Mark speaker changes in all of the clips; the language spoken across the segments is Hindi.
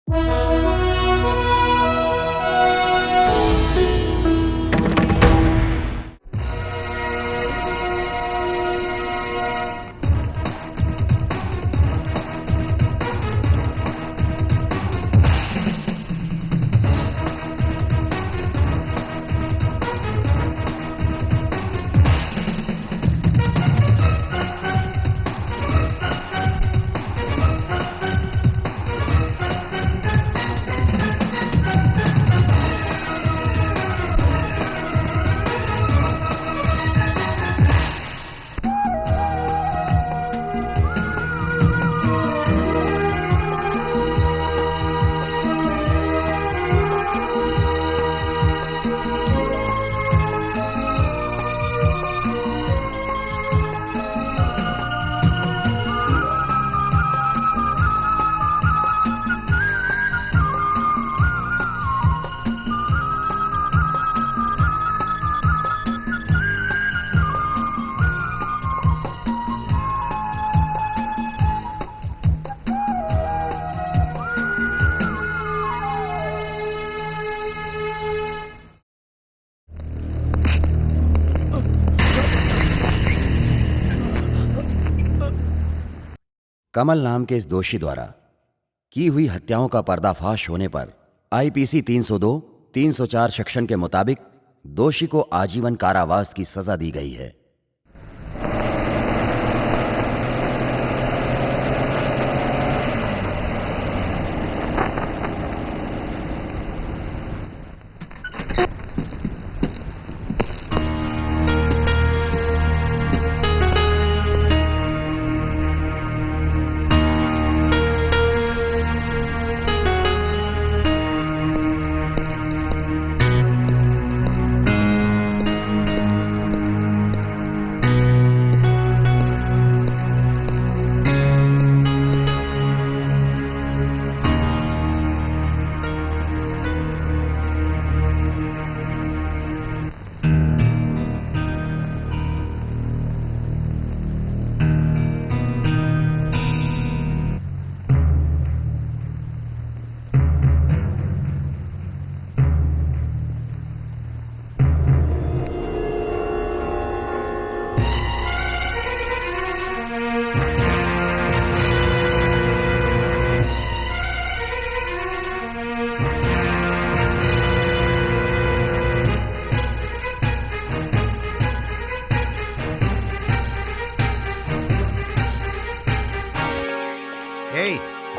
Speaker 1: कमल नाम के इस दोषी द्वारा की हुई हत्याओं का पर्दाफाश होने पर आईपीसी 302, 304 सेक्शन के मुताबिक दोषी को आजीवन कारावास की सजा दी गई है।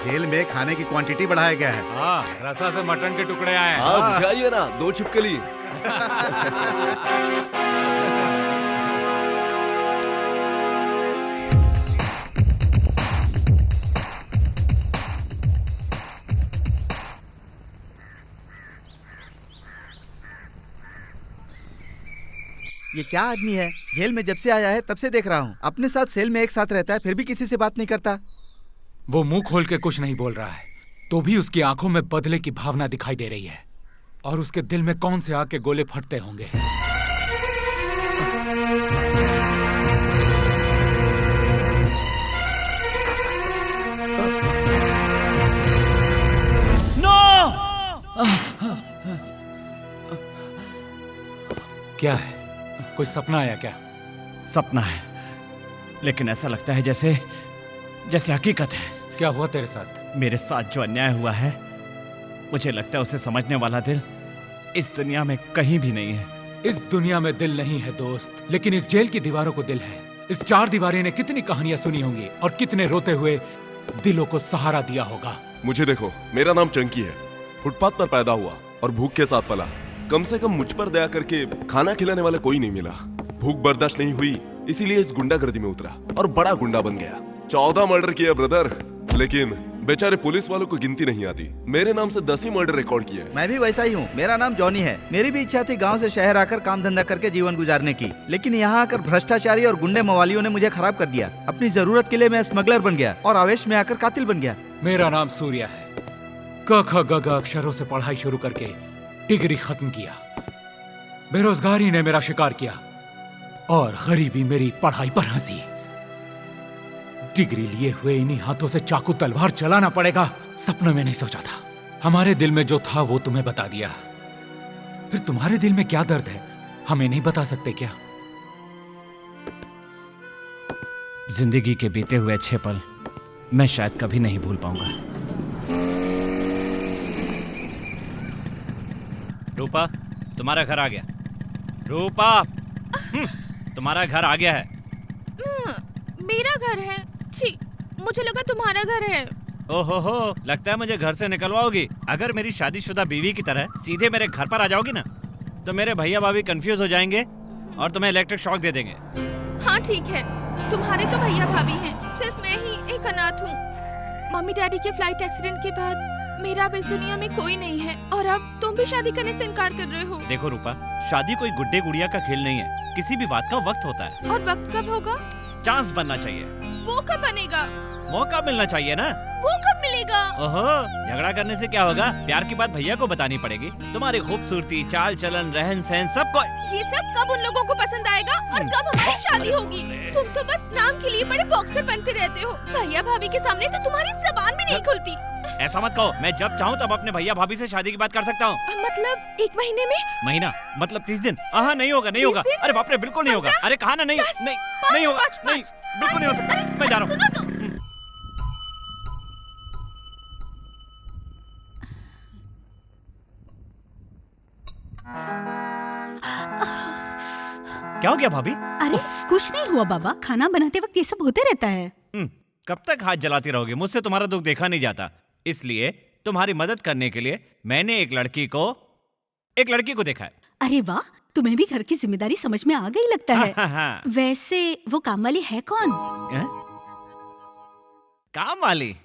Speaker 2: जेल में खाने की क्वांटिटी बढ़ाया गया है।
Speaker 3: हाँ, रसा से मटन के टुकड़े आए हैं।
Speaker 4: हाँ, मुझे आइए ना, 2 छिपकली।
Speaker 5: ये क्या आदमी है? जेल में जब से आया है तब से देख रहा हूँ, अपने साथ सेल में एक साथ रहता है, फिर भी किसी से बात नहीं करता।
Speaker 3: वो मुंह खोल के कुछ नहीं बोल रहा है, तो भी उसकी आंखों में बदले की भावना दिखाई दे रही है। और उसके दिल में कौन से आग के गोले फटते होंगे।
Speaker 5: नो!
Speaker 3: क्या है? कोई सपना आया क्या?
Speaker 5: सपना है, लेकिन ऐसा लगता है जैसे हकीकत है।
Speaker 3: क्या हुआ तेरे साथ?
Speaker 5: मेरे साथ जो अन्याय हुआ है, मुझे लगता है उसे समझने वाला दिल इस दुनिया में कहीं भी नहीं है।
Speaker 3: इस दुनिया में दिल नहीं है दोस्त, लेकिन इस जेल की दीवारों को दिल है। इस 4 दीवारें ने कितनी कहानियां सुनी होंगी और कितने रोते हुए दिलों को सहारा दिया होगा।
Speaker 4: मुझे देखो, मेरा नाम चंकी है, फुटपाथ पर पैदा हुआ और भूख के साथ पला। कम से कम मुझ पर दया करके खाना खिलाने वाला कोई नहीं मिला। भूख बर्दाश्त नहीं हुई, इसीलिए इस गुंडागर्दी में उतरा और बड़ा गुंडा बन गया। 14 मर्डर किया ब्रदर, लेकिन बेचारे पुलिस वालों को गिनती नहीं आती। मेरे नाम से 10 ही मर्डर रिकॉर्ड किया है।
Speaker 5: मैं भी वैसा ही हूँ, मेरा नाम जॉनी है। मेरी भी इच्छा थी गांव से शहर आकर काम धंधा करके जीवन गुजारने की, लेकिन यहाँ आकर भ्रष्टाचारी और गुंडे मवालियों ने मुझे खराब कर दिया। अपनी जरूरत के लिए मैं स्मगलर बन गया और आवेश में आकर कातिल बन गया।
Speaker 3: मेरा नाम सूर्या है। क ख ग घ अक्षरों से पढ़ाई शुरू करके डिग्री खत्म किया। बेरोजगारी ने मेरा शिकार किया और गरीबी मेरी पढ़ाई पर हंसी। डिग्री लिए हुए इन्हीं हाथों से चाकू तलवार चलाना पड़ेगा, सपने में नहीं सोचा था। हमारे दिल में जो था वो तुम्हें बता दिया। फिर तुम्हारे दिल में क्या दर्द है हमें नहीं बता सकते क्या?
Speaker 6: जिंदगी के बीते हुए अच्छे पल मैं शायद कभी नहीं भूल पाऊंगा। रूपा, तुम्हारा घर आ गया। रूपा, तुम्हारा घर आ गया है।
Speaker 7: मेरा घर है? छी, मुझे लगा तुम्हारा घर है।
Speaker 6: ओहो, लगता है मुझे घर से निकलवाओगी। अगर मेरी शादीशुदा बीवी की तरह सीधे मेरे घर पर आ जाओगी ना, तो मेरे भैया भाभी कंफ्यूज हो जाएंगे और तुम्हें इलेक्ट्रिक शॉक दे देंगे।
Speaker 7: हाँ ठीक है, तुम्हारे तो भैया भाभी हैं, सिर्फ मैं ही एक अनाथ हूँ। मम्मी डैडी के फ्लाइट एक्सीडेंट के बाद मेरा अब इस दुनिया में कोई नहीं है, और अब तुम भी शादी करने से इनकार कर रहे हो।
Speaker 6: देखो रूपा, शादी कोई गुड्डे गुड़िया का खेल नहीं है। किसी भी बात का वक्त होता है।
Speaker 7: और वक्त कब होगा?
Speaker 6: चांस बनना चाहिए।
Speaker 7: वो कब बनेगा?
Speaker 6: मौका मिलना चाहिए ना।
Speaker 7: वो कब मिलेगा?
Speaker 6: ओहो, झगड़ा करने से क्या होगा? प्यार की बात भैया को बतानी पड़ेगी। तुम्हारी खूबसूरती, चाल चलन, रहन सहन सबको।
Speaker 7: ये सब कब उन लोगों को पसंद आएगा और कब हमारी शादी होगी? तुम तो बस नाम के लिए बड़े बॉक्सर बनते रहते हो। भैया भाभी के सामने तो तुम्हारी जबान भी नहीं खुलती।
Speaker 6: ऐसा मत कहो, मैं जब चाहूँ तब अपने भैया भाभी से शादी की बात कर सकता हूँ।
Speaker 7: मतलब 1 महीने में?
Speaker 6: महीना मतलब 30 दिन? हाँ, नहीं होगा, नहीं होगा। अरे बाप रे, बिल्कुल नहीं होगा। अरे कहा ना, नहीं नहीं होगा, नहीं, बिल्कुल नहीं हो सकता। मैं जा रहा हूँ।
Speaker 7: सुनो तो।
Speaker 6: क्या हो गया भाभी?
Speaker 8: अरे कुछ नहीं हुआ बाबा, खाना बनाते वक्त ये सब होते रहता है।
Speaker 6: कब तक हाथ जलाती रहोगे? मुझसे तुम्हारा दुख देखा नहीं जाता, इसलिए तुम्हारी मदद करने के लिए मैंने एक लड़की को देखा है।
Speaker 8: अरे वाह, तुम्हें भी घर की जिम्मेदारी समझ में आ गई लगता है।
Speaker 6: हाँ।
Speaker 8: वैसे वो काम वाली है कौन?
Speaker 6: काम वाली?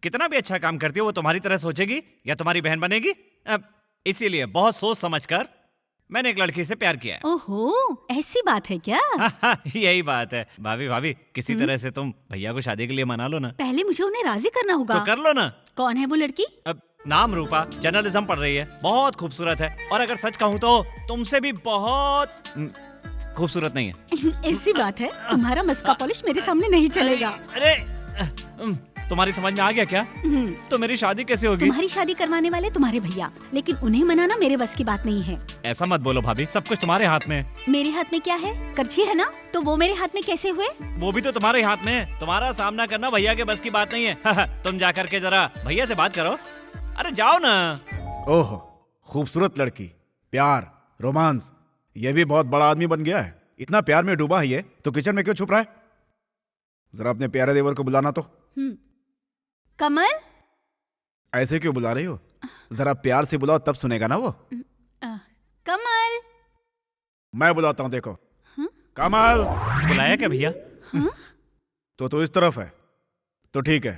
Speaker 6: कितना भी अच्छा काम करती हो वो तुम्हारी तरह सोचेगी या तुम्हारी बहन बनेगी? इसीलिए बहुत सोच समझकर मैंने एक लड़की से प्यार किया है।
Speaker 8: ओहो, ऐसी बात है क्या?
Speaker 6: यही बात है। भाभी किसी तरह से तुम भैया को शादी के लिए मना लो ना।
Speaker 8: पहले मुझे उन्हें राजी करना होगा।
Speaker 6: तो कर लो ना।
Speaker 8: कौन है वो लड़की?
Speaker 6: नाम रूपा, जर्नलिज्म पढ़ रही है, बहुत खूबसूरत है, और अगर सच कहूँ तो तुमसे भी बहुत खूबसूरत नहीं है।
Speaker 8: ऐसी बात है? तुम्हारा मस्का पॉलिश मेरे सामने नहीं चलेगा।
Speaker 6: अरे तुम्हारी समझ में आ गया क्या? तो मेरी शादी कैसे होगी?
Speaker 8: तुम्हारी शादी करवाने वाले तुम्हारे भैया, लेकिन उन्हें मनाना मेरे बस की बात नहीं है।
Speaker 6: ऐसा मत बोलो भाभी, सब कुछ तुम्हारे हाथ में है।
Speaker 8: मेरे हाथ में क्या है? करछी है ना, तो वो मेरे हाथ में कैसे हुए?
Speaker 6: वो भी तो तुम्हारे हाथ में है। तुम्हारा सामना करना भैया के बस की बात नहीं है। तुम जा करके जरा भैया से बात करो। अरे जाओ ना।
Speaker 2: ओहो, खूबसूरत लड़की, प्यार, रोमांस, ये भी बहुत बड़ा आदमी बन गया है। इतना प्यार में डूबा है ये, तो किचन में क्यों छुप रहा है? जरा अपने प्यारे देवर को बुलाना तो।
Speaker 8: कमल,
Speaker 2: ऐसे क्यों बुला रही हो? जरा प्यार से बुलाओ, तब सुनेगा ना वो।
Speaker 8: कमल।
Speaker 2: मैं बुलाता हूँ, देखो। कमल।
Speaker 6: बुलाया क्या भैया?
Speaker 2: तो इस तरफ है। तो ठीक है,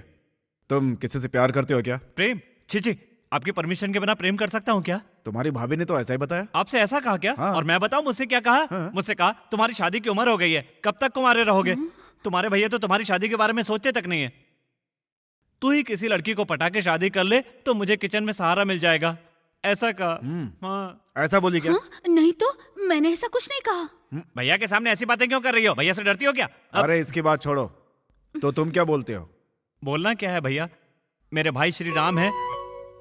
Speaker 2: तुम किसी से प्यार करते हो क्या?
Speaker 6: प्रेम? छी, आपकी परमिशन के बिना प्रेम कर सकता हूँ क्या?
Speaker 2: तुम्हारी भाभी ने तो ऐसा ही बताया।
Speaker 6: आपसे ऐसा कहा क्या?
Speaker 2: हाँ।
Speaker 6: और मैं बताऊं मुझसे क्या कहा?
Speaker 2: हाँ।
Speaker 6: मुझसे कहा तुम्हारी शादी की उम्र हो गई है, कब तक कुंवारे रहोगे? तुम्हारे भैया तो तुम्हारी शादी के बारे में सोचते तक नहीं है। तू ही किसी लड़की को पटा के शादी कर ले तो मुझे किचन में सहारा मिल जाएगा, ऐसा कहा। हाँ।
Speaker 2: ऐसा बोली क्या?
Speaker 8: नहीं तो मैंने ऐसा कुछ नहीं कहा।
Speaker 6: भैया के सामने ऐसी बातें क्यों कर रही हो? भैया से डरती हो क्या?
Speaker 2: अरे इसकी बात छोड़ो, तो तुम क्या बोलते हो?
Speaker 6: बोलना क्या है भैया, मेरे भाई श्री राम है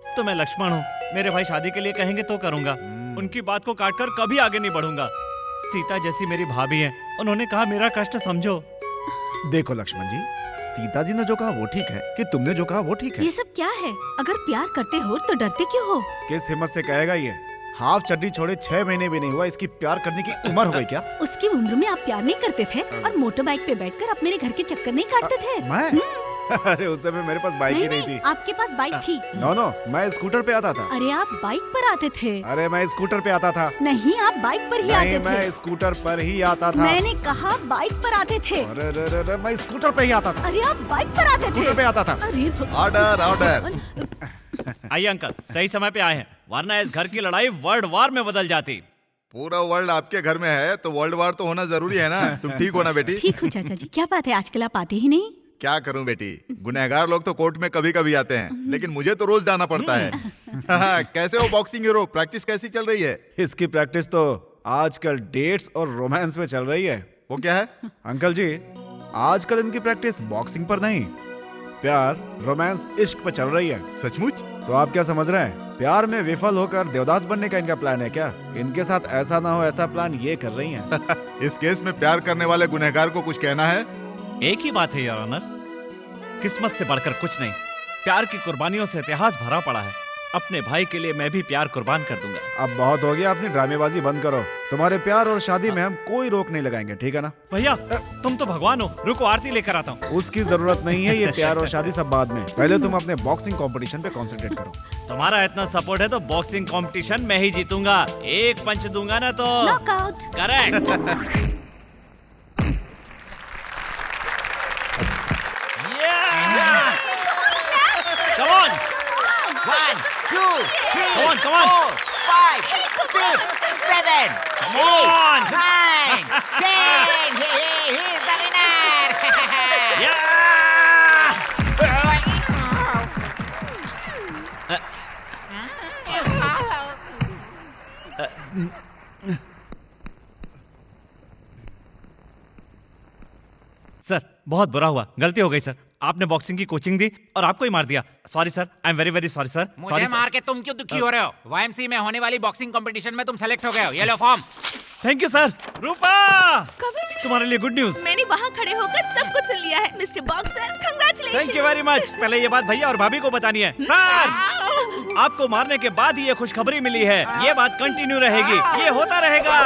Speaker 6: तो मैं लक्ष्मण हूँ। मेरे भाई शादी के लिए कहेंगे तो करूंगा, उनकी बात को काटकर कभी आगे नहीं बढ़ूंगा। सीता जैसी मेरी भाभी है, उन्होंने कहा मेरा कष्ट समझो।
Speaker 2: देखो लक्ष्मण जी, सीता जी ने जो कहा वो ठीक है, कि तुमने जो कहा वो ठीक है।
Speaker 8: ये सब क्या है? अगर प्यार करते हो तो डरते क्यों हो?
Speaker 2: किस हिम्मत से कहेगा ये? हाफ चड्डी छोड़े 6 महीने भी नहीं हुआ, इसकी प्यार करने की उम्र हो गई क्या?
Speaker 8: उसकी उम्र में आप प्यार नहीं करते थे और मोटर बाइक पे बैठकर आप मेरे घर के चक्कर नहीं काटते थे।
Speaker 2: मैं? अरे उस समय मेरे पास बाइक ही नहीं थी।
Speaker 8: आपके पास बाइक थी।
Speaker 2: नो, मैं स्कूटर पे आता था।
Speaker 8: अरे आप बाइक पर आते थे।
Speaker 2: अरे मैं स्कूटर पे आता था।
Speaker 8: नहीं, आप बाइक पर ही आते थे।
Speaker 2: मैं स्कूटर पर ही आता था।
Speaker 8: मैंने कहा बाइक पर आते थे।
Speaker 2: अरे मैं स्कूटर पे ही आता था।
Speaker 8: अरे आप बाइक पर आते थे।
Speaker 2: स्कूटर पे आता था।
Speaker 8: अरे
Speaker 2: ऑर्डर।
Speaker 6: आइए अंकल, सही समय पे आए हैं, वरना इस घर की लड़ाई वर्ल्ड वार में बदल जाती।
Speaker 9: पूरा वर्ल्ड आपके घर में है तो वर्ल्ड वार तो होना जरूरी है ना। तुम ठीक हो ना बेटी?
Speaker 8: ठीक हो चाचा जी। क्या बात है, आजकल आप आते ही नहीं?
Speaker 9: क्या करूं बेटी, गुनहगार लोग तो कोर्ट में कभी कभी आते हैं, लेकिन मुझे तो रोज जाना पड़ता है। कैसे हो बॉक्सिंग हीरो? प्रैक्टिस कैसी चल रही है?
Speaker 2: इसकी प्रैक्टिस तो आजकल डेट्स और रोमांस में चल रही है।
Speaker 9: वो क्या है?
Speaker 2: अंकल जी, आजकल इनकी प्रैक्टिस बॉक्सिंग पर नहीं, प्यार, रोमांस, इश्क पे चल रही है।
Speaker 9: सचमुच?
Speaker 2: तो आप क्या समझ रहे हैं? प्यार में विफल होकर देवदास बनने का इनका प्लान है क्या? इनके साथ ऐसा ना हो ऐसा प्लान ये कर रही हैं।
Speaker 9: इस केस में प्यार करने वाले गुनहगार को कुछ कहना है?
Speaker 6: एक ही बात है योर ऑनर, किस्मत से बढ़कर कुछ नहीं। प्यार की कुर्बानियों से इतिहास भरा पड़ा है। अपने भाई के लिए मैं भी प्यार कुर्बान कर दूंगा।
Speaker 2: अब बहुत हो गया, अपनी ड्रामेबाजी बंद करो। तुम्हारे प्यार और शादी में हम कोई रोक नहीं लगाएंगे, ठीक है ना?
Speaker 6: भैया तुम तो भगवान हो, रुको आरती लेकर आता हूँ।
Speaker 2: उसकी जरूरत नहीं है, ये प्यार और शादी सब बाद में। पहले तुम अपने बॉक्सिंग कंपटीशन पे कंसंट्रेट करो।
Speaker 6: तुम्हारा इतना सपोर्ट है तो बॉक्सिंग कंपटीशन मैं ही जीतूंगा। एक पंच दूंगा ना तो
Speaker 8: knockout.
Speaker 6: Correct. Come on!
Speaker 10: 1, 2, 3,
Speaker 6: Come on, come on.
Speaker 10: 4, 5, 6, 7,
Speaker 6: Come on!
Speaker 10: 8, 9, 10. He's the winner.
Speaker 6: Yeah! Sir बहुत बुरा हुआ, गलती हो गई सर। आपने बॉक्सिंग की कोचिंग दी और आपको ही मार दिया। Sorry sir, I am very very sorry sir.
Speaker 10: मुझे मार के तुम क्यों दुखी हो रहे हो? YMCA में होने वाली बॉक्सिंग कंपटीशन में तुम सेलेक्ट हो गए हो। ये लो form.
Speaker 6: Thank you sir. Rupa,
Speaker 7: कभी
Speaker 6: तुम्हारे लिए गुड न्यूज।
Speaker 7: मैंने वहाँ खड़े होकर सब कुछ सुन लिया है mister boxer. Congratulation.
Speaker 6: Thank you very much. पहले ये बात भैया और भाभी को बतानी है। सर, आपको मारने के बाद ही ये खुशखबरी मिली है। ये बात कंटिन्यू रहेगी, ये होता रहेगा।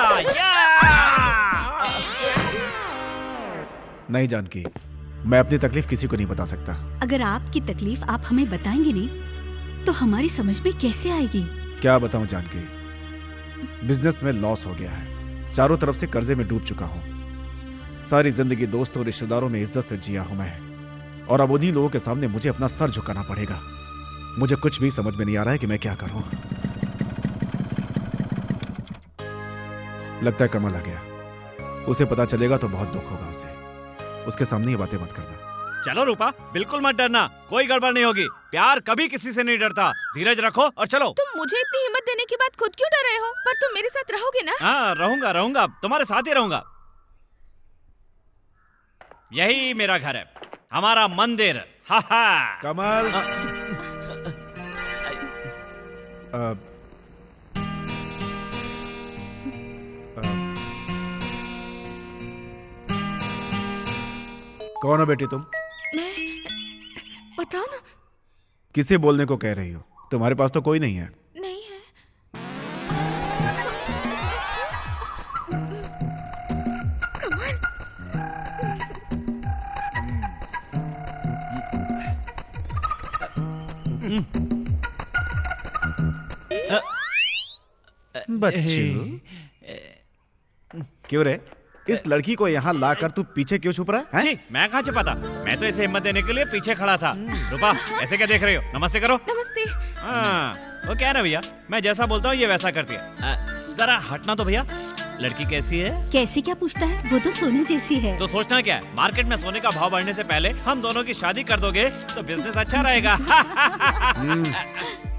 Speaker 2: नहीं जानकी, मैं अपनी तकलीफ किसी को नहीं बता सकता।
Speaker 8: अगर आपकी तकलीफ आप हमें बताएंगे नहीं तो हमारी समझ में कैसे आएगी?
Speaker 2: क्या बताऊं जानकी, बिजनेस में लॉस हो गया है। चारों तरफ से कर्जे में डूब चुका हूं। सारी जिंदगी दोस्तों रिश्तेदारों में इज्जत से जिया हूं मैं, और अब उन्हीं लोगों के सामने मुझे अपना सर झुकाना पड़ेगा। मुझे कुछ भी समझ में नहीं आ रहा है कि मैं क्या करूं। लगता है कमल आ गया। उसे पता चलेगा तो बहुत दुख होगा उसे। उसके सामने ये बातें मत करना।
Speaker 6: चलो रूपा, बिल्कुल मत डरना, कोई गड़बड़ नहीं होगी। प्यार कभी किसी से नहीं डरता। धीरज रखो और चलो।
Speaker 7: तुम मुझे इतनी हिम्मत देने के बाद खुद क्यों डर रहे हो? पर तुम मेरे साथ रहोगे ना?
Speaker 6: हाँ रहूंगा, रहूंगा, तुम्हारे साथ ही रहूंगा। यही मेरा घर है, हमारा मंदिर। हा हा।
Speaker 2: कमल, कौन हो बेटी तुम?
Speaker 7: मैं बताओ ना।
Speaker 2: किसे बोलने को कह रही हो? तुम्हारे पास तो कोई नहीं है।
Speaker 7: नहीं है।
Speaker 2: बच्चू, क्यों रे? इस लड़की को यहाँ लाकर तू पीछे क्यों छुप रहा है?
Speaker 6: छी, मैं कहाँ छुपा था? मैं तो इसे हिम्मत देने के लिए पीछे खड़ा था। रूपा, ऐसे क्या देख रही हो? नमस्ते करो।
Speaker 7: नमस्ते।
Speaker 6: हाँ, वो क्या है ना भैया, मैं जैसा बोलता हूँ ये वैसा करती है। जरा हटना तो भैया। लड़की कैसी है?
Speaker 8: कैसी क्या पूछता है? वो तो सोने जैसी है।
Speaker 6: तो सोचना क्या है, मार्केट में सोने का भाव बढ़ने से पहले हम दोनों की शादी कर दोगे तो बिजनेस अच्छा रहेगा।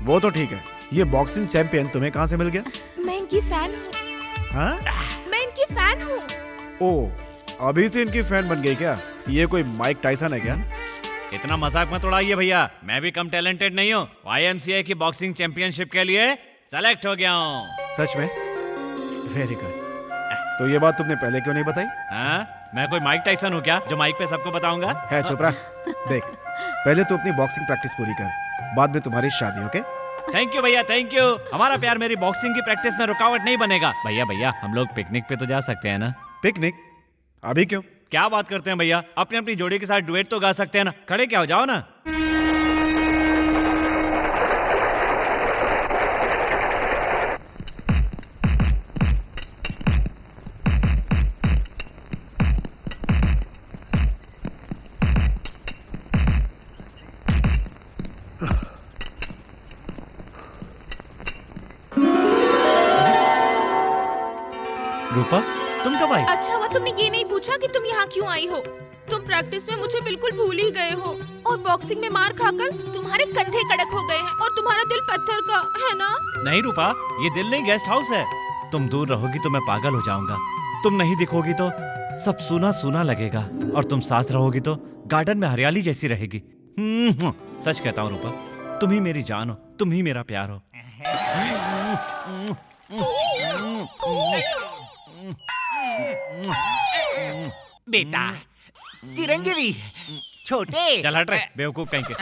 Speaker 2: वो तो ठीक है। ये बॉक्सिंग चैंपियन तुम्हें कहाँ से मिल गया?
Speaker 7: मैं इनकी फैन हूँ।
Speaker 2: हाँ?
Speaker 7: मैं इनकी फैन हूँ।
Speaker 2: ओ, अभी से इनकी फैन बन गई क्या? ये कोई माइक टाइसन है क्या?
Speaker 6: इतना मजाक मत उड़ाइए भैया, मैं भी कम टैलेंटेड नहीं हूँ। YMCA की बॉक्सिंग चैंपियनशिप के लिए सेलेक्ट हो गया हूँ।
Speaker 2: सच में? Very good. तो ये बात तुमने पहले क्यों नहीं बताई?
Speaker 6: हाँ, मैं कोई माइक टाइसन हूँ क्या जो माइक पे सबको बताऊंगा?
Speaker 2: है, चुप रहा। देख, पहले तू अपनी बॉक्सिंग प्रैक्टिस पूरी कर, बाद में तुम्हारी शादी। ओके?
Speaker 6: थैंक यू भैया, थैंक यू। हमारा प्यार मेरी बॉक्सिंग की प्रैक्टिस में रुकावट नहीं बनेगा। भैया भैया, हम लोग पिकनिक पे तो जा सकते हैं ना?
Speaker 2: पिकनिक? अभी क्यों?
Speaker 6: क्या बात करते हैं भैया, अपनी अपनी जोड़ी के साथ डुएट तो गा सकते हैं ना। खड़े क्या हो जाओ ना। रूपा, तुम कब आई?
Speaker 7: अच्छा हुआ तुमने ये नहीं पूछा कि तुम यहाँ क्यों आई हो। तुम प्रैक्टिस में मुझे बिल्कुल भूल ही गए हो और बॉक्सिंग में मार खाकर तुम्हारे कंधे कड़क हो गए हैं और तुम्हारा दिल पत्थर का है ना?
Speaker 6: नहीं रूपा, ये दिल नहीं, गेस्ट हाउस है। तुम दूर रहोगी तो मैं पागल हो जाऊंगा। तुम नहीं दिखोगी तो सब सूना सूना लगेगा, और तुम साथ रहोगी तो गार्डन में हरियाली जैसी रहेगी। सच कहता हूँ रूपा, तुम ही मेरी जान हो, तुम ही मेरा प्यार हो।
Speaker 10: बेटा चिरंजीवी छोटे
Speaker 6: चल हट रे बेवकूफ कहीं के।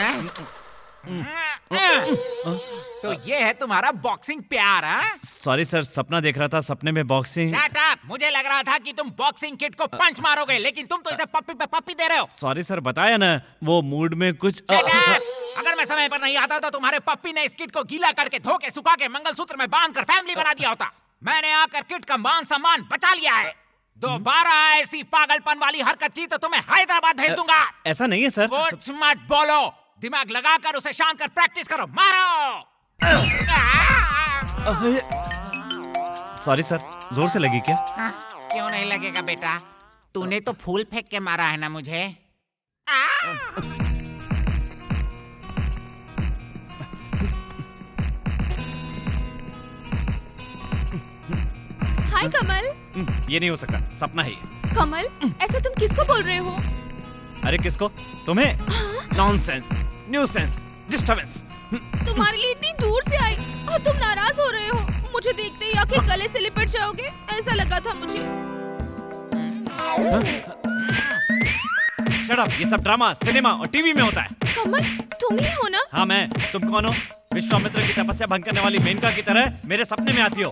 Speaker 10: तो ये है तुम्हारा बॉक्सिंग प्यार, हाँ?
Speaker 6: सॉरी सर, सपना देख रहा था, सपने में बॉक्सिंग।
Speaker 10: Shut up! मुझे लग रहा था कि तुम बॉक्सिंग किट को पंच मारोगे, लेकिन तुम तो इसे पप्पी पे पप्पी दे रहे हो।
Speaker 6: सॉरी सर, बताया ना वो मूड में कुछ।
Speaker 10: Shut up! अगर मैं समय पर नहीं आता तो तुम्हारे पप्पी ने इस किट को गीला करके धो के सुखा के मंगलसूत्र में बांध कर फैमिली बना दिया होता। मैंने आकर किट का मान सम्मान बचा लिया है। दोबारा ऐसी पागलपन वाली हरकत की तो तुम्हें हैदराबाद भेज दूंगा।
Speaker 6: ऐसा नहीं है सर।
Speaker 10: कुछ मत बोलो, दिमाग लगाकर उसे शांत कर प्रैक्टिस करो, मारो।
Speaker 6: सॉरी सर, जोर से लगी क्या?
Speaker 10: क्यों नहीं लगेगा बेटा, तूने तो फूल फेंक के मारा है ना मुझे।
Speaker 7: हाय कमल।
Speaker 6: ये नहीं हो सकता, सपना है ये।
Speaker 7: कमल, ऐसा तुम किसको बोल रहे हो?
Speaker 6: अरे किसको? तुम्हें? Nonsense, nuisance, disturbance.
Speaker 7: तुम्हारे लिए इतनी दूर से आई और तुम नाराज हो रहे हो। मुझे देखते ही आके गले से लिपट जाओगे, ऐसा लगा था मुझे।
Speaker 6: शट अप, ये सब ड्रामा सिनेमा और टीवी में होता है।
Speaker 7: कमल, तुम ही हो ना?
Speaker 6: हाँ मैं। तुम कौन हो? विश्वामित्र की तपस्या भंग करने वाली मेनका की तरह मेरे सपने में आती हो।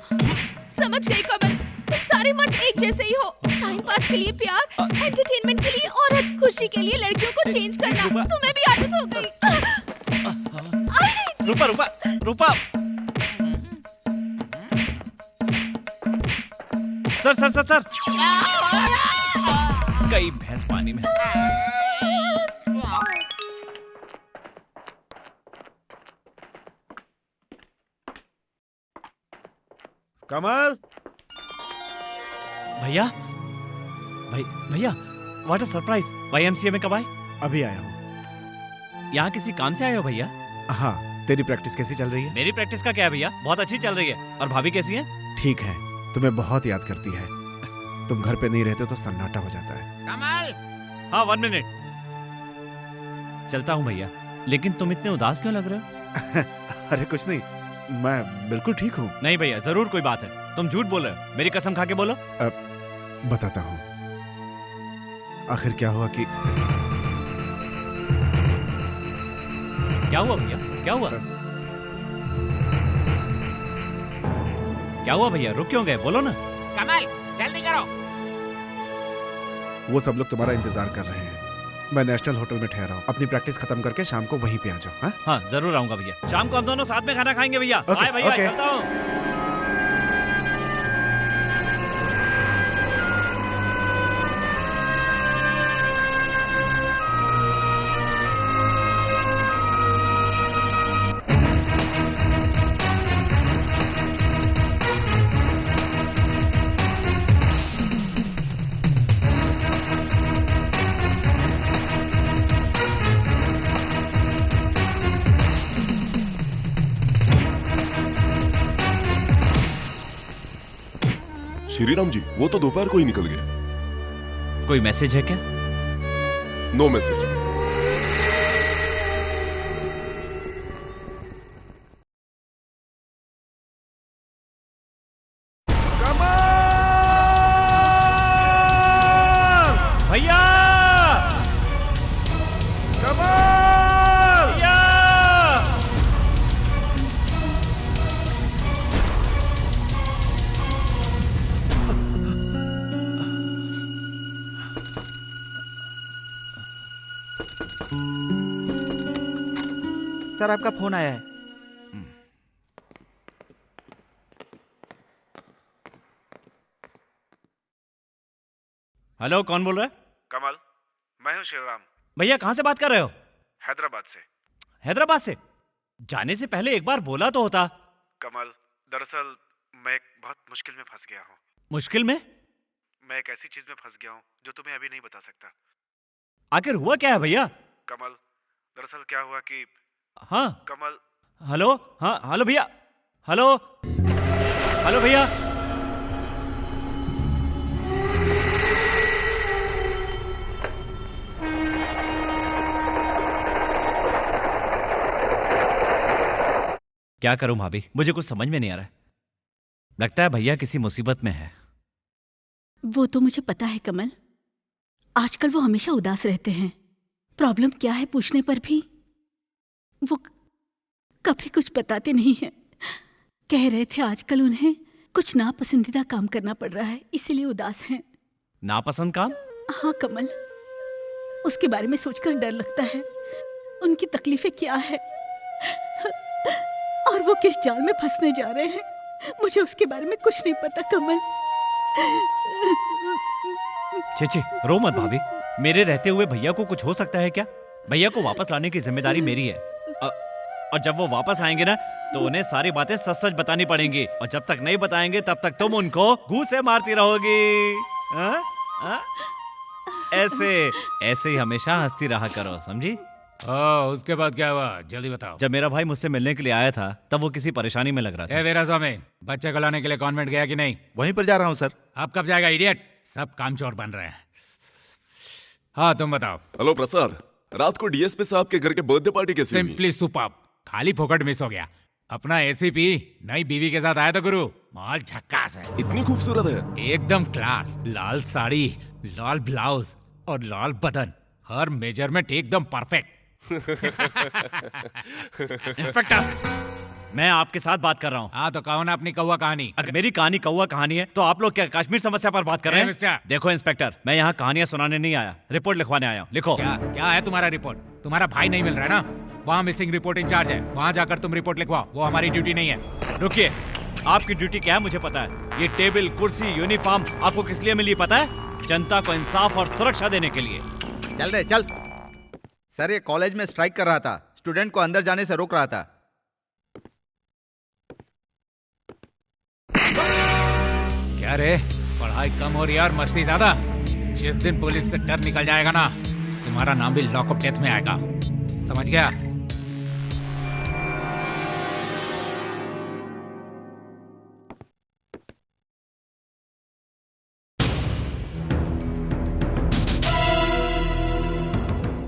Speaker 7: समझ गई कमल, तुम सारे मर्द एक जैसे ही हो। टाइम पास के लिए प्यार, एंटरटेनमेंट के लिए औरत, खुशी के लिए लड़कियों को चेंज करना तुम्हें भी आदत हो गई।
Speaker 6: रूपा रूपा रूपा। सर सर सर सर, कई भैंस पानी में।
Speaker 2: कमल,
Speaker 6: भैया भैया व्हाट अ सरप्राइज। YMCA में कब आए?
Speaker 2: अभी आया हूँ।
Speaker 6: यहाँ किसी काम से आए हो भैया?
Speaker 2: हाँ, तेरी प्रैक्टिस कैसी चल रही है?
Speaker 6: मेरी प्रैक्टिस का क्या है भैया, बहुत अच्छी चल रही है। और भाभी कैसी है?
Speaker 2: ठीक है, तुम्हें बहुत याद करती है। तुम घर पे नहीं रहते तो सन्नाटा हो जाता है।
Speaker 10: कमल,
Speaker 6: हाँ 1 मिनट, चलता हूँ भैया। लेकिन तुम इतने उदास क्यों लग रहे हो?
Speaker 2: अरे कुछ नहीं, मैं बिल्कुल ठीक हूँ।
Speaker 6: नहीं भैया, जरूर कोई बात है। तुम झूठ बोल रहे हो, मेरी कसम खा के बोलो।
Speaker 2: बताता हूँ। आखिर क्या हुआ कि
Speaker 6: क्या हुआ भैया, क्या हुआ? क्या हुआ भैया, रुक क्यों गए, बोलो ना।
Speaker 10: कमल जल्दी करो।
Speaker 2: वो सब लोग तुम्हारा इंतजार कर रहे हैं। मैं नेशनल होटल में ठहरा हूँ। अपनी प्रैक्टिस खत्म करके शाम को वहीं पे आ जाओ। हाँ?
Speaker 6: हाँ जरूर आऊंगा भैया। शाम को हम दोनों साथ में खाना खाएंगे भैया।
Speaker 2: Okay,
Speaker 6: बाय भैया,
Speaker 2: okay.
Speaker 6: चलता हूँ।
Speaker 4: श्रीराम जी, वो तो दोपहर को ही निकल गए।
Speaker 6: कोई मैसेज है क्या?
Speaker 4: No message.
Speaker 6: भैया
Speaker 5: सर, आपका फोन आया है।
Speaker 6: हेलो, कौन बोल रहा है?
Speaker 2: कमल, मैं हूँ श्रीराम,
Speaker 6: भैया कहाँ से बात कर रहे हो?
Speaker 2: हैदराबाद से।
Speaker 6: हैदराबाद से? जाने से पहले एक बार बोला तो होता।
Speaker 2: कमल, दरअसल मैं एक बहुत मुश्किल में फंस गया हूँ।
Speaker 6: मुश्किल में?
Speaker 2: मैं एक ऐसी चीज में फंस गया हूँ जो तुम्हें अभी नहीं बता सकता।
Speaker 6: आखिर हुआ क्या है भैया?
Speaker 2: कमल, दरअसल क्या हुआ कि
Speaker 6: हाँ
Speaker 2: कमल,
Speaker 6: हेलो, हाँ हेलो भैया, हेलो हेलो भैया। क्या करूं भाभी, मुझे कुछ समझ में नहीं आ रहा है। लगता है भैया किसी मुसीबत में है।
Speaker 8: वो तो मुझे पता है कमल, आजकल वो हमेशा उदास रहते हैं। प्रॉब्लम क्या है पूछने पर भी वो कभी कुछ बताते नहीं हैं। कह रहे थे आजकल उन्हें कुछ नापसंदीदा काम करना पड़ रहा है, इसीलिए उदास हैं।
Speaker 6: नापसंद काम?
Speaker 8: हाँ कमल, उसके बारे में सोचकर डर लगता है। उनकी तकलीफें क्या है और वो किस जाल में फंसने जा रहे हैं, मुझे उसके बारे में कुछ नहीं पता कमल।
Speaker 6: ची रो मत भाभी, मेरे रहते हुए भैया को कुछ हो सकता है क्या? भैया को वापस लाने की जिम्मेदारी मेरी है। और जब वो वापस आएंगे ना तो उन्हें सारी बातें सच सच बतानी पड़ेंगी, और जब तक नहीं बताएंगे तब तक तुम उनको घूंसे मारती रहोगी। ऐसे ऐसे ही हमेशा हंसती रहा करो, समझी?
Speaker 3: उसके बाद क्या हुआ, जल्दी बताओ।
Speaker 6: जब मेरा भाई मुझसे मिलने के लिए आया था तब वो किसी परेशानी में लग रहा था।
Speaker 3: वीरा स्वामी, बच्चे को लाने के लिए कॉन्वेंट गया कि नहीं?
Speaker 5: वहीं पर जा रहा हूँ सर।
Speaker 3: अब कब जाएगा इडियट, सब कामचोर बन रहे हैं। हाँ तुम बताओ।
Speaker 4: हेलो प्रसाद, रात को डीएसपी साहब के घर के बर्थडे पार्टी कैसी हुई?
Speaker 3: सिंपली सुपर्ब, खाली फोकट मिस हो गया। अपना एसीपी नई बीवी के साथ आया था गुरु, माल झक्कास है।
Speaker 4: इतनी खूबसूरत है?
Speaker 3: एकदम क्लास, लाल साड़ी, लाल ब्लाउज और लाल बदन, हर मेजरमेंट एकदम परफेक्ट।
Speaker 6: इंस्पेक्टर, मैं आपके साथ बात कर रहा हूँ।
Speaker 3: हाँ तो कहो ना अपनी कौवा कहानी।
Speaker 6: अगर मेरी कहानी कौवा कहानी है तो आप लोग क्या कश्मीर समस्या पर बात कर रहे हैं?
Speaker 3: मिस्टर,
Speaker 6: देखो इंस्पेक्टर, मैं यहाँ कहानियां सुनाने नहीं आया, रिपोर्ट लिखवाने आया हूँ। लिखो।
Speaker 3: क्या है तुम्हारा रिपोर्ट? तुम्हारा भाई नहीं मिल रहा है ना, वहाँ मिसिंग रिपोर्ट इंचार्ज है, वहाँ जाकर तुम रिपोर्ट लिखवाओ, वो हमारी ड्यूटी नहीं है।
Speaker 6: रुकिए, आपकी ड्यूटी क्या है मुझे पता है। ये टेबल, कुर्सी, यूनिफॉर्म आपको किस लिए मिली पता है? जनता को इंसाफ और सुरक्षा देने के लिए।
Speaker 5: चल रे चल। सर ये कॉलेज में स्ट्राइक कर रहा था, स्टूडेंट को अंदर जाने से रोक रहा था।
Speaker 3: क्या रे, पढ़ाई कम हो रही है और मस्ती ज्यादा? जिस दिन पुलिस से डर निकल जाएगा ना, तुम्हारा नाम भी लॉक ऑफ डेथ में आएगा, समझ गया?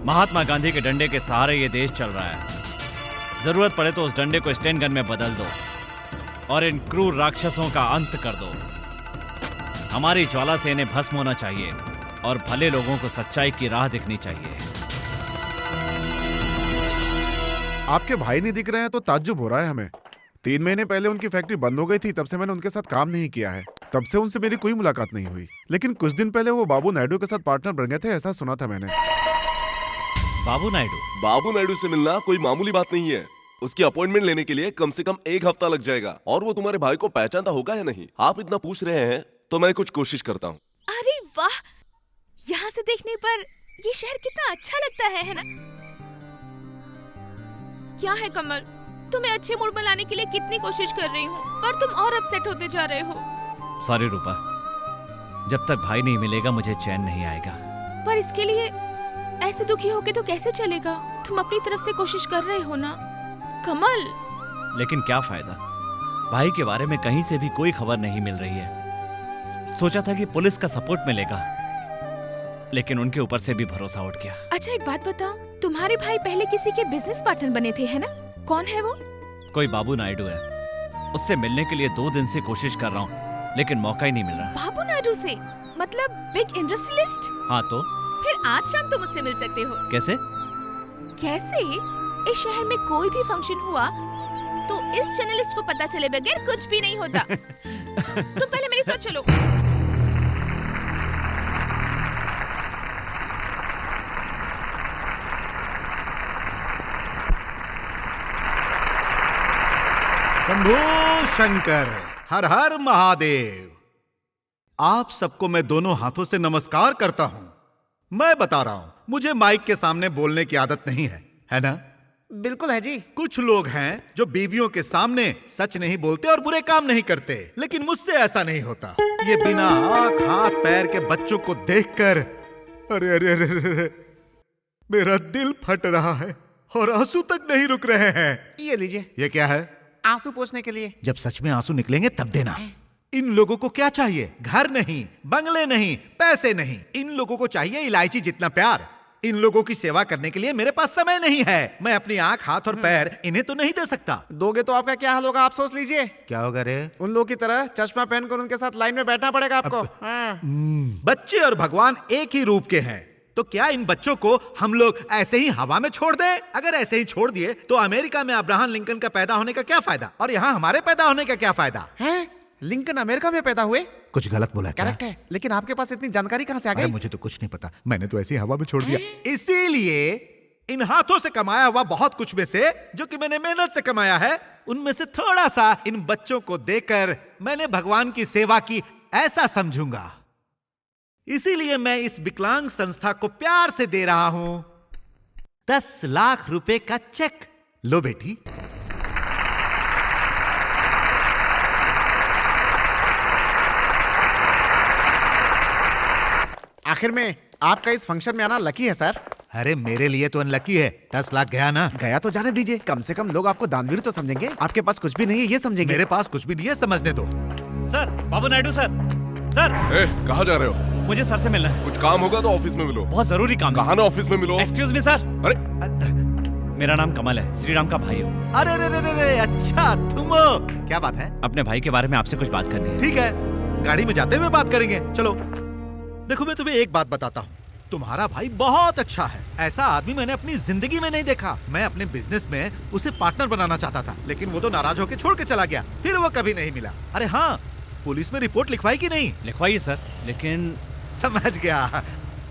Speaker 6: महात्मा गांधी के डंडे के सहारे ये देश चल रहा है। जरूरत पड़े तो उस डंडे को स्टेन गन में बदल दो और इन क्रूर राक्षसों का अंत कर दो। हमारी ज्वाला से इन्हें भस्म होना चाहिए और भले लोगों को सच्चाई की राह दिखनी चाहिए।
Speaker 2: आपके भाई नहीं दिख रहे हैं तो ताज्जुब हो रहा है हमें। 3 महीने पहले उनकी फैक्ट्री बंद हो गई थी, तब से मैंने उनके साथ काम नहीं किया है। तब से उनसे मेरी कोई मुलाकात नहीं हुई, लेकिन कुछ दिन पहले वो बाबू नायडू के साथ पार्टनर बन गए थे, ऐसा सुना था मैंने।
Speaker 6: बाबू नायडू?
Speaker 4: बाबू नायडू से मिलना कोई मामूली बात नहीं है। उसकी अपॉइंटमेंट लेने के लिए कम से कम 1 हफ्ता लग जाएगा, और वो तुम्हारे भाई को पहचानता होगा या नहीं? आप इतना पूछ रहे हैं तो मैं कुछ कोशिश करता हूँ।
Speaker 7: अरे वाह, यहाँ से देखने पर ये शहर कितना अच्छा लगता है ना? क्या है कमल, तुम्हें अच्छे मूड में लाने के लिए कितनी कोशिश कर रही हूँ, पर तुम और अपसेट होते जा रहे हो।
Speaker 6: सॉरी रूपा, जब तक भाई नहीं मिलेगा मुझे चैन नहीं आएगा।
Speaker 7: पर इसके लिए ऐसे दुखी होके तो कैसे चलेगा? तुम अपनी तरफ से कोशिश कर रहे हो ना कमल।
Speaker 6: लेकिन क्या फायदा, भाई के बारे में कहीं से भी कोई खबर नहीं मिल रही है। सोचा था कि पुलिस का सपोर्ट मिलेगा, लेकिन उनके ऊपर से भी भरोसा उठ गया।
Speaker 7: अच्छा एक बात बताओ, तुम्हारे भाई पहले किसी के बिजनेस पार्टनर बने थे है ना? कौन है वो?
Speaker 6: कोई बाबू नायडू है, उससे मिलने के लिए 2 दिन से कोशिश कर रहा हूँ, लेकिन मौका ही नहीं मिल रहा।
Speaker 7: बाबू नायडू से? मतलब बिग इंडस्ट्रियलिस्ट?
Speaker 6: हाँ तो
Speaker 7: फिर आज शाम तुम मुझसे मिल सकते हो।
Speaker 6: कैसे?
Speaker 7: कैसे? इस शहर में कोई भी फंक्शन हुआ तो इस जर्नलिस्ट को पता चले बगैर कुछ भी नहीं होता। तुम पहले मेरी सोच चलो।
Speaker 11: शंभू शंकर, हर हर महादेव। आप सबको मैं दोनों हाथों से नमस्कार करता हूं। मैं बता रहा हूं, मुझे माइक के सामने बोलने की आदत नहीं है ना?
Speaker 5: बिल्कुल है जी।
Speaker 11: कुछ लोग हैं जो बीवियों के सामने सच नहीं बोलते और बुरे काम नहीं करते, लेकिन मुझसे ऐसा नहीं होता। ये बिना आंख हाथ पैर के बच्चों को देखकर अरे अरे अरे अरे, मेरा दिल फट रहा है और आंसू तक नहीं रुक रहे हैं।
Speaker 5: ये लीजिए।
Speaker 11: ये क्या है?
Speaker 5: आंसू पोंछने के लिए।
Speaker 11: जब सच में आंसू निकलेंगे तब देना। इन लोगों को क्या चाहिए? घर नहीं, बंगले नहीं, पैसे नहीं। इन लोगों को चाहिए इलायची जितना प्यार। इन लोगों की सेवा करने के लिए मेरे पास समय नहीं है। मैं अपनी आंख, हाथ और पैर इन्हें तो नहीं दे सकता।
Speaker 2: दोगे तो आपका क्या हाल होगा आप सोच लीजिए।
Speaker 11: क्या होगा रे?
Speaker 2: उन लोगों की तरह चश्मा पहनकर उनके साथ लाइन में बैठना पड़ेगा आपको। हाँ।
Speaker 11: बच्चे और भगवान एक ही रूप के हैं, तो क्या इन बच्चों को हम लोग ऐसे ही हवा में छोड़ दें? अगर ऐसे ही छोड़ दिए तो अमेरिका में अब्राहम लिंकन का पैदा होने का क्या फायदा, और यहाँ हमारे पैदा होने का क्या फायदा
Speaker 2: हैं? लिंकन अमेरिका में पैदा हुए?
Speaker 11: कुछ गलत बोला क्या?
Speaker 2: करेक्ट है, लेकिन आपके पास इतनी जानकारी कहाँ से आ
Speaker 11: अरे
Speaker 2: गई?
Speaker 11: मुझे तो कुछ नहीं पता, मैंने तो ऐसी हवा में छोड़ दिया। इसीलिए इन हाथों से कमाया हुआ बहुत कुछ में से जो कि मैंने मेहनत से कमाया है, उनमें से थोड़ा सा इन बच्चों को देकर मैंने भगवान की सेवा की ऐसा समझूंगा। इसीलिए मैं इस विकलांग संस्था को प्यार से दे रहा हूं 10 लाख रुपए का चेक। लो बेटी।
Speaker 2: आखिर में आपका इस फंक्शन में आना लकी है सर।
Speaker 11: अरे मेरे लिए तो अनलकी है। 10 लाख गया ना।
Speaker 2: गया तो जाने दीजिए, कम से कम लोग आपको दानवीर तो समझेंगे। आपके पास कुछ भी नहीं है ये समझेंगे।
Speaker 11: मेरे पास कुछ भी नहीं है, समझने दो।
Speaker 6: सर, बाबू नायडू सर। सर,
Speaker 4: कहाँ जा रहे हो?
Speaker 6: मुझे सर से मिलना है।
Speaker 4: कुछ काम होगा तो ऑफिस में मिलो।
Speaker 6: बहुत जरूरी काम है।
Speaker 4: कहाँ ना ऑफिस में मिलो।
Speaker 6: Excuse me sir.
Speaker 4: अरे
Speaker 6: मेरा नाम कमल है, श्री राम का भाई हूँ।
Speaker 11: अरे रे रे रे रे, अच्छा तुम हो। क्या बात है?
Speaker 6: अपने भाई के बारे में आपसे कुछ बात करनी है।
Speaker 11: ठीक है, गाड़ी में जाते हुए बात करेंगे। चलो। देखो मैं तुम्हें एक बात बताता हूँ, तुम्हारा भाई बहुत अच्छा है। ऐसा आदमी मैंने अपनी जिंदगी में नहीं देखा। मैं अपने बिजनेस में उसे पार्टनर बनाना चाहता था, लेकिन वो तो नाराज होकर छोड़ के चला गया। फिर वो कभी नहीं मिला। अरे हाँ, पुलिस में रिपोर्ट लिखवाई कि नहीं?
Speaker 6: लिखवाइए सर, लेकिन
Speaker 11: समझ गया।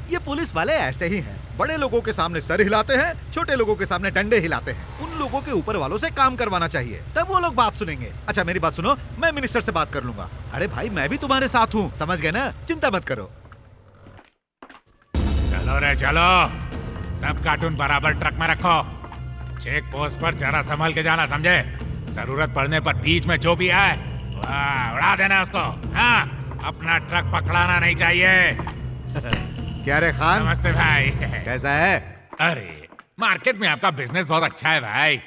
Speaker 11: ये पुलिस वाले ऐसे ही हैं। बड़े लोगों के सामने सर हिलाते हैं, छोटे लोगों के सामने डंडे हिलाते हैं। उन लोगों के ऊपर वालों से काम करवाना चाहिए, तब वो लोग बात सुनेंगे। अच्छा मेरी बात सुनो, मैं मिनिस्टर से बात कर लूंगा। अरे भाई मैं भी तुम्हारे साथ हूँ, समझ गए ना? चिंता मत करो।
Speaker 10: चलो रे चलो, सब कार्टून बराबर ट्रक में रखो। चेक पोस्ट पर जरा संभल के जाना, समझे? जरूरत पड़ने पर बीच में जो भी आए उड़ा देना उसको। हाँ, अपना ट्रक पकड़ाना नहीं चाहिए।
Speaker 11: क्या रे खान?
Speaker 10: नमस्ते भाई।
Speaker 11: कैसा है?
Speaker 10: अरे मार्केट में आपका बिजनेस बहुत अच्छा है भाई।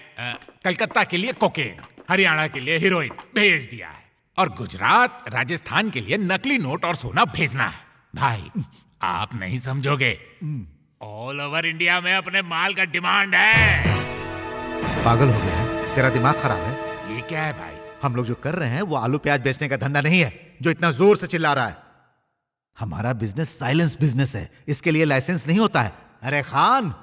Speaker 10: कलकत्ता के लिए कोकेन, हरियाणा के लिए हीरोइन भेज दिया है, और गुजरात राजस्थान के लिए नकली नोट और सोना भेजना है। भाई आप नहीं समझोगे, ऑल ओवर इंडिया में अपने माल का डिमांड है।
Speaker 11: पागल हो गया है? तेरा दिमाग खराब है?
Speaker 10: ये क्या है भाई?
Speaker 11: हम लोग जो कर रहे हैं वो आलू प्याज बेचने का धंधा नहीं है, जो इतना जोर से चिल्ला रहा है। हमारा बिजनेस साइलेंस बिजनेस है, इसके लिए लाइसेंस नहीं होता है। अरे खान,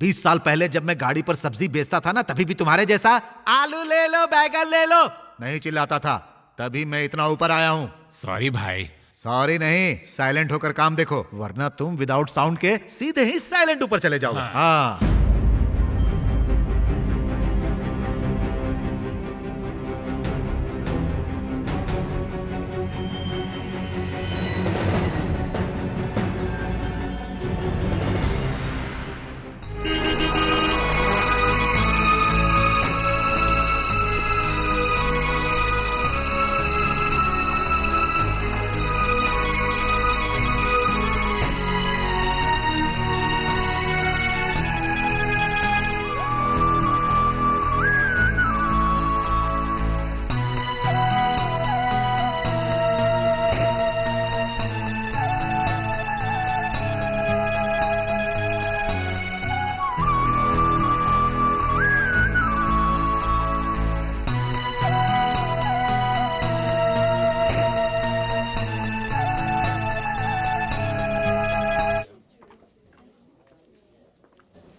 Speaker 11: 20 साल पहले जब मैं गाड़ी पर सब्जी बेचता था ना, तभी भी तुम्हारे जैसा आलू ले लो, बैगन ले लो नहीं चिल्लाता था। तभी मैं इतना ऊपर आया हूँ।
Speaker 10: सॉरी भाई।
Speaker 11: सॉरी नहीं, साइलेंट होकर काम देखो, वरना तुम विदाउट साउंड के सीधे ही साइलेंट ऊपर चले जाओगे। हाँ।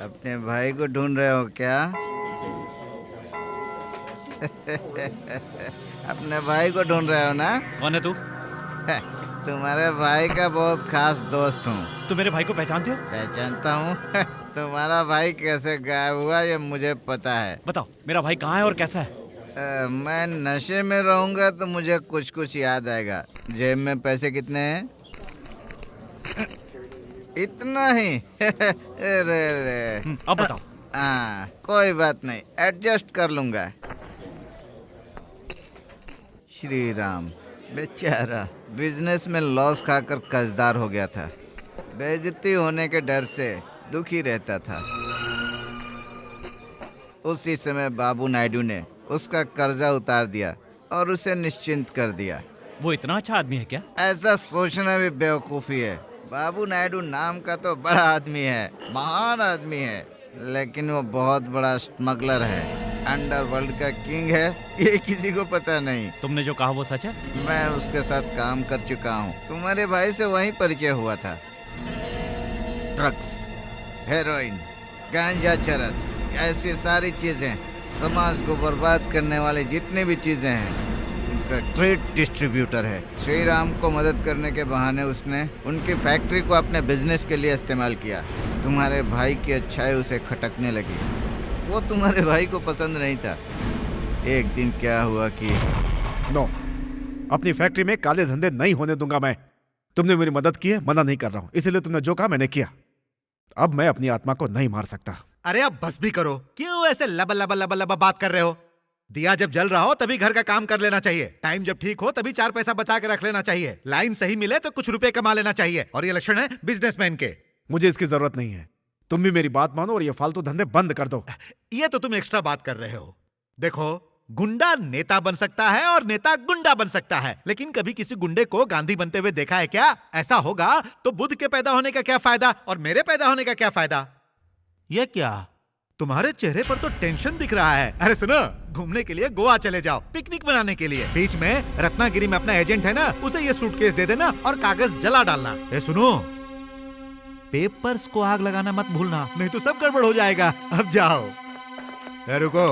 Speaker 5: अपने भाई को ढूंढ रहे हो क्या? अपने भाई को ढूंढ रहे हो ना?
Speaker 6: कौन है तू?
Speaker 5: तुम्हारे भाई का बहुत खास दोस्त हूँ।
Speaker 6: तू मेरे भाई को पहचानते हो?
Speaker 5: पहचानता हूँ। तुम्हारा भाई कैसे गायब हुआ ये मुझे पता है।
Speaker 6: बताओ मेरा भाई कहाँ है और कैसा है?
Speaker 5: मैं नशे में रहूंगा तो मुझे कुछ कुछ याद आएगा। जेब में पैसे कितने हैं? इतना ही। रे।
Speaker 6: अब बताओ।
Speaker 5: हाँ कोई बात नहीं, एडजस्ट कर लूंगा। श्री राम बेचारा बिजनेस में लॉस खाकर कर्जदार हो गया था। बेइज्जती होने के डर से दुखी रहता था। उसी समय बाबू नायडू ने उसका कर्जा उतार दिया और उसे निश्चिंत कर दिया।
Speaker 6: वो इतना अच्छा आदमी है क्या?
Speaker 5: ऐसा सोचना भी बेवकूफ़ी है। बाबू नायडू नाम का तो बड़ा आदमी है, महान आदमी है, लेकिन वो बहुत बड़ा स्मगलर है, अंडरवर्ल्ड का किंग है, ये किसी को पता नहीं।
Speaker 6: तुमने जो कहा वो सच है?
Speaker 5: मैं उसके साथ काम कर चुका हूँ, तुम्हारे भाई से वहीं परिचय हुआ था। ड्रग्स, हेरोइन, गांजा, चरस, ऐसी सारी चीजें, समाज को बर्बाद करने वाली जितनी भी चीजें हैं, उनका ग्रेट डिस्ट्रीब्यूटर है। श्री राम को मदद करने के बहाने उसने उनकी फैक्ट्री को अपने बिजनेस के लिए इस्तेमाल किया। तुम्हारे भाई की अच्छाई उसे खटकने लगी, वो तुम्हारे भाई को पसंद नहीं था। एक दिन क्या हुआ कि
Speaker 2: नो, अपनी फैक्ट्री में काले धंधे नहीं होने दूंगा मैं। तुमने मेरी मदद की है, मना नहीं कर रहा हूं, इसीलिए तुमने जो कहा मैंने किया। अब मैं अपनी आत्मा को नहीं मार सकता।
Speaker 11: अरे अब बस भी करो, क्यों ऐसे लबा लबा लबा लबा बात कर रहे हो? दिया जब जल रहा हो तभी घर का काम कर लेना चाहिए, टाइम जब ठीक हो तभी 4 पैसा बचा के रख लेना चाहिए, लाइन सही मिले तो कुछ रुपए कमा लेना चाहिए, और ये लक्षण है बिजनेसमैन के।
Speaker 2: मुझे इसकी जरूरत नहीं है, तुम भी मेरी बात मानो और ये फालतू धंधे बंद कर दो।
Speaker 11: ये तो तुम एक्स्ट्रा बात कर रहे हो। देखो, गुंडा नेता बन सकता है और नेता गुंडा बन सकता है, लेकिन कभी किसी गुंडे को गांधी बनते हुए देखा है क्या? ऐसा होगा तो बुद्ध के पैदा होने का क्या फायदा और मेरे पैदा होने का क्या फायदा? ये क्या, तुम्हारे चेहरे पर तो टेंशन दिख रहा है। अरे सुनो, घूमने के लिए गोवा चले जाओ, पिकनिक मनाने के लिए। बीच में रत्नागिरी में अपना एजेंट है ना, उसे ये सूटकेस दे देना और कागज जला डालना। ए सुनो, पेपर्स को आग लगाना मत भूलना, नहीं तो सब गड़बड़ हो जाएगा। अब जाओ। ए रुको,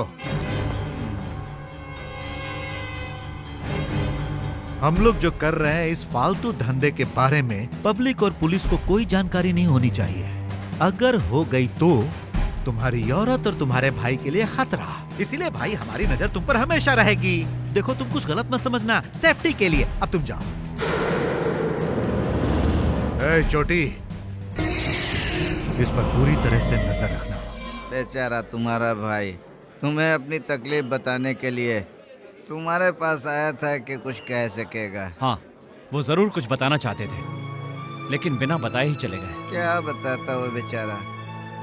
Speaker 11: हम लोग जो कर रहे हैं इस फालतू धंधे के बारे में पब्लिक और पुलिस को कोई जानकारी नहीं होनी चाहिए। अगर हो गई तो तुम्हारी औरत और तुम्हारे भाई के लिए खतरा, इसीलिए भाई हमारी नजर तुम पर हमेशा रहेगी। देखो, तुम कुछ गलत मत समझना, सेफ्टी के लिए। अब तुम जाओ। ए चोटी, इस पर पूरी तरह से नजर रखना।
Speaker 5: बेचारा तुम्हारा भाई तुम्हें अपनी तकलीफ बताने के लिए तुम्हारे पास आया था कि कुछ कह सकेगा।
Speaker 6: हाँ, वो जरूर कुछ बताना चाहते थे, लेकिन बिना बताए ही चले गए।
Speaker 5: क्या बताता वो बेचारा,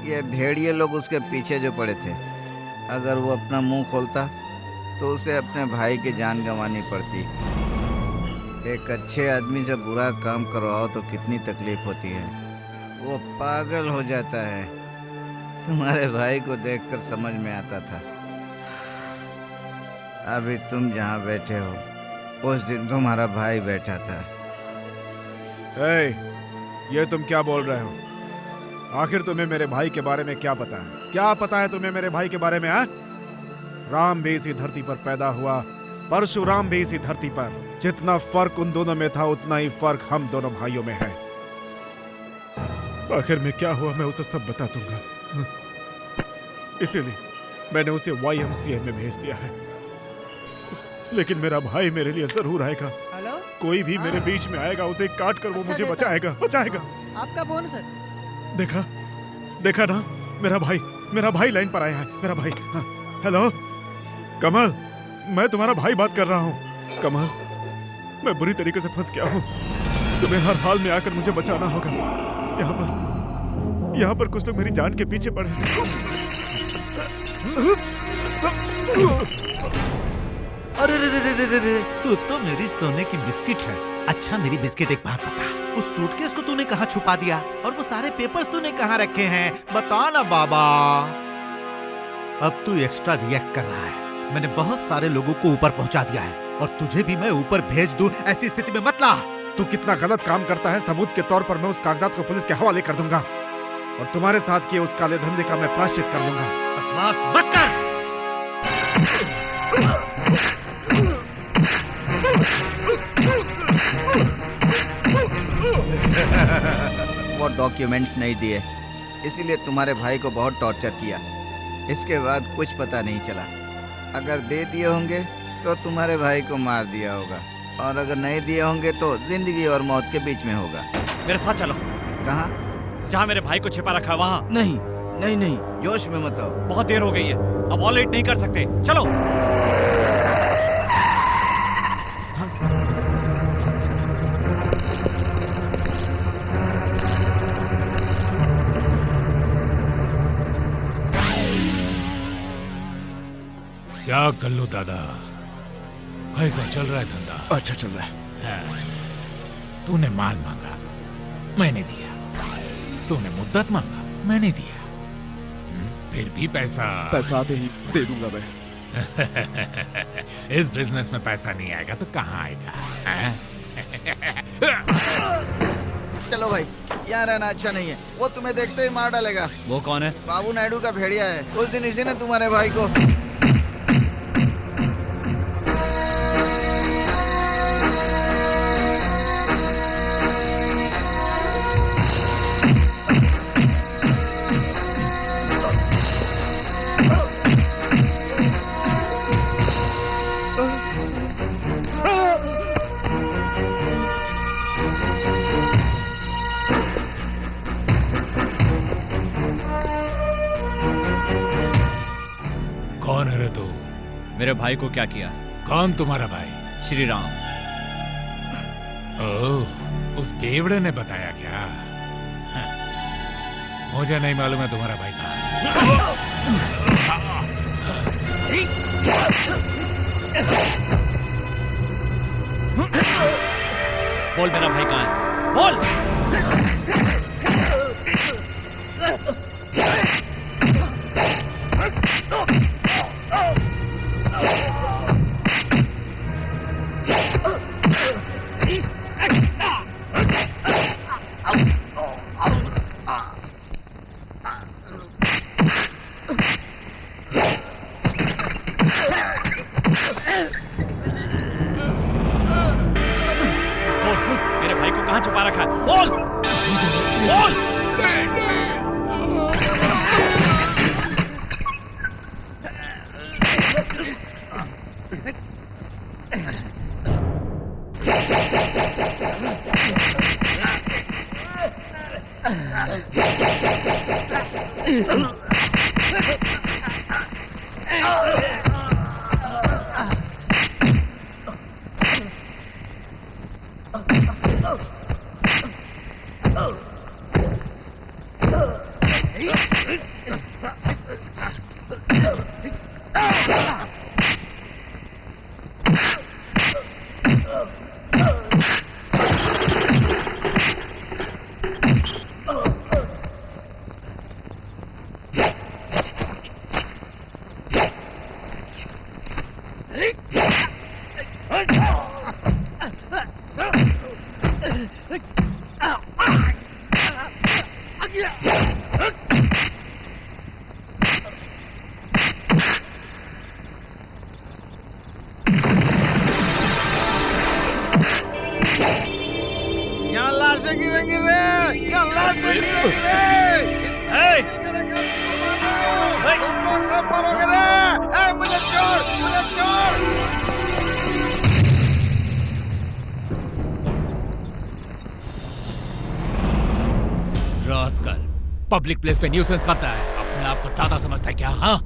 Speaker 5: ये भेड़िए लोग उसके पीछे जो पड़े थे। अगर वो अपना मुंह खोलता तो उसे अपने भाई की जान गंवानी पड़ती। एक अच्छे आदमी से बुरा काम करवाओ तो कितनी तकलीफ होती है, वो पागल हो जाता है। तुम्हारे भाई को देखकर समझ में आता था। अभी तुम जहाँ बैठे हो उस दिन तुम्हारा भाई बैठा था।
Speaker 2: ये तुम क्या बोल रहे हो? आखिर तुम्हें मेरे भाई के बारे में क्या पता है? क्या पता है तुम्हें मेरे भाई के बारे में? राम भी इसी धरती पर पैदा हुआ, परशुराम भी इसी धरती पर। जितना फर्क उन दोनों में था उतना ही फर्क हम दोनों भाइयों में है। आखिर में क्या हुआ मैं उसे सब बता दूंगा। इसीलिए मैंने उसे YMCA में भेज दिया है। लेकिन मेरा भाई मेरे लिए जरूर आएगा।
Speaker 12: हेलो,
Speaker 2: कोई भी मेरे बीच में आएगा उसे काट कर वो मुझे बचाएगा।
Speaker 12: आपका फोन सर।
Speaker 2: देखा ना, मेरा भाई लाइन पर आया है। मेरा भाई। हाँ, हेलो कमल, मैं तुम्हारा भाई बात कर रहा हूँ। कमल, मैं बुरी तरीके से फंस गया हूँ, तुम्हें हर हाल में आकर मुझे बचाना होगा। यहाँ पर कुछ लोग मेरी जान के पीछे पड़े हैं।
Speaker 11: अरे रे, तू तो मेरी सोने की बिस्किट है। अच्छा मेरी बिस्किट, एक बात बता, उस सूटकेस को तूने कहाँ छुपा दिया और वो सारे पेपर्स तूने कहाँ रखे हैं? बता ना बाबा। अब तू एक्स्ट्रा रिएक्ट कर रहा है। मैंने बहुत सारे लोगों को ऊपर पहुंचा दिया है और तुझे भी मैं ऊपर भेज दूं, ऐसी स्थिति में मत ला।
Speaker 2: तू कितना गलत काम करता है, सबूत के तौर पर मैं उस कागजात को पुलिस के हवाले कर दूंगा और तुम्हारे साथ किए उस काले धंधे का मैं प्रायश्चित कर लूंगा।
Speaker 11: बकवास मत कर।
Speaker 5: वो डॉक्यूमेंट्स नहीं दिए, इसीलिए तुम्हारे भाई को बहुत टॉर्चर किया। इसके बाद कुछ पता नहीं चला। अगर दे दिए होंगे तो तुम्हारे भाई को मार दिया होगा, और अगर नहीं दिए होंगे तो जिंदगी और मौत के बीच में होगा।
Speaker 6: मेरे साथ चलो।
Speaker 5: कहाँ?
Speaker 6: जहाँ मेरे भाई को छिपा रखा है वहाँ।
Speaker 5: नहीं नहीं नहीं, जोश में मत आओ।
Speaker 6: बहुत देर हो गई है, अब और लेट नहीं कर सकते। चलो।
Speaker 3: क्या कल्लू दादा, कैसा चल रहा है धंधा?
Speaker 2: अच्छा चल रहा है।
Speaker 3: तूने माल मांगा,
Speaker 10: मैंने दिया। तूने मुद्दत मांगा, मैंने दिया। फिर भी पैसा
Speaker 4: आते ही दे दूंगा मैं।
Speaker 10: इस बिजनेस में पैसा नहीं आएगा तो कहाँ आएगा? हैं?
Speaker 5: चलो भाई, यहाँ रहना अच्छा नहीं है। वो तुम्हें देखते ही मार डालेगा।
Speaker 6: वो कौन है?
Speaker 5: बाबू नायडू का भेड़िया है। उस दिन इसी ने तुम्हारे भाई को।
Speaker 10: कौन है रे तू?
Speaker 6: मेरे भाई को क्या किया?
Speaker 10: कौन तुम्हारा भाई?
Speaker 6: श्री राम।
Speaker 10: ओह, उस बेवड़े ने बताया क्या? हाँ, मुझे नहीं मालूम है तुम्हारा भाई कहाँ
Speaker 6: है। बोल मेरा भाई कहाँ है? बोल। मेरे भाई को कहाँ छुपा रखा है? बोल बोल।
Speaker 5: यहाँ लाशें गिरेंगी रे, यहाँ लाशें गिरेंगी रे। तुम लोग सब मरोगे रे। मुझे छोड़, मुझे छोड़।
Speaker 10: रास्कल, पब्लिक प्लेस पे न्यूसेंस करता है। अपने आप को दादा समझता है क्या? हाँ,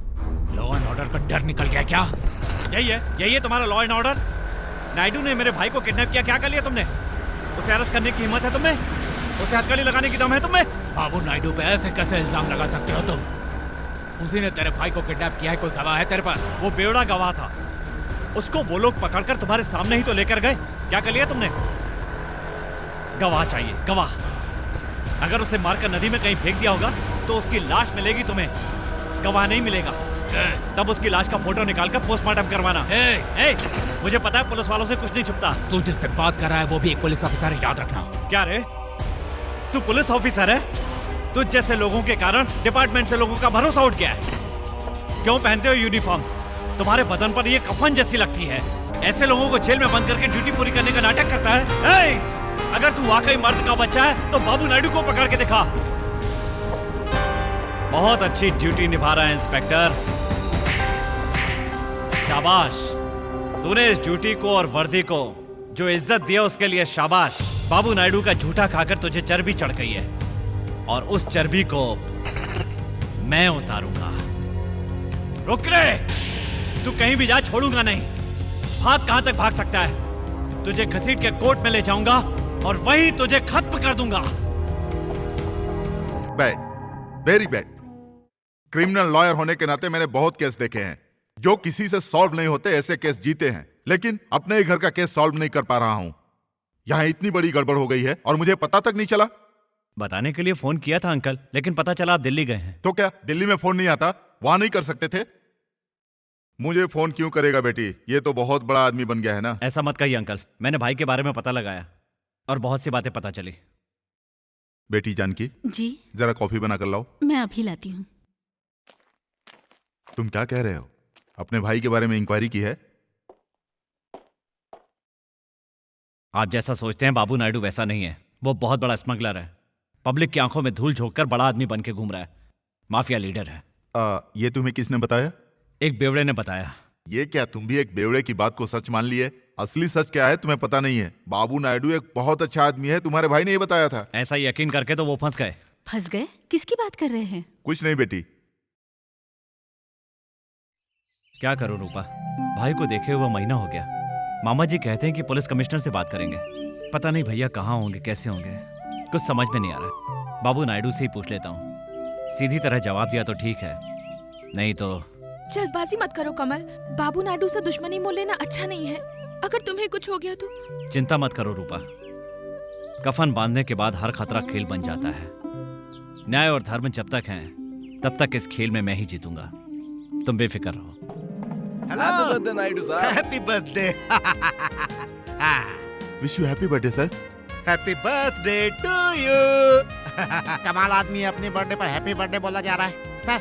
Speaker 10: लॉ एंड ऑर्डर का डर निकल गया क्या?
Speaker 6: यही है तुम्हारा लॉ एंड ऑर्डर? नायडू ने मेरे भाई को किडनैप किया, क्या कर लिया तुमने? उसे अरेस्ट करने की हिम्मत है तुम्हें? उसे हथकड़ी लगाने की दम है तुम्हें?
Speaker 10: बाबू नायडू पे ऐसे कैसे इल्जाम लगा सकते हो तुम? उसी ने तेरे भाई को किडनैप किया है। कोई गवाह है तेरे पास?
Speaker 6: वो बेवड़ा गवाह था। उसको वो लोग पकड़कर तुम्हारे सामने ही तो लेकर गए। क्या कर लिया तुमने? गवाह चाहिए, गवाह। अगर उसे मारकर नदी में कहीं फेंक दिया होगा तो उसकी लाश मिलेगी तुम्हें, गवाह नहीं मिलेगा। तब उसकी लाश का फोटो निकालकर पोस्टमार्टम करवाना। मुझे पता है पुलिस वालों से कुछ नहीं छुपता।
Speaker 10: तू जिससे बात कर रहा है वो भी एक पुलिस ऑफिसर है, याद रखना।
Speaker 6: क्या रे, तू पुलिस ऑफिसर है? तुझ जैसे लोगों के कारण डिपार्टमेंट से लोगों का भरोसा उठ गया है। क्यों पहनते हो यूनिफॉर्म? तुम्हारे बदन पर ये कफन जैसी लगती है। ऐसे लोगों को जेल में बंद करके ड्यूटी पूरी करने का नाटक करता है। अगर तू वाकई मर्द का बच्चा है तो बाबू नायडू को पकड़ के दिखा। बहुत अच्छी ड्यूटी निभा रहा है इंस्पेक्टर, शाबाश। तूने इस ड्यूटी को और वर्दी को जो इज्जत दिया उसके लिए शाबाश। बाबू नायडू का झूठा खाकर तुझे चर्बी चढ़ गई है और उस चर्बी को मैं उतारूंगा। रुक रे, तू कहीं भी जा, छोड़ूंगा नहीं। भाग, कहां तक भाग सकता है? तुझे घसीट के कोर्ट में ले जाऊंगा और वहीं तुझे खत्म कर दूंगा।
Speaker 9: Bad, very bad. Criminal lawyer होने के नाते मैंने बहुत केस देखे हैं जो किसी से सॉल्व नहीं होते। ऐसे केस जीते हैं, लेकिन अपने ही घर का केस सॉल्व नहीं कर पा रहा हूं। यहां इतनी बड़ी गड़बड़ हो गई है और मुझे पता तक नहीं चला।
Speaker 6: बताने के लिए फोन किया था अंकल, लेकिन पता चला आप दिल्ली गए हैं।
Speaker 9: तो क्या दिल्ली में फोन नहीं आता? वहां नहीं कर सकते थे? मुझे फोन क्यों करेगा बेटी? ये तो बहुत बड़ा आदमी बन गया है ना।
Speaker 6: ऐसा मत कहिए अंकल, मैंने भाई के बारे में पता लगाया और बहुत सी बातें पता चली।
Speaker 9: बेटी जानकी,
Speaker 8: जी
Speaker 9: जरा कॉफी बना कर लाओ।
Speaker 8: मैं अभी लाती हूँ।
Speaker 9: तुम क्या कह रहे हो? अपने भाई के बारे में इंक्वायरी की है?
Speaker 6: आप जैसा सोचते हैं बाबू नायडू वैसा नहीं है। वो बहुत बड़ा स्मगलर है, पब्लिक की आंखों में धूल झोंककर बड़ा आदमी बन के घूम रहा है, माफिया लीडर है।
Speaker 9: ये तुम्हें किसने बताया?
Speaker 6: एक बेवड़े ने बताया।
Speaker 9: ये क्या तुम भी एक बेवड़े की बात को सच मान लिए? असली सच क्या है तुम्हें पता नहीं है? बाबू नायडू एक बहुत अच्छा आदमी है, तुम्हारे भाई ने ये बताया था।
Speaker 6: ऐसा यकीन करके तो वो फंस गए।
Speaker 8: फंस गए? किसकी बात कर रहे हैं?
Speaker 9: कुछ नहीं बेटी।
Speaker 6: क्या करूं रूपा, भाई को देखे हुआ महीना हो गया। मामा जी कहते हैं कि पुलिस कमिश्नर से बात करेंगे। पता नहीं भैया कहाँ होंगे, कैसे होंगे, कुछ समझ में नहीं आ रहा। बाबू नायडू से ही पूछ लेता हूँ। सीधी तरह जवाब दिया तो ठीक है, नहीं तो।
Speaker 7: जल्दबाजी मत करो कमल, बाबू नायडू से दुश्मनी मोल लेना अच्छा नहीं है। अगर तुम्हें कुछ हो गया तो।
Speaker 6: चिंता मत करो रूपा, कफन बांधने के बाद हर खतरा खेल बन जाता है। न्याय और धर्म जब तक हैं, तब तक इस खेल में मैं ही जीतूंगा। तुम बेफिक्र रहो।
Speaker 11: हेलो
Speaker 4: बर्थडे नायडू साहब।
Speaker 11: Happy birthday.
Speaker 9: Wish you happy birthday sir.
Speaker 11: Happy birthday to you.
Speaker 10: कमाल आदमी अपने बर्थडे पर हैप्पी बर्थडे बोला जा रहा है। सर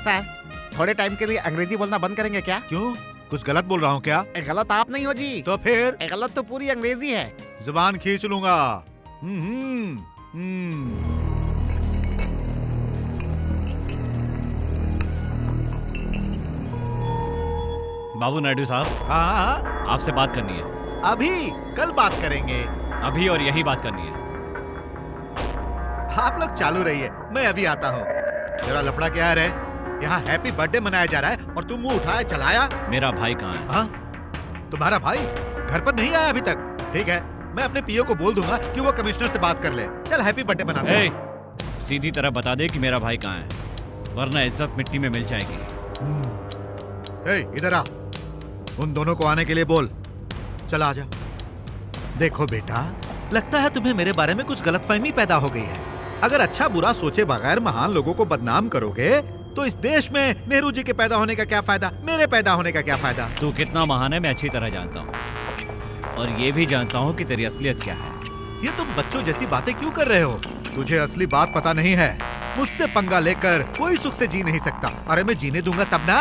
Speaker 10: सर थोड़े टाइम के लिए अंग्रेजी बोलना बंद करेंगे क्या?
Speaker 11: क्यों, कुछ गलत बोल रहा हूँ क्या?
Speaker 10: गलत आप नहीं हो जी।
Speaker 11: तो फिर
Speaker 10: गलत तो पूरी अंग्रेजी है।
Speaker 11: जुबान खींच लूंगा।
Speaker 6: बाबू नायडू साहब,
Speaker 11: हाँ,
Speaker 6: आपसे बात करनी है।
Speaker 11: अभी कल बात करेंगे।
Speaker 6: अभी और यही बात करनी है।
Speaker 11: आप लोग चालू रहिए, मैं अभी आता हूँ। जरा लफड़ा क्या है रे? यहाँ हैप्पी बर्थडे मनाया जा रहा है और तुम मुंह उठाया चलाया।
Speaker 6: मेरा भाई कहाँ है?
Speaker 11: हाँ, तुम्हारा भाई घर पर नहीं आया अभी तक? ठीक है, मैं अपने पीओ को बोल दूंगा कि वो कमिश्नर से बात कर ले। चल हैप्पी बर्थडे मनाते हैं।
Speaker 6: सीधी तरह बता दे कि मेरा भाई कहाँ है, वरना इज्जत मिट्टी में मिल जाएगी।
Speaker 11: इधर आ, उन दोनों को आने के लिए बोल। चला आजा। देखो बेटा, लगता है तुम्हें मेरे बारे में कुछ गलतफहमी पैदा हो गई है। अगर अच्छा बुरा सोचे बगैर महान लोगों को बदनाम करोगे तो इस देश में नेहरू जी के पैदा होने का क्या फायदा, मेरे पैदा होने का क्या फायदा?
Speaker 6: तू कितना महान है मैं अच्छी तरह जानता हूँ, और ये भी जानता हूँ कि तेरी असलियत क्या है।
Speaker 11: ये तुम बच्चों जैसी बातें क्यों कर रहे हो? तुझे असली बात पता नहीं है। मुझसे पंगा लेकर कोई सुख से जी नहीं सकता। अरे मैं जीने दूंगा तब ना।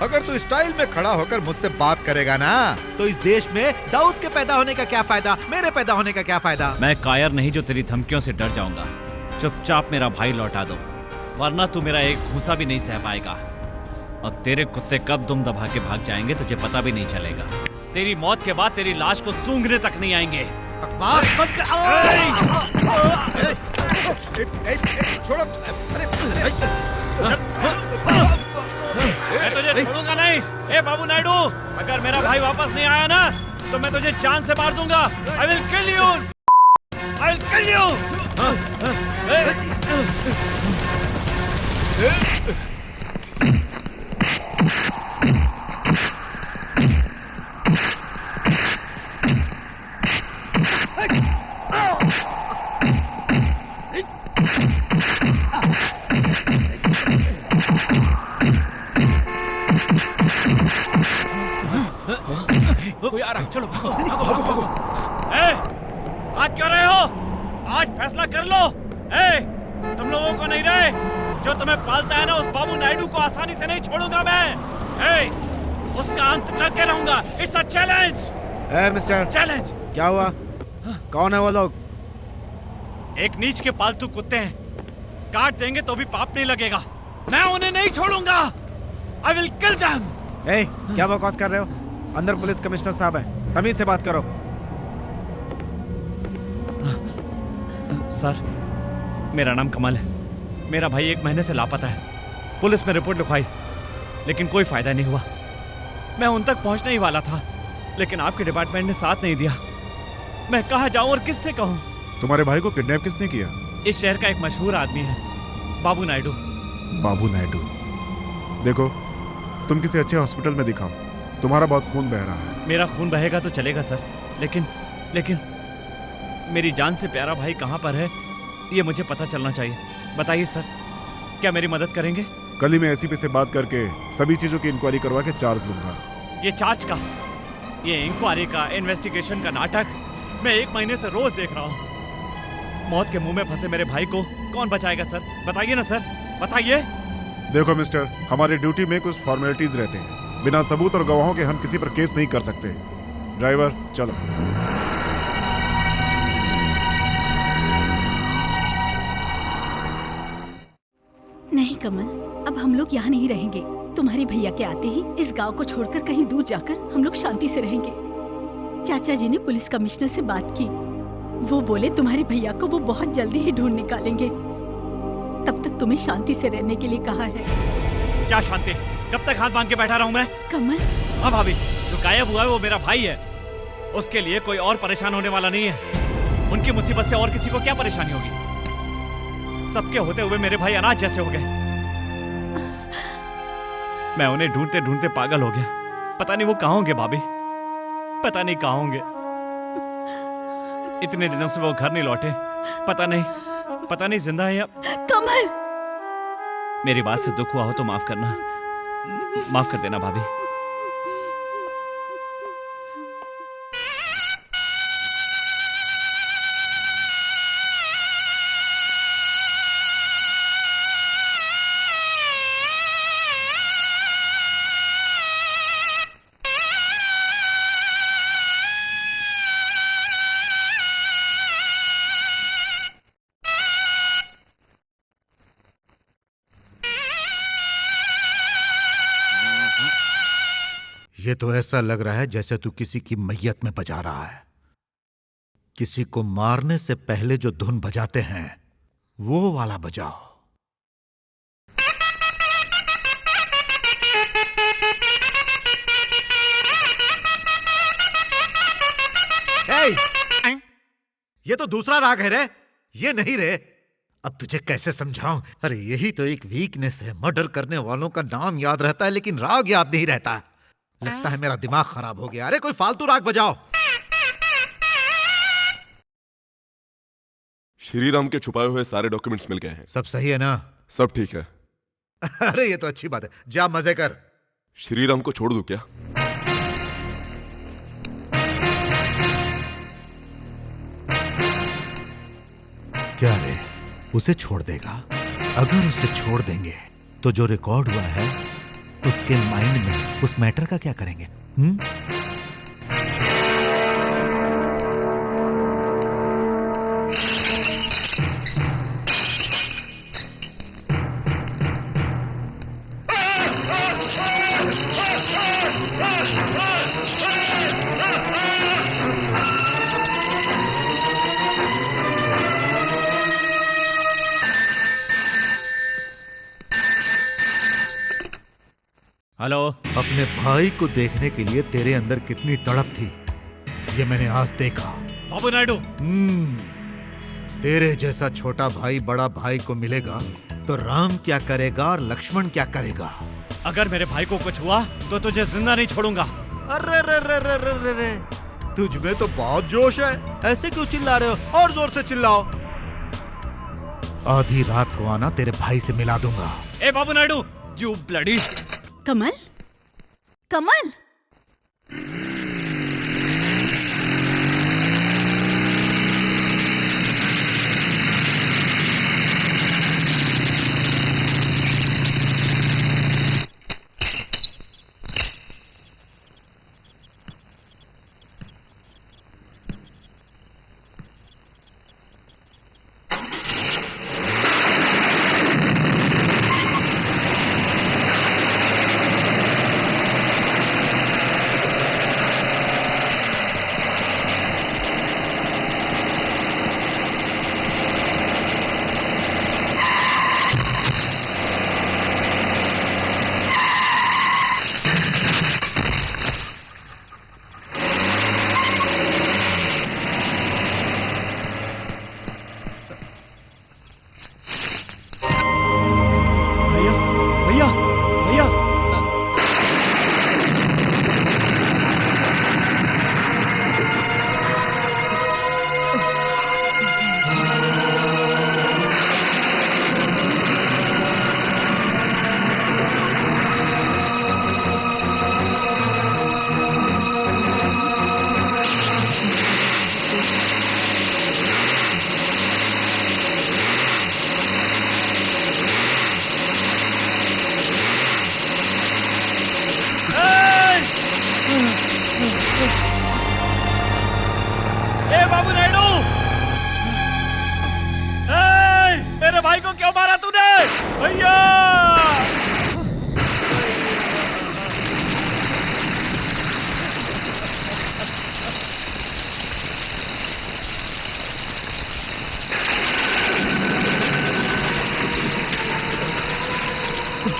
Speaker 11: अगर तू स्टाइल में खड़ा होकर मुझसे बात करेगा ना, तो इस देश में दाऊद के पैदा होने का क्या फायदा, मेरे पैदा होने का क्या फायदा?
Speaker 6: मैं कायर नहीं जो तेरी धमकियों से डर जाऊंगा। चुपचाप मेरा भाई लौटा दो, वरना तू मेरा एक घूंसा भी नहीं सह पाएगा। और तेरे कुत्ते कब दुम दबा के भाग जाएंगे तुझे पता भी नहीं चलेगा। तेरी मौत के बाद तेरी लाश को सूंघने तक नहीं आएंगे।
Speaker 11: छोड़ो।
Speaker 6: मैं तुझे छोड़ूंगा नहीं। ए बाबू नायडू, अगर मेरा भाई वापस नहीं आया ना तो मैं तुझे जान से मार दूंगा। I will kill you. I will kill you.
Speaker 3: कोई आ रहा है, चलो भागो भागो भागो भागो।
Speaker 6: भाग क्यों रहे हो? आज फैसला कर लो। तुम लोगों को नहीं रहे, जो तुम्हें पालता है ना, उस बाबू नायडू को आसानी से नहीं छोड़ूंगा मैं। उसका अंत करके रहूंगा। It's a challenge.
Speaker 2: Mister,
Speaker 6: challenge.
Speaker 2: क्या हुआ? कौन है वो लोग?
Speaker 6: एक नीच के पालतू कुत्ते हैं, काट देंगे तो भी पाप नहीं लगेगा। मैं उन्हें नहीं छोड़ूंगा। I will kill them.
Speaker 2: क्या बकवास कर रहे हो? अंदर पुलिस कमिश्नर साहब हैं, तमीज से बात करो।
Speaker 6: सर, मेरा नाम कमल है। मेरा भाई 1 महीने से लापता है। पुलिस में रिपोर्ट लिखवाई, लेकिन कोई फायदा नहीं हुआ। मैं उन तक पहुंचने ही वाला था, लेकिन आपके डिपार्टमेंट ने साथ नहीं दिया। मैं कहाँ जाऊं और किससे कहूं?
Speaker 2: तुम्हारे भाई को किडनैप किसने किया?
Speaker 6: इस शहर का एक मशहूर आदमी है, बाबू नायडू।
Speaker 2: बाबू नायडू? देखो, तुम किसी अच्छे हॉस्पिटल में दिखाओ, तुम्हारा बहुत खून बह रहा है।
Speaker 6: मेरा खून बहेगा तो चलेगा सर, लेकिन लेकिन मेरी जान से प्यारा भाई कहाँ पर है ये मुझे पता चलना चाहिए। बताइए सर, क्या मेरी मदद करेंगे?
Speaker 2: कल ही मैं एसीपी से बात करके सभी चीजों की इंक्वायरी करवा के चार्ज लूंगा।
Speaker 6: ये चार्ज का, ये इंक्वायरी का, इन्वेस्टिगेशन का नाटक मैं 1 महीने से रोज देख रहा हूँ। मौत के मुंह में फंसे मेरे भाई को कौन बचाएगा सर? बताइए ना सर, बताइए।
Speaker 2: देखो मिस्टर, हमारी ड्यूटी में कुछ फॉर्मेलिटीज रहते हैं। बिना सबूत और गवाहों के हम किसी पर केस नहीं कर सकते। ड्राइवर चलो।
Speaker 8: नहीं कमल, अब हम लोग यहाँ नहीं रहेंगे। तुम्हारे भैया के आते ही इस गांव को छोड़कर कहीं दूर जाकर हम लोग शांति से रहेंगे। चाचा जी ने पुलिस कमिश्नर से बात की, वो बोले तुम्हारे भैया को वो बहुत जल्दी ही ढूंढ निकालेंगे। तब तक तुम्हें शांति से रहने के लिए कहा है।
Speaker 6: क्या शांति? कब तक हाथ बांध के बैठा रहूं मैं?
Speaker 8: कमल।
Speaker 6: हाँ भाभी, जो गायब हुआ है वो मेरा भाई है। उसके लिए कोई और परेशान होने वाला नहीं है। उनकी मुसीबत से और किसी को क्या परेशानी होगी? सबके होते हुए मेरे भाई अनाथ जैसे हो गए। मैं उन्हें ढूंढते ढूंढते पागल हो गया। पता नहीं वो कहाँ होंगे भाभी, पता नहीं कहाँ होंगे। इतने दिनों से वो घर नहीं लौटे। पता नहीं जिंदा है या।
Speaker 8: कमल,
Speaker 6: मेरी बात से दुख हुआ हो तो माफ करना, माफ कर देना भाभी।
Speaker 11: ये तो ऐसा लग रहा है जैसे तू किसी की मैयत में बजा रहा है। किसी को मारने से पहले जो धुन बजाते हैं वो वाला बजाओ। ये तो दूसरा राग है रे, ये नहीं रे। अब तुझे कैसे समझाऊं? अरे यही तो एक वीकनेस है। मर्डर करने वालों का नाम याद रहता है लेकिन राग याद नहीं रहता। लगता है मेरा दिमाग खराब हो गया। अरे कोई फालतू राग बजाओ।
Speaker 4: श्री राम के छुपाए हुए सारे डॉक्यूमेंट्स मिल गए हैं।
Speaker 11: सब सही है ना?
Speaker 4: सब ठीक है।
Speaker 11: अरे ये तो अच्छी बात है, जा मजे कर।
Speaker 4: श्री राम को छोड़ दूं क्या?
Speaker 11: क्या रे, उसे छोड़ देगा? अगर उसे छोड़ देंगे तो जो रिकॉर्ड हुआ है उसके माइंड में उस मैटर का क्या करेंगे?
Speaker 6: हेलो।
Speaker 11: अपने भाई को देखने के लिए तेरे अंदर कितनी तड़प थी ये मैंने आज देखा।
Speaker 6: बाबू नायडू,
Speaker 11: तेरे जैसा छोटा भाई बड़ा भाई को मिलेगा तो राम क्या करेगा और लक्ष्मण क्या करेगा?
Speaker 6: अगर मेरे भाई को कुछ हुआ तो तुझे जिंदा नहीं छोड़ूंगा।
Speaker 11: अरे रे रे रे रे रे रे, तुझ में तो बहुत जोश है। ऐसे क्यों चिल्ला रहे हो? और जोर से चिल्लाओ। आधी रात को आना, तेरे भाई से मिला दूंगा।
Speaker 6: ए बाबू नायडू, यू ब्लडी।
Speaker 8: कमल, कमल।
Speaker 9: क्या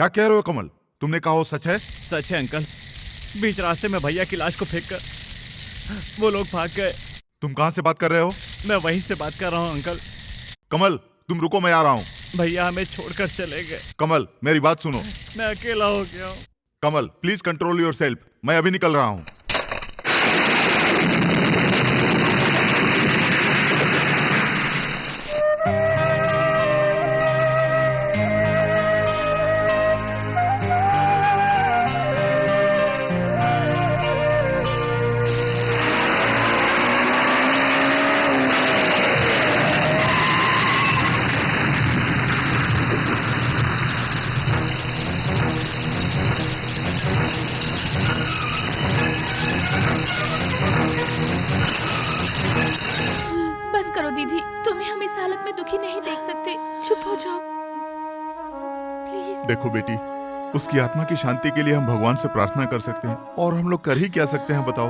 Speaker 9: कह रहे हो कमल? तुमने कहा वो सच है?
Speaker 6: सच है अंकल। बीच रास्ते में भैया की लाश को फेंककर वो लोग भाग गए।
Speaker 9: तुम कहां से बात कर रहे हो?
Speaker 6: मैं वहीं से बात कर रहा हूँ अंकल।
Speaker 9: कमल तुम रुको, मैं आ रहा हूँ।
Speaker 6: भैया हमें छोड़कर चले गए।
Speaker 9: कमल मेरी बात सुनो।
Speaker 6: मैं अकेला हो गया हूँ।
Speaker 9: कमल प्लीज कंट्रोल योरसेल्फ, मैं अभी निकल रहा हूँ।
Speaker 7: बस करो दीदी, तुम्हें हम इस हालत में दुखी नहीं देख सकते। चुप हो जाओ प्लीज।
Speaker 9: देखो बेटी, उसकी आत्मा की शांति के लिए हम भगवान से प्रार्थना कर सकते हैं, और हम लोग कर ही क्या सकते हैं बताओ?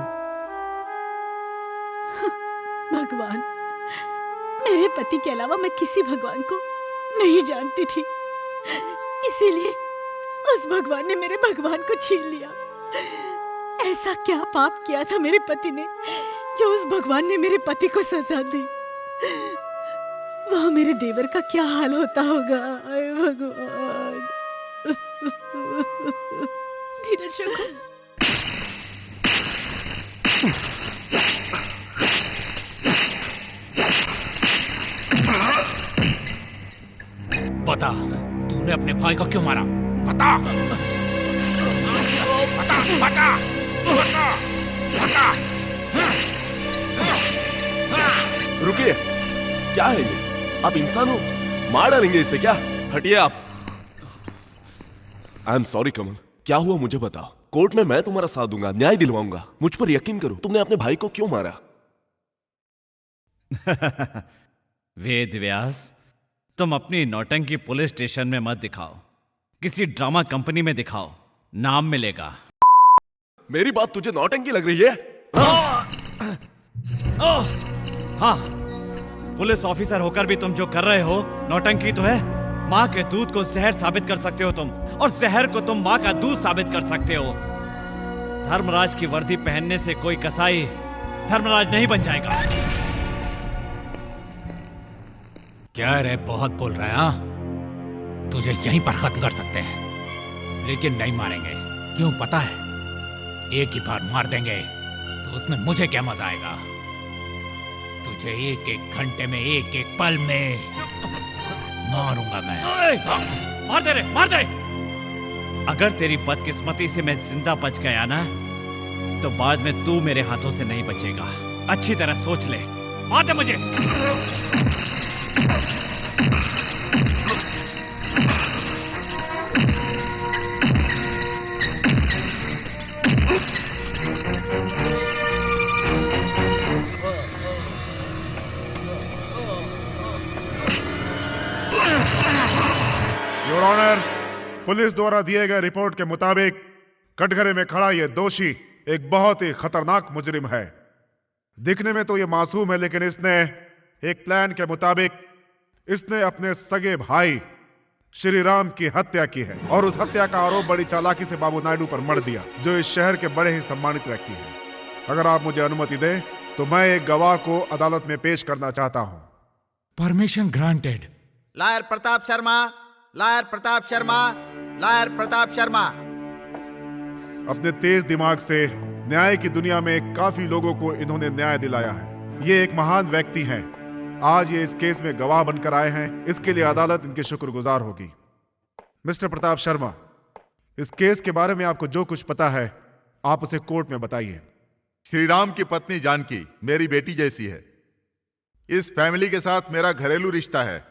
Speaker 8: भगवान, मेरे पति के अलावा मैं किसी भगवान को नहीं जानती थी, इसीलिए उस भगवान ने मेरे भगवान को छीन लिया। ऐसा क्या पाप किया था मेरे पति ने जो उस भगवान ने मेरे पति को सजा दी? वह मेरे देवर का क्या हाल होता होगा? आए भगवान।
Speaker 7: धीरज रखो।
Speaker 3: बता, तूने अपने भाई को क्यों मारा? बता, बता, बता, बता, बता।
Speaker 4: रुकिए, क्या है ये? आप इंसान हो, मार डालेंगे इसे क्या? हटिए आप। आई एम सॉरी कमल, क्या हुआ मुझे बताओ। कोर्ट में मैं तुम्हारा साथ दूंगा, न्याय दिलवाऊंगा। मुझ पर यकीन करो, तुमने अपने भाई को क्यों मारा?
Speaker 6: वेद व्यास, तुम अपनी नौटंकी पुलिस स्टेशन में मत दिखाओ, किसी ड्रामा कंपनी में दिखाओ, नाम मिलेगा।
Speaker 4: मेरी बात तुझे नौटंकी लग रही है?
Speaker 6: हाँ, पुलिस ऑफिसर होकर भी तुम जो कर रहे हो नौटंकी तो है। माँ के दूध को जहर साबित कर सकते हो तुम, और जहर को तुम माँ का दूध साबित कर सकते हो। धर्मराज की वर्दी पहनने से कोई कसाई धर्मराज नहीं बन जाएगा।
Speaker 3: क्या रे, बहुत बोल रहा है? हाँ, तुझे यहीं पर खत्म कर सकते हैं, लेकिन नहीं मारेंगे। क्यों पता है? एक ही बार मार देंगे तो उसमें मुझे क्या मजा आएगा? तुझे एक एक घंटे में, एक एक पल में मारूंगा मैं।
Speaker 6: मार दे रे, मार दे। अगर तेरी बदकिस्मती से मैं जिंदा बच गया ना, तो बाद में तू मेरे हाथों से नहीं बचेगा। अच्छी तरह सोच ले। मार दे मुझे।
Speaker 2: योर ऑनर, पुलिस द्वारा दिए गए रिपोर्ट के मुताबिक कटघरे में खड़ा यह दोषी एक बहुत ही खतरनाक मुजरिम है। दिखने में तो यह मासूम है, लेकिन इसने एक प्लान के मुताबिक इसने अपने सगे भाई श्री राम की हत्या की है, और उस हत्या का आरोप बड़ी चालाकी से बाबू नायडू पर मढ़ दिया, जो इस शहर के बड़े ही सम्मानित व्यक्ति हैं। अगर आप मुझे अनुमति दें तो मैं एक गवाह को अदालत में पेश करना चाहता हूं।
Speaker 3: Permission granted.
Speaker 5: Lawyer Pratap Sharma, lawyer Pratap Sharma, lawyer Pratap Sharma.
Speaker 2: अपने तेज दिमाग से न्याय की दुनिया में काफी लोगों को इन्होंने न्याय दिलाया है। ये एक महान व्यक्ति हैं। आज ये इस केस में गवाह बनकर आए हैं, इसके लिए अदालत इनके शुक्रगुजार होगी। मिस्टर प्रताप शर्मा, इस केस के बारे में आपको जो कुछ पता है आप उसे कोर्ट में बताइए।
Speaker 9: श्री राम की पत्नी जानकी मेरी बेटी जैसी है। इस फैमिली के साथ मेरा घरेलू रिश्ता है।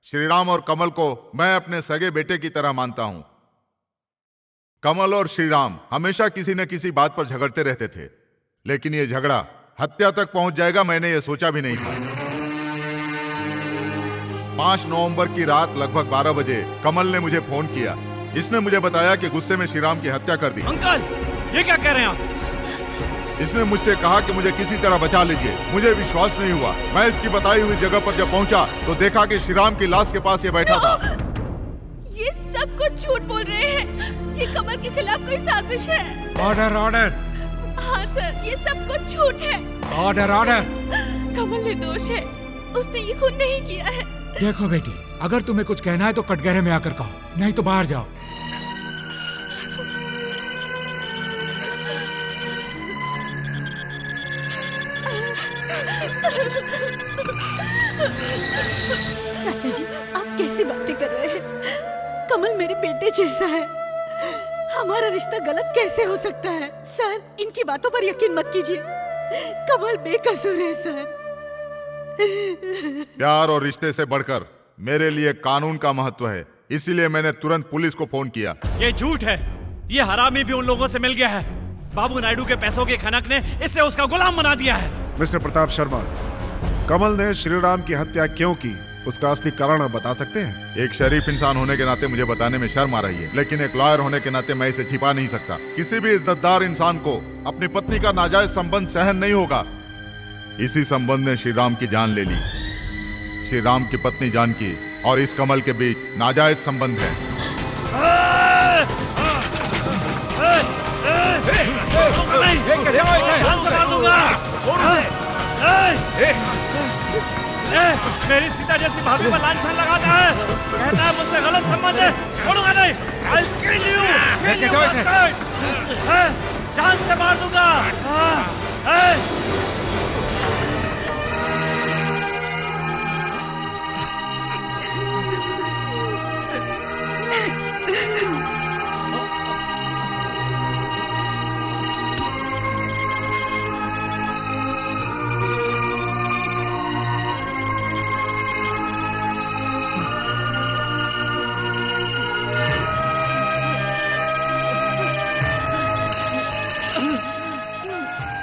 Speaker 9: श्री राम और कमल को मैं अपने सगे बेटे की तरह मानता हूं। कमल और श्री राम हमेशा किसी न किसी बात पर झगड़ते रहते थे, लेकिन यह झगड़ा हत्या तक पहुंच जाएगा मैंने यह सोचा भी नहीं था। 5 नवंबर की रात लगभग 12 बजे कमल ने मुझे फोन किया। इसने मुझे बताया कि गुस्से में श्रीराम की हत्या कर दी।
Speaker 6: अंकल, ये क्या कह रहे हैं आप?
Speaker 9: इसने मुझसे कहा कि मुझे किसी तरह बचा लीजिए। मुझे विश्वास नहीं हुआ। मैं इसकी बताई हुई जगह पर जब पहुंचा तो देखा कि श्रीराम की लाश के पास ये बैठा था।
Speaker 7: ये सब कुछ झूठ बोल रहे हैं। ये कमल के खिलाफ कोई साजिश है।
Speaker 3: Order order.
Speaker 7: हाँ सर, ये सब कुछ झूठ है।
Speaker 3: Order order.
Speaker 7: कमल निर्दोष है, उसने ये खून नहीं किया है।
Speaker 3: देखो बेटी, अगर तुम्हें कुछ कहना है तो कटघरे में आकर कहो, नहीं तो बाहर जाओ।
Speaker 8: चाचा जी, आप कैसी बातें कर रहे हैं? कमल मेरे बेटे जैसा है। हमारा रिश्ता गलत कैसे हो सकता है? सर, इनकी बातों पर यकीन मत कीजिए। कमल बेकसूर है सर।
Speaker 9: प्यार और रिश्ते से बढ़कर मेरे लिए कानून का महत्व है, इसीलिए मैंने तुरंत पुलिस को फोन किया।
Speaker 6: ये झूठ है। ये हरामी भी उन लोगों से मिल गया है। बाबू नायडू के पैसों के खनक ने इसे उसका गुलाम बना दिया है।
Speaker 2: मिस्टर प्रताप शर्मा, कमल ने श्रीराम की हत्या क्यों की, उसका असली कारण आप बता सकते हैं?
Speaker 9: एक शरीफ इंसान होने के नाते मुझे बताने में शर्म आ रही है, लेकिन एक लॉयर होने के नाते मैं इसे छिपा नहीं सकता। किसी भी इज्जतदार इंसान को अपनी पत्नी का नाजायज संबंध सहन नहीं होगा। इसी संबंध ने श्रीराम की जान ले ली। श्रीराम की पत्नी जानकी और इस कमल के बीच नाजायज संबंध है।
Speaker 6: मेरी सीता जैसी भाभी पर लांछन लगाता है, कहता है मुझसे गलत संबंध है। छोड़ूंगा नहीं। I'll kill you, kill you bastard। जान से मार दूंगा।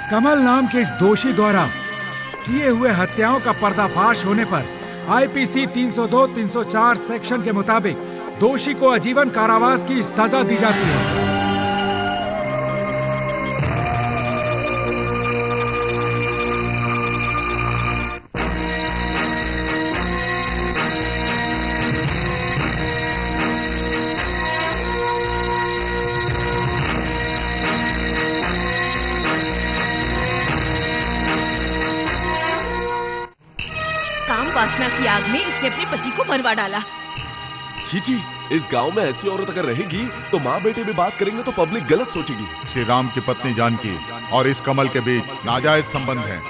Speaker 3: कमल नाम के इस दोषी द्वारा किए हुए हत्याओं का पर्दाफाश होने पर आईपीसी 302-304 सेक्शन के मुताबिक दोषी को आजीवन कारावास की सजा दी जाती है।
Speaker 7: काम वासना की आग में इसने अपने पति को मरवा डाला।
Speaker 4: चीची, इस गांव में ऐसी औरत अगर रहेगी तो माँ बेटे भी बात करेंगे तो पब्लिक गलत सोचेगी।
Speaker 9: श्रीराम की पत्नी जानकी और इस कमल के बीच नाजायज संबंध है।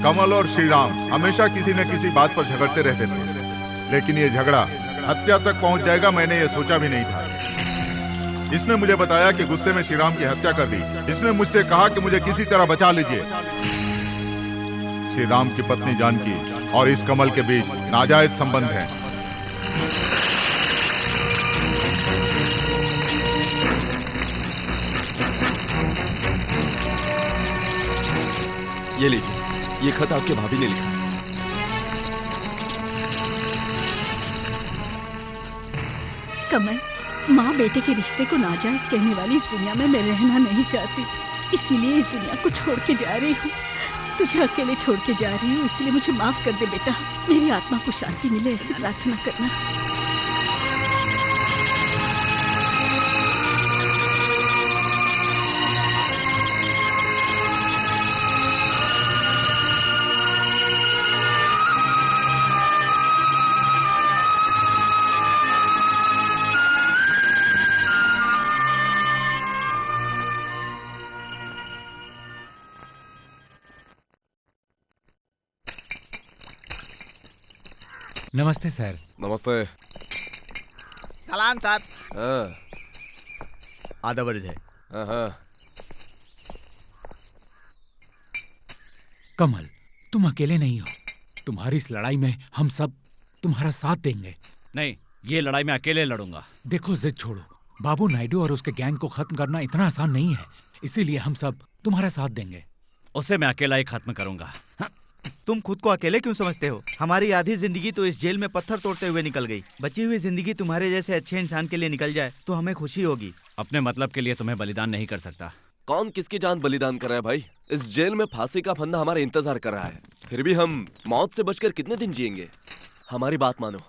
Speaker 9: कमल और श्रीराम हमेशा किसी न किसी बात पर झगड़ते रहते थे, लेकिन ये झगड़ा हत्या तक पहुंच जाएगा मैंने ये सोचा भी नहीं था। इसने मुझे बताया कि गुस्से में श्रीराम की हत्या कर दी। इसने मुझसे कहा कि मुझे किसी तरह बचा लीजिए। श्रीराम की पत्नी जानकी और इस कमल के बीच नाजायज संबंध है।
Speaker 4: ये लीजिए, ये खत आपके भाभी ने लिखा है।
Speaker 8: कमल, माँ बेटे के रिश्ते को नाजायज कहने वाली इस दुनिया में मैं रहना नहीं चाहती, इसीलिए इस दुनिया को छोड़ के जा रही हूँ। तुझे अकेले छोड़ के जा रही हूँ, इसलिए मुझे माफ कर दे बेटा। मेरी आत्मा को शांति मिले ऐसी प्रार्थना करना।
Speaker 3: नमस्ते सर।
Speaker 4: नमस्ते।
Speaker 5: सलाम साहब।
Speaker 4: हाँ
Speaker 5: आधा वर्ज है।
Speaker 4: हाँ।
Speaker 3: कमल, तुम अकेले नहीं हो। तुम्हारी इस लड़ाई में हम सब तुम्हारा साथ देंगे।
Speaker 6: नहीं, ये लड़ाई मैं अकेले लड़ूंगा।
Speaker 3: देखो, जिद छोड़ो। बाबू नायडू और उसके गैंग को खत्म करना इतना आसान नहीं है, इसीलिए हम सब तुम्हारा साथ देंगे।
Speaker 6: उसे मैं अकेला ही खत्म करूंगा।
Speaker 5: तुम खुद को अकेले क्यों समझते हो? हमारी आधी जिंदगी तो इस जेल में पत्थर तोड़ते हुए निकल गई। बची हुई जिंदगी तुम्हारे जैसे अच्छे इंसान के लिए निकल जाए तो हमें खुशी होगी।
Speaker 6: अपने मतलब के लिए तुम्हें बलिदान नहीं कर सकता।
Speaker 4: कौन किसकी जान बलिदान कर रहा है भाई? इस जेल में फांसी का फंदा हमारा इंतजार कर रहा है, फिर भी हम मौत से बचकर कितने दिन जिएंगे? हमारी बात मानो।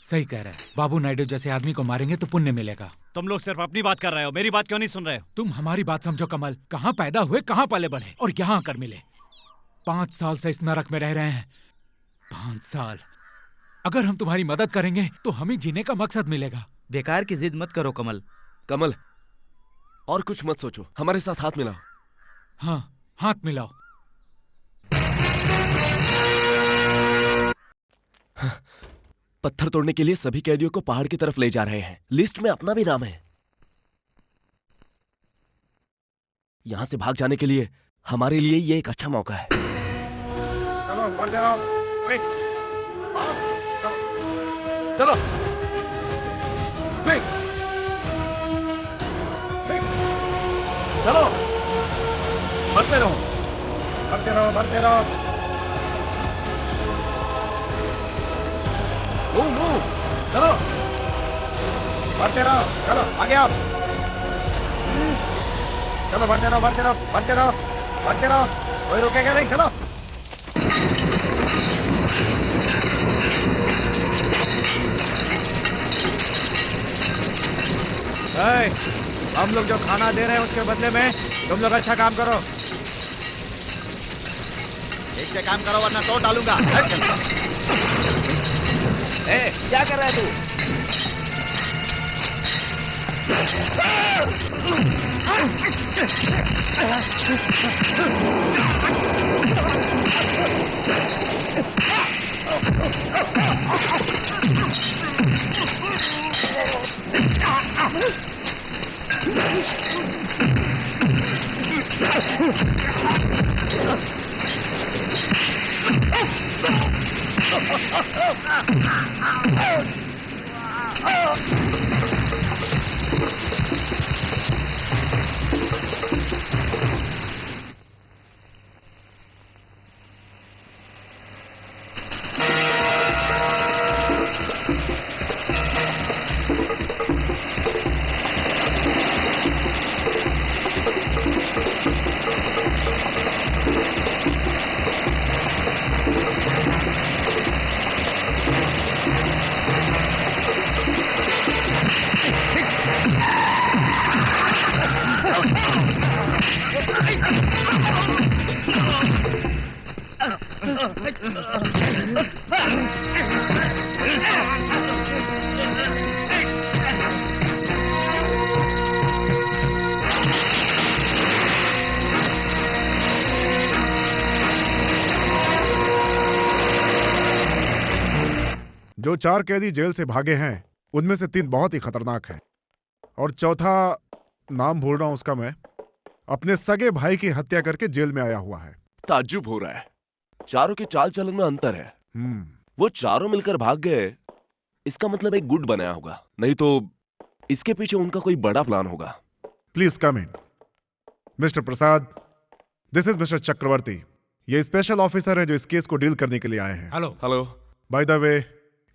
Speaker 3: सही कह रहा है। बाबू नायडू जैसे आदमी को मारेंगे तो पुण्य मिलेगा।
Speaker 6: तुम लोग सिर्फ अपनी बात कर रहे हो, मेरी बात क्यों नहीं सुन रहे हो?
Speaker 3: तुम हमारी बात समझो कमल। कहाँ पैदा हुए, कहाँ पले बढ़े और यहाँ आकर मिले। 5 साल से इस नरक में रह रहे हैं। 5 साल। अगर हम तुम्हारी मदद करेंगे तो हमें जीने का मकसद मिलेगा।
Speaker 5: बेकार की जिद मत करो कमल।
Speaker 4: कमल, और कुछ मत सोचो, हमारे साथ हाथ मिलाओ।
Speaker 3: हाँ, हाथ मिलाओ।
Speaker 4: पत्थर तोड़ने के लिए सभी कैदियों को पहाड़ की तरफ ले जा रहे हैं। लिस्ट में अपना भी नाम है। यहां से भाग जाने के लिए हमारे लिए ये एक अच्छा मौका है।
Speaker 2: चलो चलो, बढ़ते रहो, बढ़ते रहो, बढ़ते रहो। चलो, बढ़ते रहो, चलो आगे आओ। चलो बढ़ते रहो, बढ़ते रहो, बढ़ते रहो, बढ़ते रहो, कोई रुकेगा नहीं। चलो हम लोग जो खाना दे रहे हैं उसके बदले में तुम लोग अच्छा काम करो।
Speaker 5: ठीक से काम करो वरना तोड़ डालूंगा।
Speaker 4: क्या कर रहा है तू?
Speaker 2: जो 4 कैदी जेल से भागे हैं उनमें से 3 बहुत ही खतरनाक हैं और चौथा, नाम भूल रहा हूं उसका मैं, अपने सगे भाई की हत्या करके जेल में आया हुआ है।
Speaker 4: ताज्जुब हो रहा है, चारों के चाल चलन में अंतर है। वो चारों मिलकर भाग गए, इसका मतलब एक गुट बनाया होगा, नहीं तो इसके पीछे उनका कोई बड़ा प्लान होगा।
Speaker 2: Please come in. Mister Prasad, this is mister Chakravarti. ये स्पेशल ऑफिसर है जो इस केस को डील करने के लिए आए हैं।
Speaker 3: Hello.
Speaker 4: Hello.
Speaker 2: By the way,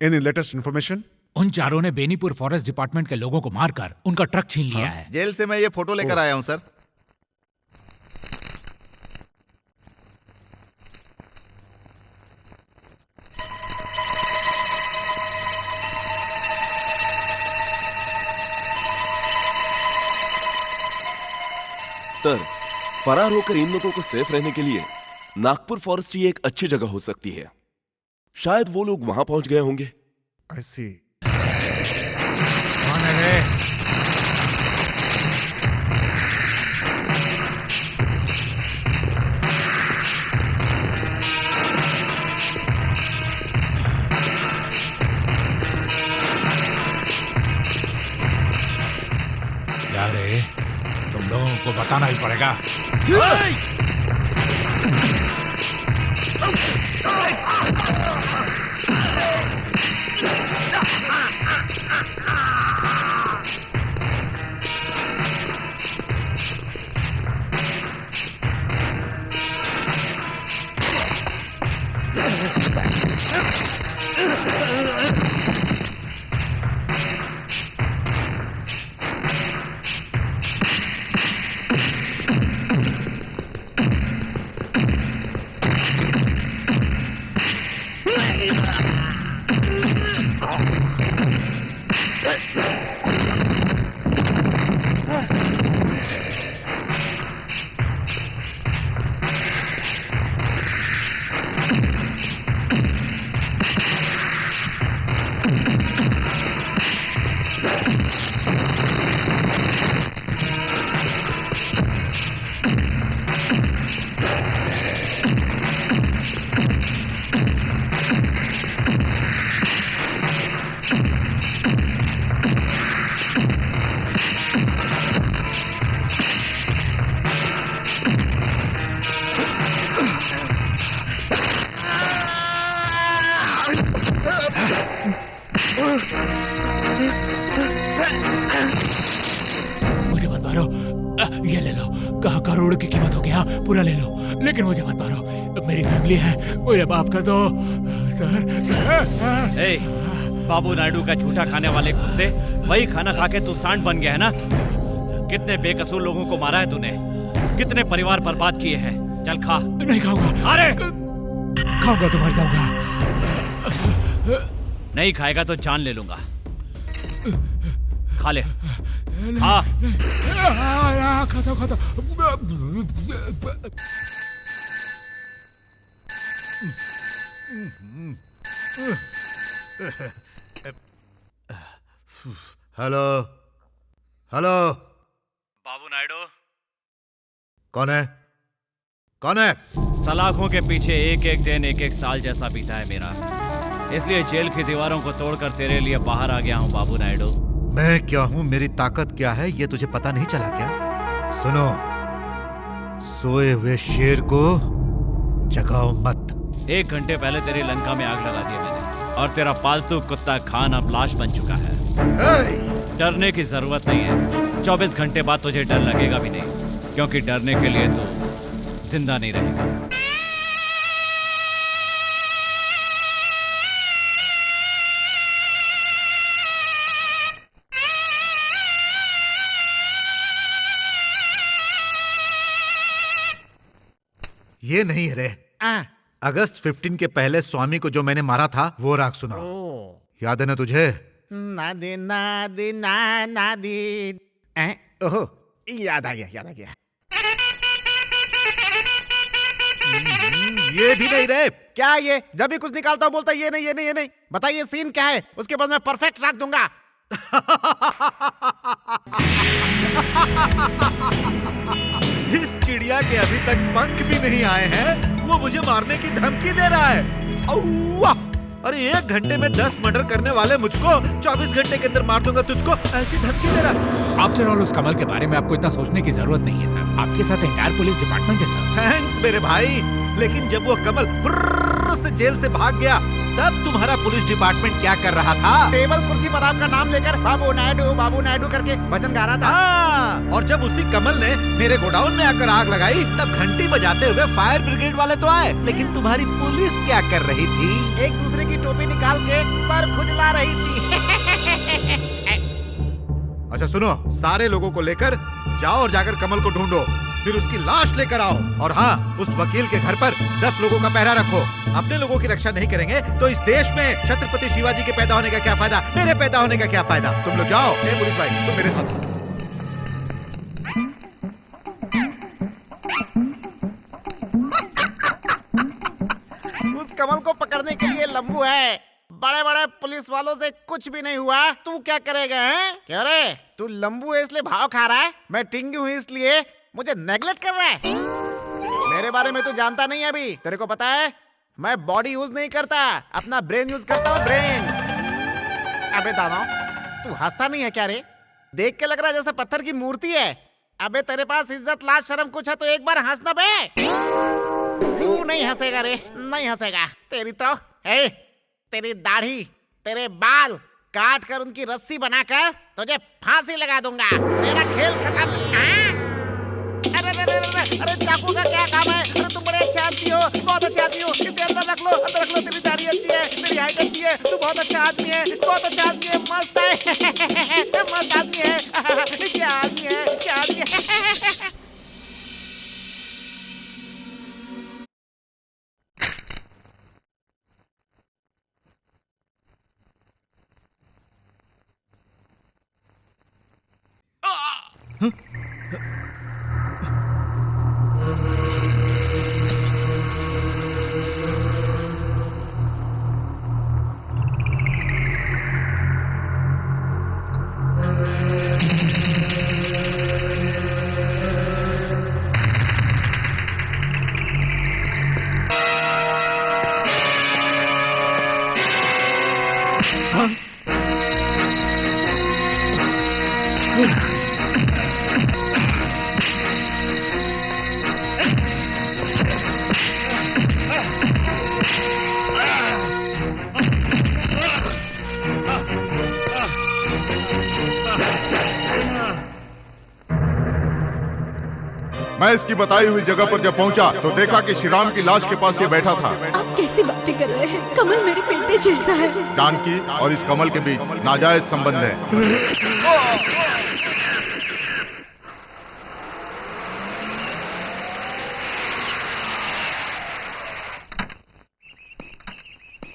Speaker 2: any latest information?
Speaker 3: उन चारों ने बेनीपुर फॉरेस्ट डिपार्टमेंट के लोगों को मारकर उनका ट्रक छीन लिया है।
Speaker 5: जेल से मैं ये फोटो लेकर आया हूं सर।
Speaker 4: सर, फरार होकर इन लोगों को सेफ रहने के लिए नागपुर फॉरेस्ट ही एक अच्छी जगह हो सकती है। शायद वो लोग वहां पहुंच गए होंगे।
Speaker 2: I see.
Speaker 3: कौन है रे? तुम लोगों को बताना ही पड़ेगा। मुझे मत मारो, ये ले लो, करोड़ की कीमत हो गया, पूरा ले लो, लेकिन मुझे मत मारो, मेरी फैमिली है, मुझे माफ कर दो सर।
Speaker 6: ए, बाबू नायडू का झूठा खाने वाले कुत्ते, वही खाना खा के तू सांड बन गया है ना? कितने बेकसूर लोगों को मारा है तूने, कितने परिवार बर्बाद किए हैं। चल खा।
Speaker 3: नहीं खाऊंगा।
Speaker 6: अरे
Speaker 3: खाऊंगा तो मर जाऊंगा।
Speaker 6: नहीं खाएगा तो जान ले लूंगा। खा ले, खा।
Speaker 3: खाता।
Speaker 11: हेलो हेलो,
Speaker 6: बाबू नायडू
Speaker 11: कौन है? कौन है?
Speaker 6: सलाखों के पीछे एक एक दिन एक एक साल जैसा बीता है मेरा, इसलिए जेल की दीवारों को तोड़कर तेरे लिए बाहर आ गया हूँ बाबू नायडू।
Speaker 11: मैं क्या हूँ, मेरी ताकत क्या है, ये तुझे पता नहीं चला क्या? सुनो, सोए हुए शेर को जगाओ मत।
Speaker 6: 1 घंटे पहले तेरी लंका में आग लगा दी मैंने, और तेरा पालतू कुत्ता खान अब लाश बन चुका है। डरने की जरूरत नहीं है, 24 घंटे बाद तुझे डर लगेगा भी नहीं, क्योंकि डरने के लिए तो जिंदा नहीं रहेगा।
Speaker 11: ये नहीं है रे। अगस्त 15 के पहले स्वामी को जो मैंने मारा था वो राग सुनाओ। याद है ना तुझे?
Speaker 10: नादी नादी ना नादी। ओहो, याद आ गया।
Speaker 11: ये भी नहीं रे।
Speaker 10: क्या ये? जब भी कुछ निकालता हूँ बोलता ये नहीं। बताइए सीन क्या है, उसके बाद मैं परफेक्ट रख दूंगा।
Speaker 11: जिस चिड़िया के अभी तक पंख भी नहीं आए हैं, वो मुझे मारने की धमकी दे रहा है। औवा! अरे 1 घंटे में 10 मर्डर करने वाले मुझको 24 घंटे के अंदर मार दूंगा तुझको, ऐसी धमकी दे रहा।
Speaker 3: आफ्टर ऑल उस कमल के बारे में आपको इतना सोचने की जरूरत नहीं है सर, आपके साथ एंटायर पुलिस डिपार्टमेंट है सर।
Speaker 11: थैंक्स मेरे भाई, लेकिन जब वो कमल ब्रर्र से जेल से भाग गया, तब तुम्हारा पुलिस डिपार्टमेंट क्या कर रहा था?
Speaker 10: टेबल कुर्सी पर आपका नाम लेकर बाबू नायडू करके भजन गा रहा था।
Speaker 11: हाँ, और जब उसी कमल ने मेरे गोडाउन में आकर आग लगाई, तब घंटी बजाते हुए फायर ब्रिगेड वाले तो आए, लेकिन तुम्हारी पुलिस क्या कर रही थी?
Speaker 10: एक दूसरे की टोपी निकाल के सर खुजला रही थी।
Speaker 11: अच्छा सुनो, सारे लोगों को लेकर जाओ और जाकर कमल को ढूंढो, फिर उसकी लाश लेकर आओ। और हाँ, उस वकील के घर पर 10 लोगों का पहरा रखो। अपने लोगों की रक्षा नहीं करेंगे तो इस देश में छत्रपति शिवाजी के पैदा होने का क्या फायदा, मेरे पैदा होने का क्या फायदा? तुम लोग जाओ। ए पुलिस भाई, तुम मेरे साथ आओ।
Speaker 10: उस कमल को पकड़ने के लिए लंबू है, बड़े बड़े पुलिस वालों से कुछ भी नहीं हुआ, तू क्या करेगा? हैं? क्या रे, तू लंबू है इसलिए भाव खा रहा है, मैं टिंगी हूँ इसलिए मुझे नेगलेक्ट कर रहा है। मेरे बारे में तो जानता नहीं है अभी, तेरे को पता है मैं बॉडी यूज नहीं करता, अपना ब्रेन यूज करता हूँ, ब्रेन। अबे दानव, तू हंसता नहीं है क्या रे? देख के लग रहा है जैसे पत्थर की मूर्ति है। अबे तेरे पास इज्जत लाज शर्म कुछ है तो एक बार हंसना बे। तू नहीं हंसेगा रे, नहीं हंसेगा। तेरी तो है, तेरी दाढ़ी, तेरे बाल काट कर उनकी रस्सी बनाकर तुझे फांसी लगा दूंगा। तेरा खेल खत्म। अरे अरे अरे अरे अरे चाकू का क्या काम है? अरे तुम बड़े अच्छे आदमी हो, बहुत अच्छे आदमी हो। इसे अंदर रख लो, अंदर रख लो। तेरी दाढ़ी अच्छी है, तेरी हाइट अच्छी है, तू बहुत अच्छा आदमी है, बहुत अच्छा आदमी है, मस्त है। मस्त आदमी है। क्या आदमी है, क्या आदमी है।
Speaker 9: मैं इसकी बताई हुई जगह पर जब पहुंचा तो देखा कि श्रीराम की लाश के पास ये बैठा था।
Speaker 8: आप कैसी बातें कर रहे हैं? कमल मेरे बेटे जैसा है।
Speaker 9: जानकी और इस कमल के बीच नाजायज संबंध है।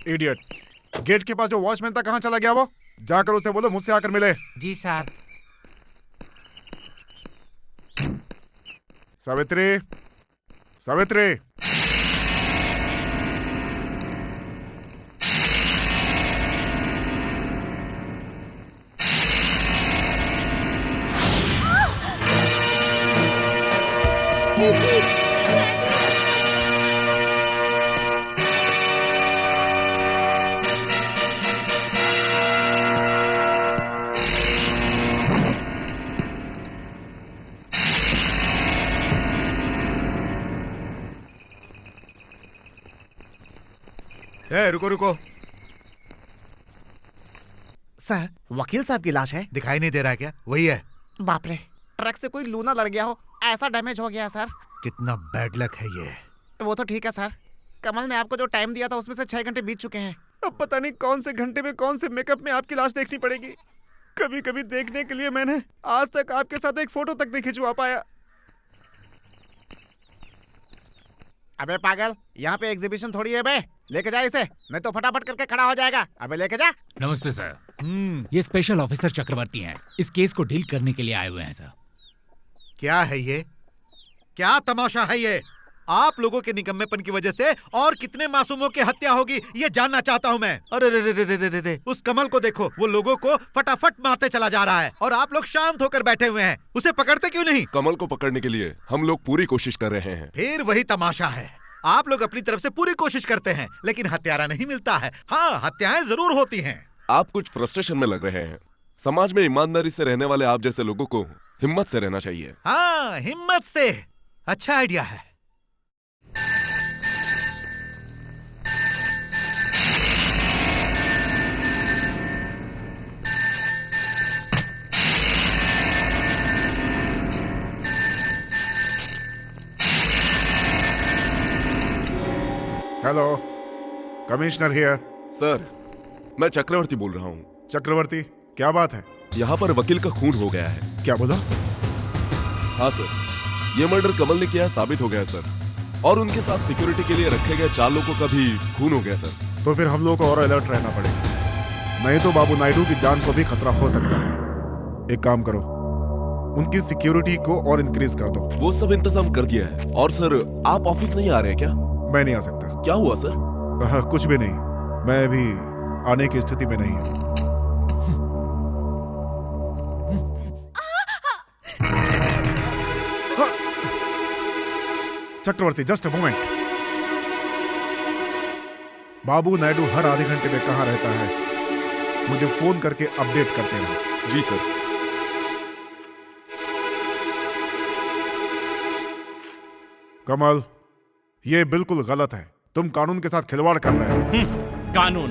Speaker 2: इडियट, गेट के पास जो वॉचमैन था कहाँ चला गया वो? जाकर उसे बोलो मुझसे आकर मिले।
Speaker 10: जी साहब।
Speaker 2: सावित्री, सावित्री।
Speaker 11: रुको रुको।
Speaker 10: सर, वकील साहब की लाश है।
Speaker 11: दिखाई नहीं दे रहा है क्या? वही है।
Speaker 10: बाप रे, ट्रक से कोई लूना लड़ गया हो, ऐसा डैमेज हो गया सर।
Speaker 11: कितना बैड लक है ये।
Speaker 10: वो तो ठीक है सर, कमल ने आपको जो टाइम दिया था उसमें से 6 घंटे बीत चुके हैं।
Speaker 2: अब पता नहीं कौन से घंटे में कौन से मेकअप में आपकी लाश देखनी पड़ेगी। कभी कभी देखने के लिए मैंने आज तक आपके साथ एक फोटो तक नहीं खिंचवा पाया।
Speaker 10: अबे पागल, यहाँ पे एग्जीबिशन थोड़ी है बे। लेके जा इसे, नहीं तो फटाफट करके खड़ा हो जाएगा। अबे लेके जा।
Speaker 3: नमस्ते सर। ये स्पेशल ऑफिसर चक्रवर्ती हैं। इस केस को डील करने के लिए आए हुए हैं सर।
Speaker 11: क्या है ये? क्या तमाशा है ये? आप लोगों के निकम्मेपन की वजह से और कितने मासूमों की हत्या होगी ये जानना चाहता हूँ मैं। अरे रे रे रे रे रे रे, उस कमल को देखो, वो लोगों को फटाफट मारते चला जा रहा है और आप लोग शांत होकर बैठे हुए हैं। उसे पकड़ते क्यों नहीं?
Speaker 4: कमल को पकड़ने के लिए हम लोग पूरी कोशिश कर रहे हैं।
Speaker 11: फिर वही तमाशा है। आप लोग अपनी तरफ से पूरी कोशिश करते हैं लेकिन हत्यारा नहीं मिलता है। हाँ, हत्याएं जरूर होती हैं।
Speaker 4: आप कुछ फ्रस्ट्रेशन में लग रहे हैं। समाज में ईमानदारी से रहने वाले आप जैसे लोगों को हिम्मत से रहना चाहिए।
Speaker 11: हाँ, हिम्मत से। अच्छा आइडिया है।
Speaker 2: Hello, commissioner here.
Speaker 4: सर, मैं चक्रवर्ती बोल रहा हूँ।
Speaker 2: चक्रवर्ती, क्या बात है?
Speaker 4: यहाँ पर वकील का खून हो गया है।
Speaker 2: क्या बोला?
Speaker 4: हाँ सर, ये मर्डर कमल ने किया है, साबित हो गया है सर। और उनके साथ सिक्योरिटी के लिए रखे गए 4 लोगों का भी खून हो गया सर।
Speaker 2: तो फिर हम लोगों को और अलर्ट रहना पड़ेगा, नहीं तो बाबू नायडू की जान को भी खतरा हो सकता है। एक काम करो, उनकी सिक्योरिटी को और इंक्रीज कर दो।
Speaker 4: वो सब इंतजाम कर दिया है। और सर, आप ऑफिस नहीं आ रहे क्या?
Speaker 2: मैं नहीं आ सकता।
Speaker 4: क्या हुआ सर?
Speaker 2: कुछ भी नहीं, मैं अभी आने की स्थिति में नहीं हूँ। चक्रवर्ती, जस्ट अ मोमेंट। बाबू नायडू हर आधे घंटे में कहाँ रहता है, मुझे फोन करके अपडेट करते रहो।
Speaker 4: जी सर।
Speaker 2: कमल, ये बिल्कुल गलत है। तुम कानून के साथ खिलवाड़ कर रहे हो।
Speaker 6: कानून?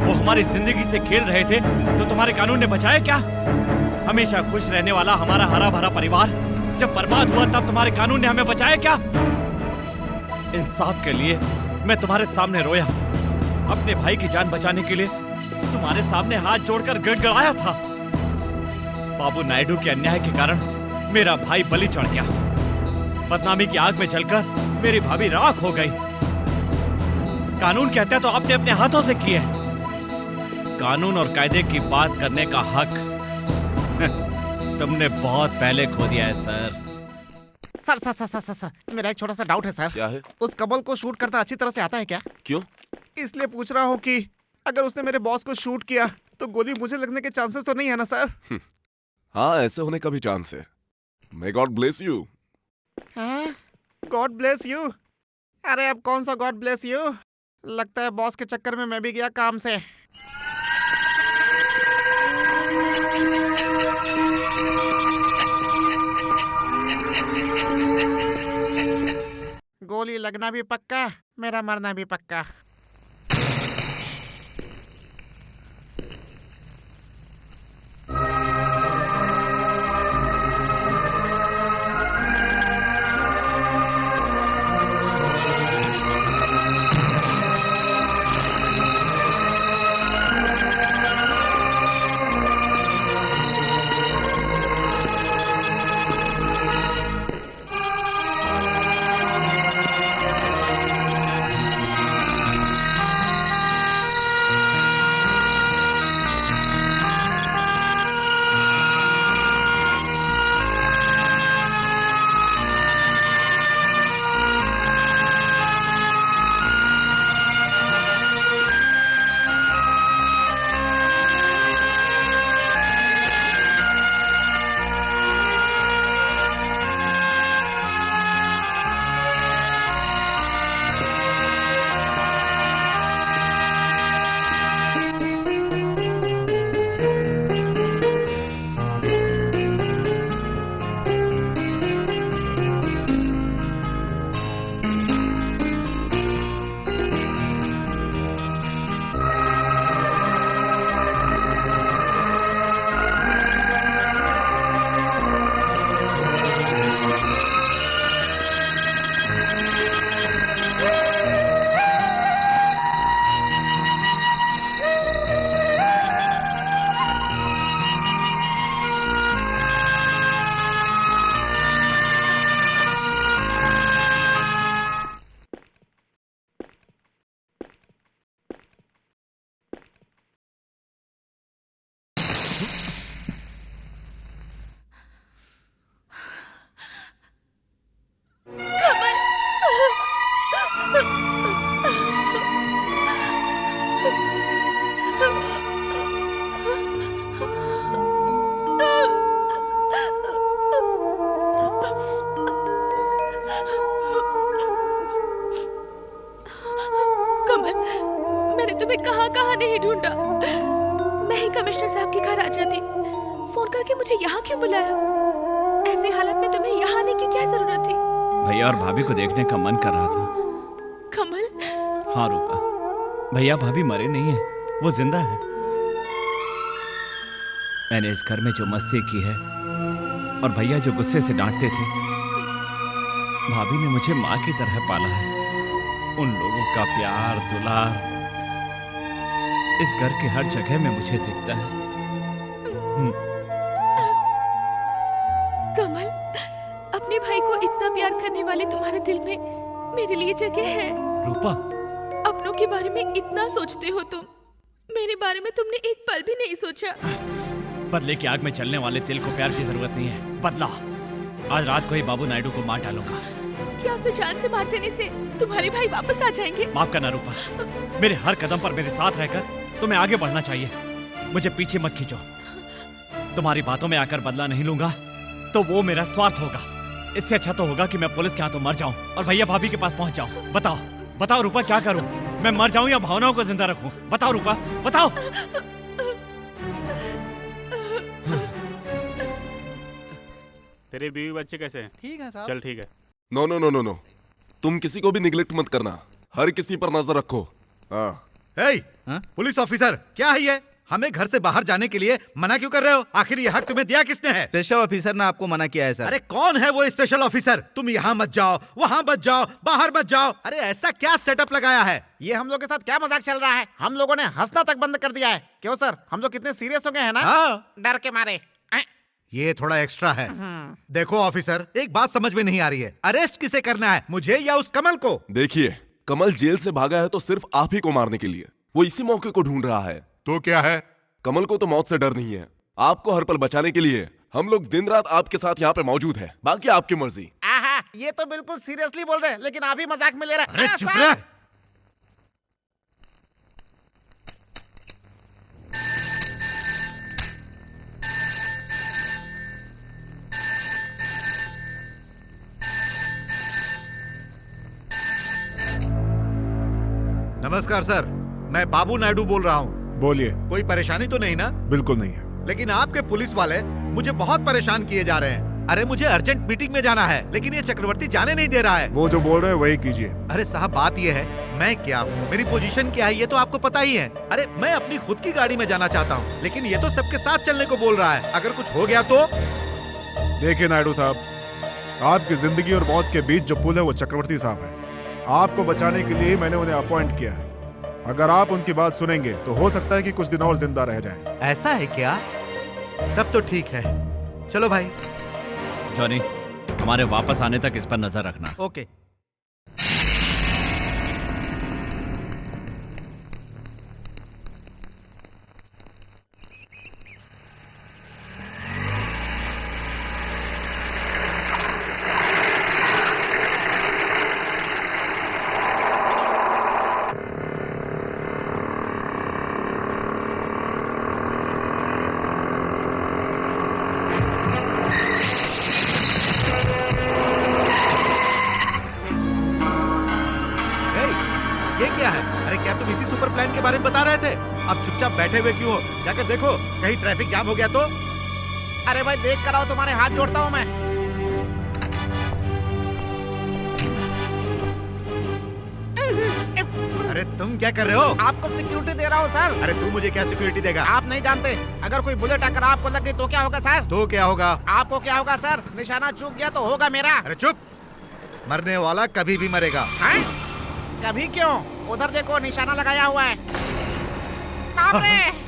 Speaker 6: वो हमारी जिंदगी से खेल रहे थे तो तुम्हारे कानून ने बचाया क्या? हमेशा खुश रहने वाला हमारा हरा भरा परिवार जब बर्बाद हुआ तब तुम्हारे कानून ने हमें बचाया क्या? इंसाफ के लिए मैं तुम्हारे सामने रोया, अपने भाई की जान बचाने के लिए तुम्हारे सामने हाथ जोड़कर गिड़गिड़ाया था। बाबू नायडू के अन्याय के कारण मेरा भाई बलि चढ़ गया। बदनामी की आग में जलकर मेरी भाभी राख हो गई। कानून की हत्या तो आपने अपने हाथों से की है। कानून और कायदे की बात करने का हक तुमने बहुत पहले खो दिया है sir.
Speaker 11: Sir sir sir sir sir, sir मेरा एक छोटा सा डाउट है सर।
Speaker 4: क्या है?
Speaker 11: उस कमल को शूट करना अच्छी तरह से आता है क्या?
Speaker 4: क्यों?
Speaker 11: इसलिए पूछ रहा हूँ कि अगर उसने मेरे बॉस को शूट किया तो गोली मुझे लगने के चांसेस तो नहीं है ना सर?
Speaker 4: हाँ, ऐसे होने का भी चांस है। May God bless you.
Speaker 11: God bless you? अरे अब कौन सा गॉड ब्लेस यू? लगता है बॉस के चक्कर में मैं भी गया काम से। गोली लगना भी पक्का, मेरा मरना भी पक्का।
Speaker 7: तुम्हें कहाँ कहाँ नहीं ढूंढा। मैं ही कमिश्नर साहब के घर आ जाती। फोन करके मुझे यहाँ क्यों बुलाया? ऐसी हालत में तुम्हें यहाँ आने की क्या जरूरत थी?
Speaker 6: भैया और भाभी को देखने का मन कर रहा था।
Speaker 7: कमल?
Speaker 6: हाँ रूपा, भैया भाभी मरे नहीं है, वो जिंदा है। मैंने इस घर में जो मस्ती की है और भैया जो गुस्से से डांटते थे, भाभी ने मुझे माँ की तरह पाला है। उन लोगों का प्यार दुलार इस घर के हर जगह में मुझे दिखता है।
Speaker 7: कमल, अपने भाई को इतना प्यार करने वाले तुम्हारे दिल में मेरे लिए जगह है।
Speaker 6: रूपा,
Speaker 7: अपनों के बारे में इतना सोचते हो तुम, मेरे बारे में तुमने एक पल भी नहीं सोचा।
Speaker 6: बदले की आग में चलने वाले तिल को प्यार की जरूरत नहीं है। बदला आज रात को ही बाबू नायडू को मार डालूंगा।
Speaker 7: क्या उसे जान से मार देने से तुम्हारे भाई वापस आ जाएंगे?
Speaker 6: माफ करना रूपा, मेरे हर कदम पर मेरे साथ रहकर तुम्हें आगे बढ़ना चाहिए। मुझे पीछे मत खींचो। तुम्हारी बातों में आकर बदला नहीं लूंगा तो वो मेरा स्वार्थ होगा। इससे अच्छा तो होगा कि मैं पुलिस के हाथों मर जाऊं और भैया भाभी के पास पहुंच जाऊं। बताओ बताओ रूपा, क्या करूं? मैं मर जाऊं या भावनाओं को जिंदा रखूं? बताओ रूपा, बताओ।
Speaker 13: तेरे बीवी बच्चे कैसे हैं?
Speaker 12: ठीक है साहब।
Speaker 13: चल ठीक है।
Speaker 4: No no no no no, तुम किसी को भी निगलेक्ट मत करना, हर किसी पर नजर रखो। हाँ।
Speaker 11: हे, पुलिस ऑफिसर, क्या है ये? हमें घर से बाहर जाने के लिए मना क्यों कर रहे हो? आखिर ये हक तुम्हें दिया किसने है?
Speaker 5: स्पेशल ऑफिसर ने आपको मना किया है सर।
Speaker 11: अरे कौन है वो स्पेशल ऑफिसर? तुम यहाँ मत जाओ, वहाँ मत जाओ, बाहर मत जाओ। अरे ऐसा क्या सेटअप लगाया है?
Speaker 10: ये हम लोग के साथ क्या मजाक चल रहा है? हम लोगों ने हंसना तक बंद कर दिया है। क्यों सर, हम लोग कितने सीरियस हो गए हैं ना?
Speaker 11: हाँ।
Speaker 10: डर के मारे।
Speaker 11: ये थोड़ा एक्स्ट्रा है। देखो ऑफिसर, एक बात समझ में नहीं आ रही है, अरेस्ट किसे करना है, मुझे या उस कमल को?
Speaker 4: देखिए, कमल जेल से भागा है तो सिर्फ आप ही को मारने के लिए। वो इसी मौके को ढूंढ रहा है।
Speaker 9: तो क्या है?
Speaker 4: कमल को तो मौत से डर नहीं है। आपको हर पल बचाने के लिए हम लोग दिन रात आपके साथ यहाँ पे मौजूद हैं। बाकी आपकी मर्जी।
Speaker 10: आहा, ये तो बिल्कुल सीरियसली बोल रहे हैं, लेकिन आप ही मजाक में ले रहे हैं।
Speaker 11: अरे चुप रह। नमस्कार सर, मैं बाबू नायडू बोल रहा हूँ।
Speaker 2: बोलिए।
Speaker 11: कोई परेशानी तो नहीं ना?
Speaker 2: बिल्कुल नहीं है।
Speaker 11: लेकिन आपके पुलिस वाले मुझे बहुत परेशान किए जा रहे हैं। अरे मुझे अर्जेंट मीटिंग में जाना है, लेकिन ये चक्रवर्ती जाने नहीं दे रहा है।
Speaker 2: वो जो बोल रहे हैं वही कीजिए।
Speaker 11: अरे साहब, बात ये है, मैं क्या हूँ, मेरी पोजीशन क्या है, ये तो आपको पता ही है। अरे मैं अपनी खुद की गाड़ी में जाना चाहता हूँ, लेकिन ये तो सबके साथ चलने को बोल रहा है। अगर कुछ हो गया तो?
Speaker 2: देखिए नायडू साहब, आपकी जिंदगी और मौत के बीच जो पुल है वो चक्रवर्ती साहब है। आपको बचाने के लिए ही मैंने उन्हें अपॉइंट किया है। अगर आप उनकी बात सुनेंगे तो हो सकता है कि कुछ दिन और जिंदा रह जाएं।
Speaker 11: ऐसा है क्या? तब तो ठीक है, चलो भाई।
Speaker 6: जॉनी, हमारे वापस आने तक इस पर नजर रखना।
Speaker 5: ओके।
Speaker 11: ये क्या है? अरे क्या तुम इसी सुपर प्लान के बारे में बता रहे थे? अब चुपचाप बैठे हुए क्यों हो? जाकर देखो, कहीं ट्रैफिक जाम हो गया तो?
Speaker 10: अरे भाई देख कर आओ, तुम्हारे हाथ जोड़ता हूँ मैं।
Speaker 11: अरे तुम क्या कर रहे हो?
Speaker 10: आपको सिक्योरिटी दे रहा हूँ सर।
Speaker 11: अरे तू मुझे क्या सिक्योरिटी देगा?
Speaker 10: आप नहीं जानते, अगर कोई बुलेट आकर आपको लग गई तो क्या होगा सर?
Speaker 11: तो क्या होगा?
Speaker 10: आपको क्या होगा सर? निशाना चूक गया तो होगा मेरा।
Speaker 11: अरे चुप, मरने वाला कभी भी मरेगा।
Speaker 10: हैं? कभी क्यों? उधर देखो, निशाना लगाया हुआ है। बाप रे!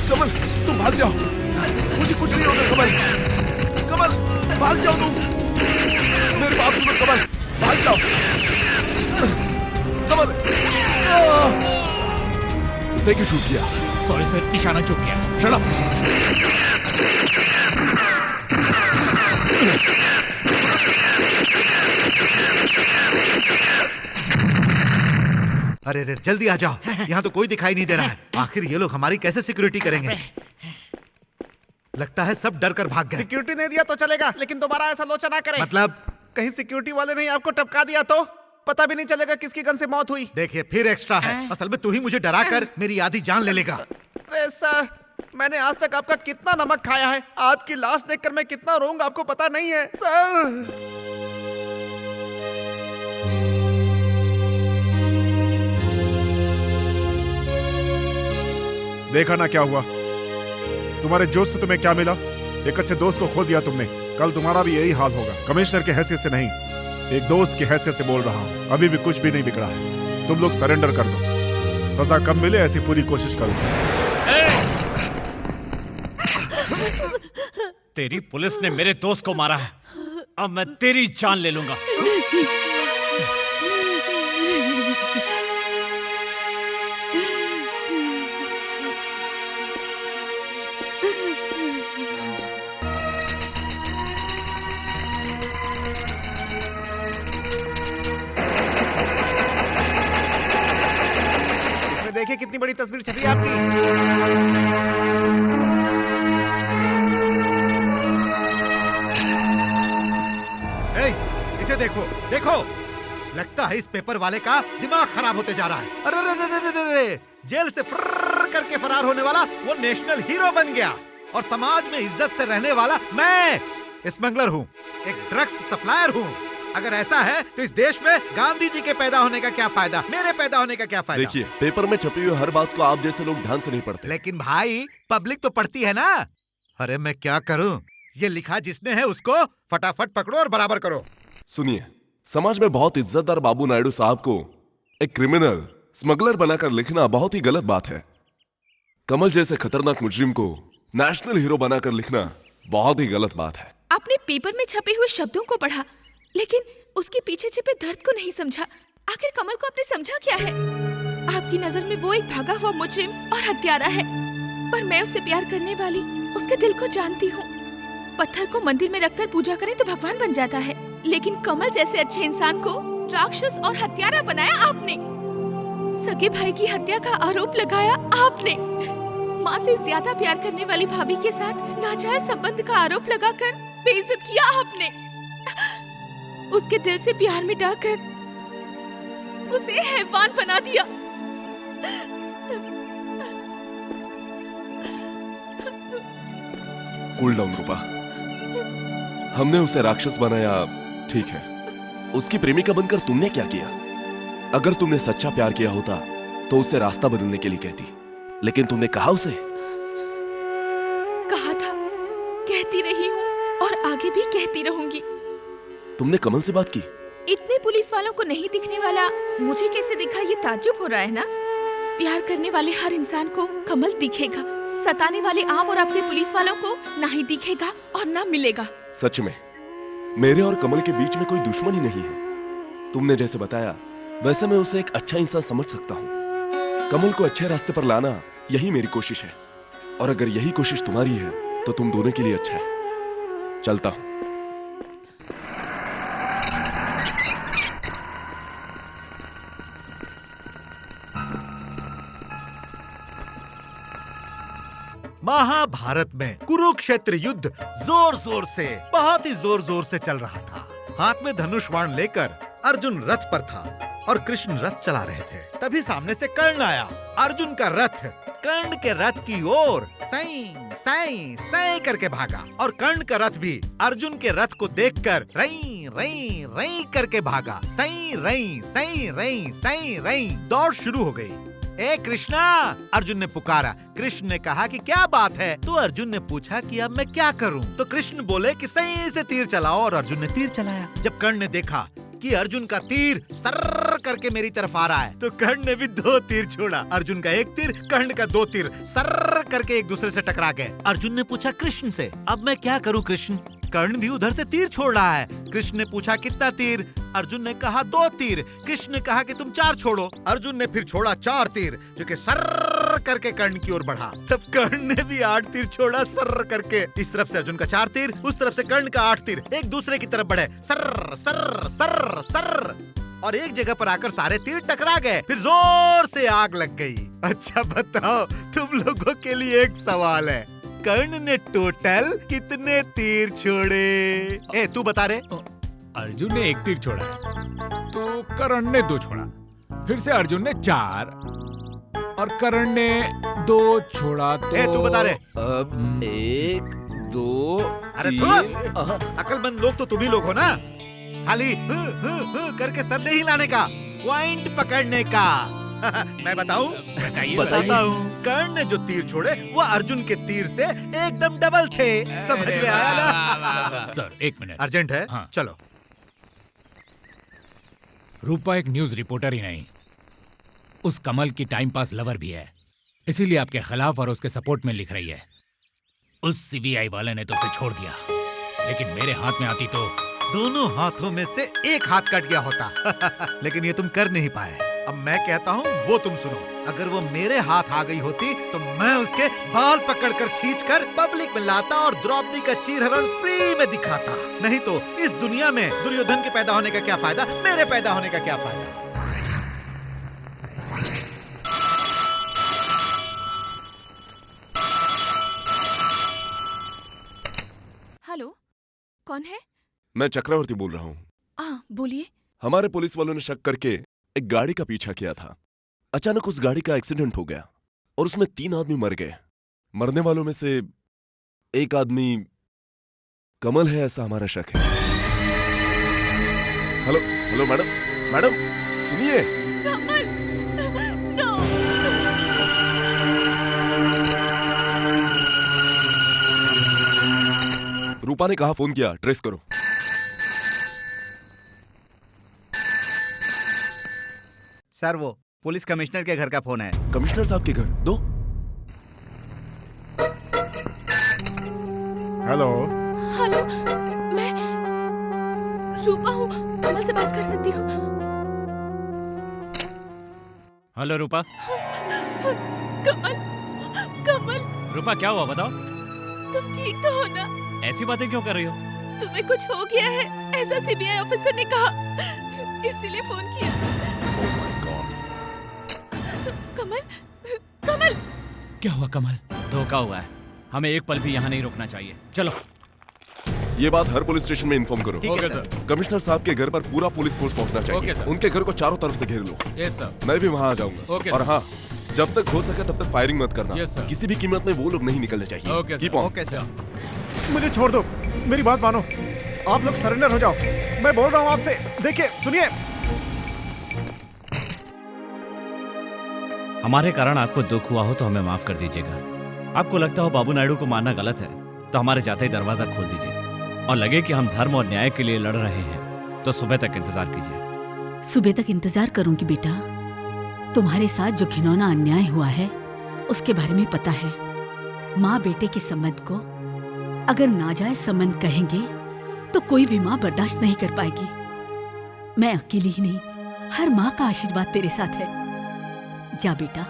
Speaker 4: कमल, तुम भाग जाओ, मुझे कुछ नहीं होगा। कमल, कमल, भाग जाओ तुम। मेरी बात सुनो कमल, भाग जाओ। कमल, उसे क्यों शूट किया?
Speaker 3: सॉरी सर, निशाना चूक गया।
Speaker 4: Shut up.
Speaker 11: अरे रे, जल्दी आ जाओ, यहाँ तो कोई दिखाई नहीं दे रहा है। आखिर ये लोग हमारी कैसे सिक्योरिटी करेंगे? लगता है सब डर कर भाग गए।
Speaker 10: सिक्योरिटी नहीं दिया तो चलेगा, लेकिन दोबारा ऐसा लोचा ना करें।
Speaker 11: मतलब?
Speaker 10: कहीं सिक्योरिटी वाले ने आपको टपका दिया तो?
Speaker 11: पता भी नहीं चलेगा किसकी गन से मौत हुई। देखिए फिर एक्स्ट्रा है। असल में तू ही मुझे डरा कर मेरी आधी जान ले लेगा।
Speaker 2: अरे सर, मैंने आज तक आपका कितना नमक खाया है, आपकी लाश देखकर मैं कितना रोऊंगा आपको पता नहीं है सर। देखा ना क्या हुआ, तुम्हारे जोश से तुम्हें क्या मिला? एक अच्छे दोस्त को खो दिया तुमने, कल तुम्हारा भी यही हाल होगा। कमिश्नर के हैसियत से नहीं, एक दोस्त की हैसियत से बोल रहा हूँ। अभी भी कुछ भी नहीं बिगड़ा है, तुम लोग सरेंडर कर दो। सजा कम मिले ऐसी पूरी कोशिश करो।
Speaker 6: तेरी पुलिस ने मेरे दोस्त को मारा है, अब मैं तेरी जान ले लूंगा।
Speaker 11: इसमें देखिए कितनी बड़ी तस्वीर छपी है आपकी। इसे देखो देखो, लगता है इस पेपर वाले का दिमाग खराब होते जा रहा है। अरे रे रे रे रे रे, जेल से फर्र करके फरार होने वाला वो नेशनल हीरो बन गया, और समाज में इज्जत से रहने वाला मैं स्मगलर हूँ, एक ड्रग्स सप्लायर हूँ। अगर ऐसा है तो इस देश में गांधी जी के पैदा होने का क्या फायदा, मेरे पैदा होने का क्या फायदा?
Speaker 4: देखिए, पेपर में छपी हुई हर बात को आप जैसे लोग ध्यान से नहीं पढ़ते।
Speaker 11: लेकिन भाई पब्लिक तो पढ़ती है ना। अरे मैं क्या करूँ, ये लिखा जिसने है उसको फटाफट पकड़ो और बराबर करो।
Speaker 4: सुनिए, समाज में बहुत इज्जतदार बाबू नायडू साहब को एक क्रिमिनल स्मगलर बनाकर लिखना बहुत ही गलत बात है। कमल जैसे खतरनाक मुजरिम को नेशनल हीरो बनाकर लिखना बहुत ही गलत बात है।
Speaker 7: आपने पेपर में छपे हुए शब्दों को पढ़ा, लेकिन उसके पीछे छिपे दर्द को नहीं समझा। आखिर कमल को आपने समझा क्या है? आपकी नजर में वो एक भागा हुआ मुजरिम और हत्यारा है, पर मैं उससे प्यार करने वाली उसके दिल को जानती हूँ। पत्थर को मंदिर में रखकर पूजा करें तो भगवान बन जाता है, लेकिन कमल जैसे अच्छे इंसान को राक्षस और हत्यारा बनाया आपने। सगे भाई की हत्या का आरोप लगाया आपने। माँ से ज्यादा प्यार करने वाली भाभी के साथ नाजायज संबंध का आरोप लगाकर बेइज्जत किया आपने। उसके दिल से प्यार मिटाकर उसे हैवान बना दिया।
Speaker 4: कूल डाउन रूपा, हमने उसे राक्षस बनाया, ठीक है। उसकी प्रेमिका बनकर तुमने क्या किया? अगर तुमने सच्चा प्यार किया होता तो उसे रास्ता बदलने के लिए कहती, लेकिन तुमने कहा उसे?
Speaker 7: कहा था, कहती रही हूँ और आगे भी कहती रहूंगी।
Speaker 4: तुमने कमल से बात की?
Speaker 7: इतने पुलिस वालों को नहीं दिखने वाला मुझे कैसे दिखा, ये ताज्जुब हो रहा है ना। प्यार करने वाले हर इंसान को कमल दिखेगा, सताने वाले आप और आपके पुलिस वालों को ना ही दिखेगा और ना मिलेगा।
Speaker 4: सच में मेरे और कमल के बीच में कोई दुश्मनी नहीं है। तुमने जैसे बताया वैसे मैं उसे एक अच्छा इंसान समझ सकता हूँ। कमल को अच्छे रास्ते पर लाना यही मेरी कोशिश है, और अगर यही कोशिश तुम्हारी है तो तुम दोनों के लिए अच्छा है। चलता हूँ।
Speaker 11: महाभारत में कुरुक्षेत्र युद्ध जोर जोर से, बहुत ही जोर जोर से चल रहा था। हाथ में धनुष बाण लेकर अर्जुन रथ पर था और कृष्ण रथ चला रहे थे। तभी सामने से कर्ण आया। अर्जुन का रथ कर्ण के रथ की ओर सई सई सई करके भागा, और कर्ण का रथ भी अर्जुन के रथ को देखकर रई रई रई करके भागा। सई रई सई रई सई रई। दौड़ शुरू हो गई। ए कृष्णा, अर्जुन ने पुकारा। कृष्ण ने कहा कि क्या बात है? तो अर्जुन ने पूछा कि अब मैं क्या करूं? तो कृष्ण बोले कि सही से तीर चलाओ, और अर्जुन ने तीर चलाया। जब कर्ण ने देखा कि अर्जुन का तीर सर्र करके मेरी तरफ आ रहा है, तो कर्ण ने भी 2 तीर छोड़ा। अर्जुन का 1 तीर, कर्ण का 2 तीर सर्र करके एक दूसरे से टकरा गए। अर्जुन ने पूछा कृष्ण से, अब मैं क्या करूं कृष्ण? कर्ण भी उधर से तीर छोड़ रहा है। कृष्ण ने पूछा कितना तीर? अर्जुन ने कहा 2 तीर। कृष्ण ने कहा कि तुम 4 छोड़ो। अर्जुन ने फिर छोड़ा 4 तीर, जो कि सर्र करके कर्ण की ओर बढ़ा। तब कर्ण ने भी 8 तीर छोड़ा सर्र करके। इस तरफ से अर्जुन का 4 तीर, उस तरफ से कर्ण का 8 तीर एक दूसरे की तरफ बढ़े, सर्र सर्र सर्र सर्र, और एक जगह पर आकर सारे तीर टकरा गए। फिर जोर से आग लग गई। अच्छा बताओ, तुम लोगों के लिए एक सवाल है, कर्ण ने टोटल कितने तीर छोड़े? ए तू बता रे।
Speaker 3: अर्जुन ने 1 तीर छोड़ा है। तो करण ने 2 छोड़ा, फिर से अर्जुन ने 4 और करण ने 2 छोड़ा तो
Speaker 11: तू बता रे।
Speaker 4: अब 1 2
Speaker 11: अरे अकलमंद लोग तो तुम ही लोग हो ना, खाली करके सर नहीं हिलाने का, पॉइंट पकड़ने का। मैं बताऊं? बताता हूँ। कर्ण ने जो तीर छोड़े वो अर्जुन के तीर से एकदम डबल थे। समझ में आया ना?
Speaker 3: सर 1 मिनट,
Speaker 11: अर्जेंट है।
Speaker 3: हाँ।
Speaker 11: चलो।
Speaker 3: रूपा एक न्यूज रिपोर्टर ही नहीं, उस कमल की टाइम पास लवर भी है, इसीलिए आपके खिलाफ और उसके सपोर्ट में लिख रही है। उस सीबीआई वाले ने तो उसे छोड़ दिया, लेकिन मेरे हाथ में आती तो
Speaker 11: दोनों हाथों में से एक हाथ कट गया होता। लेकिन ये तुम कर नहीं पाए। अब मैं कहता हूँ वो तुम सुनो। अगर वो मेरे हाथ आ गई होती तो मैं उसके बाल पकड़कर खींचकर पब्लिक में लाता और द्रौपदी का चीरहरण फ्री में दिखाता। नहीं तो इस दुनिया में दुर्योधन के पैदा होने का क्या फायदा, मेरे पैदा होने का क्या फायदा।
Speaker 7: हेलो, कौन है?
Speaker 4: मैं चक्रवर्ती बोल रहा हूँ।
Speaker 7: बोलिए।
Speaker 4: हमारे पुलिस वालों ने शक करके एक गाड़ी का पीछा किया था। अचानक उस गाड़ी का एक्सीडेंट हो गया और उसमें 3 आदमी मर गए। मरने वालों में से एक आदमी कमल है, ऐसा हमारा शक है। हेलो हेलो मैडम, मैडम सुनिए।
Speaker 7: कमल, नो।
Speaker 4: रूपा ने कहा फोन किया, ट्रेस करो।
Speaker 5: सर वो पुलिस कमिश्नर के घर का फोन है।
Speaker 4: कमिश्नर साहब के घर दो।
Speaker 2: हेलो।
Speaker 7: हेलो, मैं रूपा हूँ, कमल से बात कर सकती हूँ?
Speaker 6: हेलो रूपा।
Speaker 7: कमल, कमल।
Speaker 6: रूपा क्या हुआ बताओ?
Speaker 7: तुम ठीक तो हो ना?
Speaker 6: ऐसी बातें क्यों कर रही हो?
Speaker 7: तुम्हें कुछ हो गया है ऐसा सीबीआई ऑफिसर ने कहा, इसीलिए फोन किया।
Speaker 4: Oh my God.
Speaker 7: Kamal, Kamal.
Speaker 3: क्या हुआ कमल?
Speaker 6: धोखा हुआ है, हमें एक पल भी यहाँ नहीं रुकना चाहिए। चलो।
Speaker 4: ये बात हर पुलिस स्टेशन में इन्फॉर्म करो।
Speaker 3: Okay sir.
Speaker 4: कमिश्नर साहब के घर पर पूरा पुलिस फोर्स पहुंचना चाहिए।
Speaker 3: Okay sir.
Speaker 4: उनके घर को चारों तरफ से घेर लो।
Speaker 3: Yes sir.
Speaker 4: मैं भी वहां आ जाऊंगा।
Speaker 3: ओके
Speaker 4: और
Speaker 3: सर।
Speaker 4: हाँ, जब तक हो सके तब तक फायरिंग मत करना।
Speaker 3: Yes sir.
Speaker 4: किसी भी कीमत में वो लोग नहीं निकलने चाहिए।
Speaker 3: Okay
Speaker 4: Keep
Speaker 3: sir.
Speaker 4: on।
Speaker 5: Okay sir.
Speaker 2: मुझे छोड़ दो, मेरी बात मानो। आप लोग सरेंडर हो जाओ। मैं बोल रहा हूँ आपसे। देखिए, सुनिए।
Speaker 6: हमारे कारण आपको दुख हुआ हो तो हमें माफ कर दीजिएगा। आपको लगता हो बाबू नायडू को मारना गलत है तो हमारे जाते ही दरवाजा खोल दीजिए। और लगे कि हम धर्म और न्याय के लिए लड़ रहे हैं तो सुबह तक इंतजार कीजिए।
Speaker 8: सुबह तक इंतजार करूंगी बेटा। तुम्हारे साथ जो घिनौना अन्याय हुआ है उसके बारे में पता है। माँ बेटे के संबंध को अगर नाजायज संबंध कहेंगे तो कोई भी माँ बर्दाश्त नहीं कर पाएगी। मैं अकेली ही नहीं, हर माँ का आशीर्वाद तेरे साथ है। जा बेटा।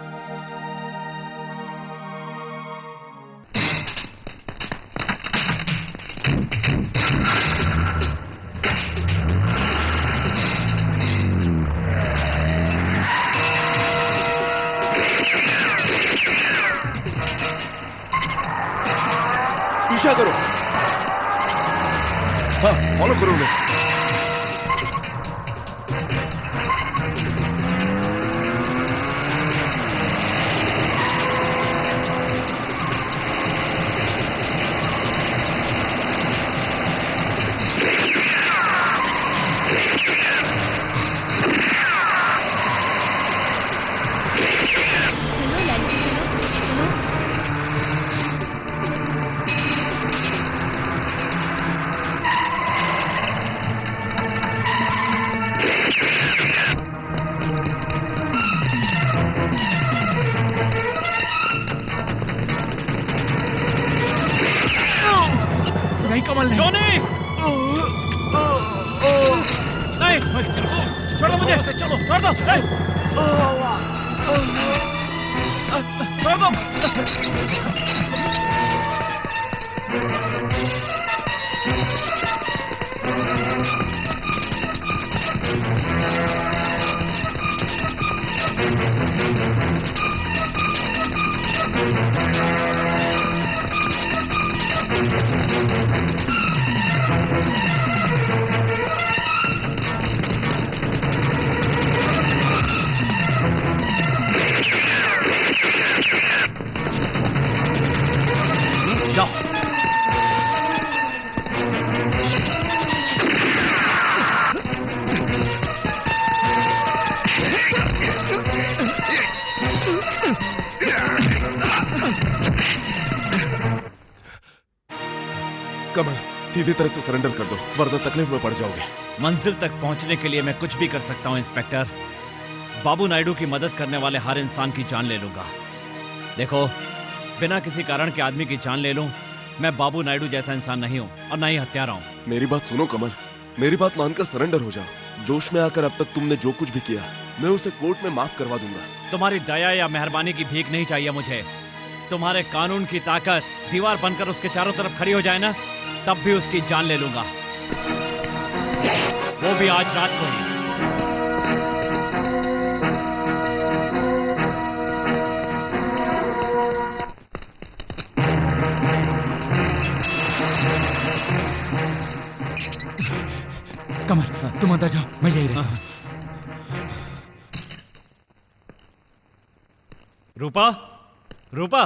Speaker 4: पीछा करो। हाँ, फॉलो करो उन्हें।
Speaker 8: चलो लाइन से चलो, चलो।
Speaker 3: नहीं कमल नहीं।
Speaker 6: जॉनी! नहीं,
Speaker 3: चलो,
Speaker 6: छोड़ो मुझे।
Speaker 3: चलो।
Speaker 6: छोड़ दो। नहीं। छोड़ दो।
Speaker 4: कमल, सीधी तरह से सरेंडर कर दो, वरना तकलीफ में पड़ जाओगे।
Speaker 6: मंजिल तक पहुंचने के लिए मैं कुछ भी कर सकता हूं इंस्पेक्टर। बाबू नायडू की मदद करने वाले हर इंसान की जान ले लूंगा। देखो, बिना किसी कारण के आदमी की जान ले लूं, मैं बाबू नायडू जैसा इंसान नहीं हूं और ना ही हत्यारा हूं।
Speaker 4: मेरी बात सुनो कमल, मेरी बात मानकर सरेंडर हो जाओ। जोश में आकर अब तक तुमने जो कुछ भी किया, मैं उसे कोर्ट में माफ करवा दूंगा।
Speaker 6: तुम्हारी दया या मेहरबानी की भीख नहीं चाहिए मुझे। तुम्हारे कानून की ताकत दीवार बनकर उसके चारों तरफ खड़ी हो जाए ना, तब भी उसकी जान ले लूंगा, वो भी आज रात को ही।
Speaker 3: कमल, तुम अंदर जाओ, मैं यही रहता हूं।
Speaker 6: रूपा, रूपा,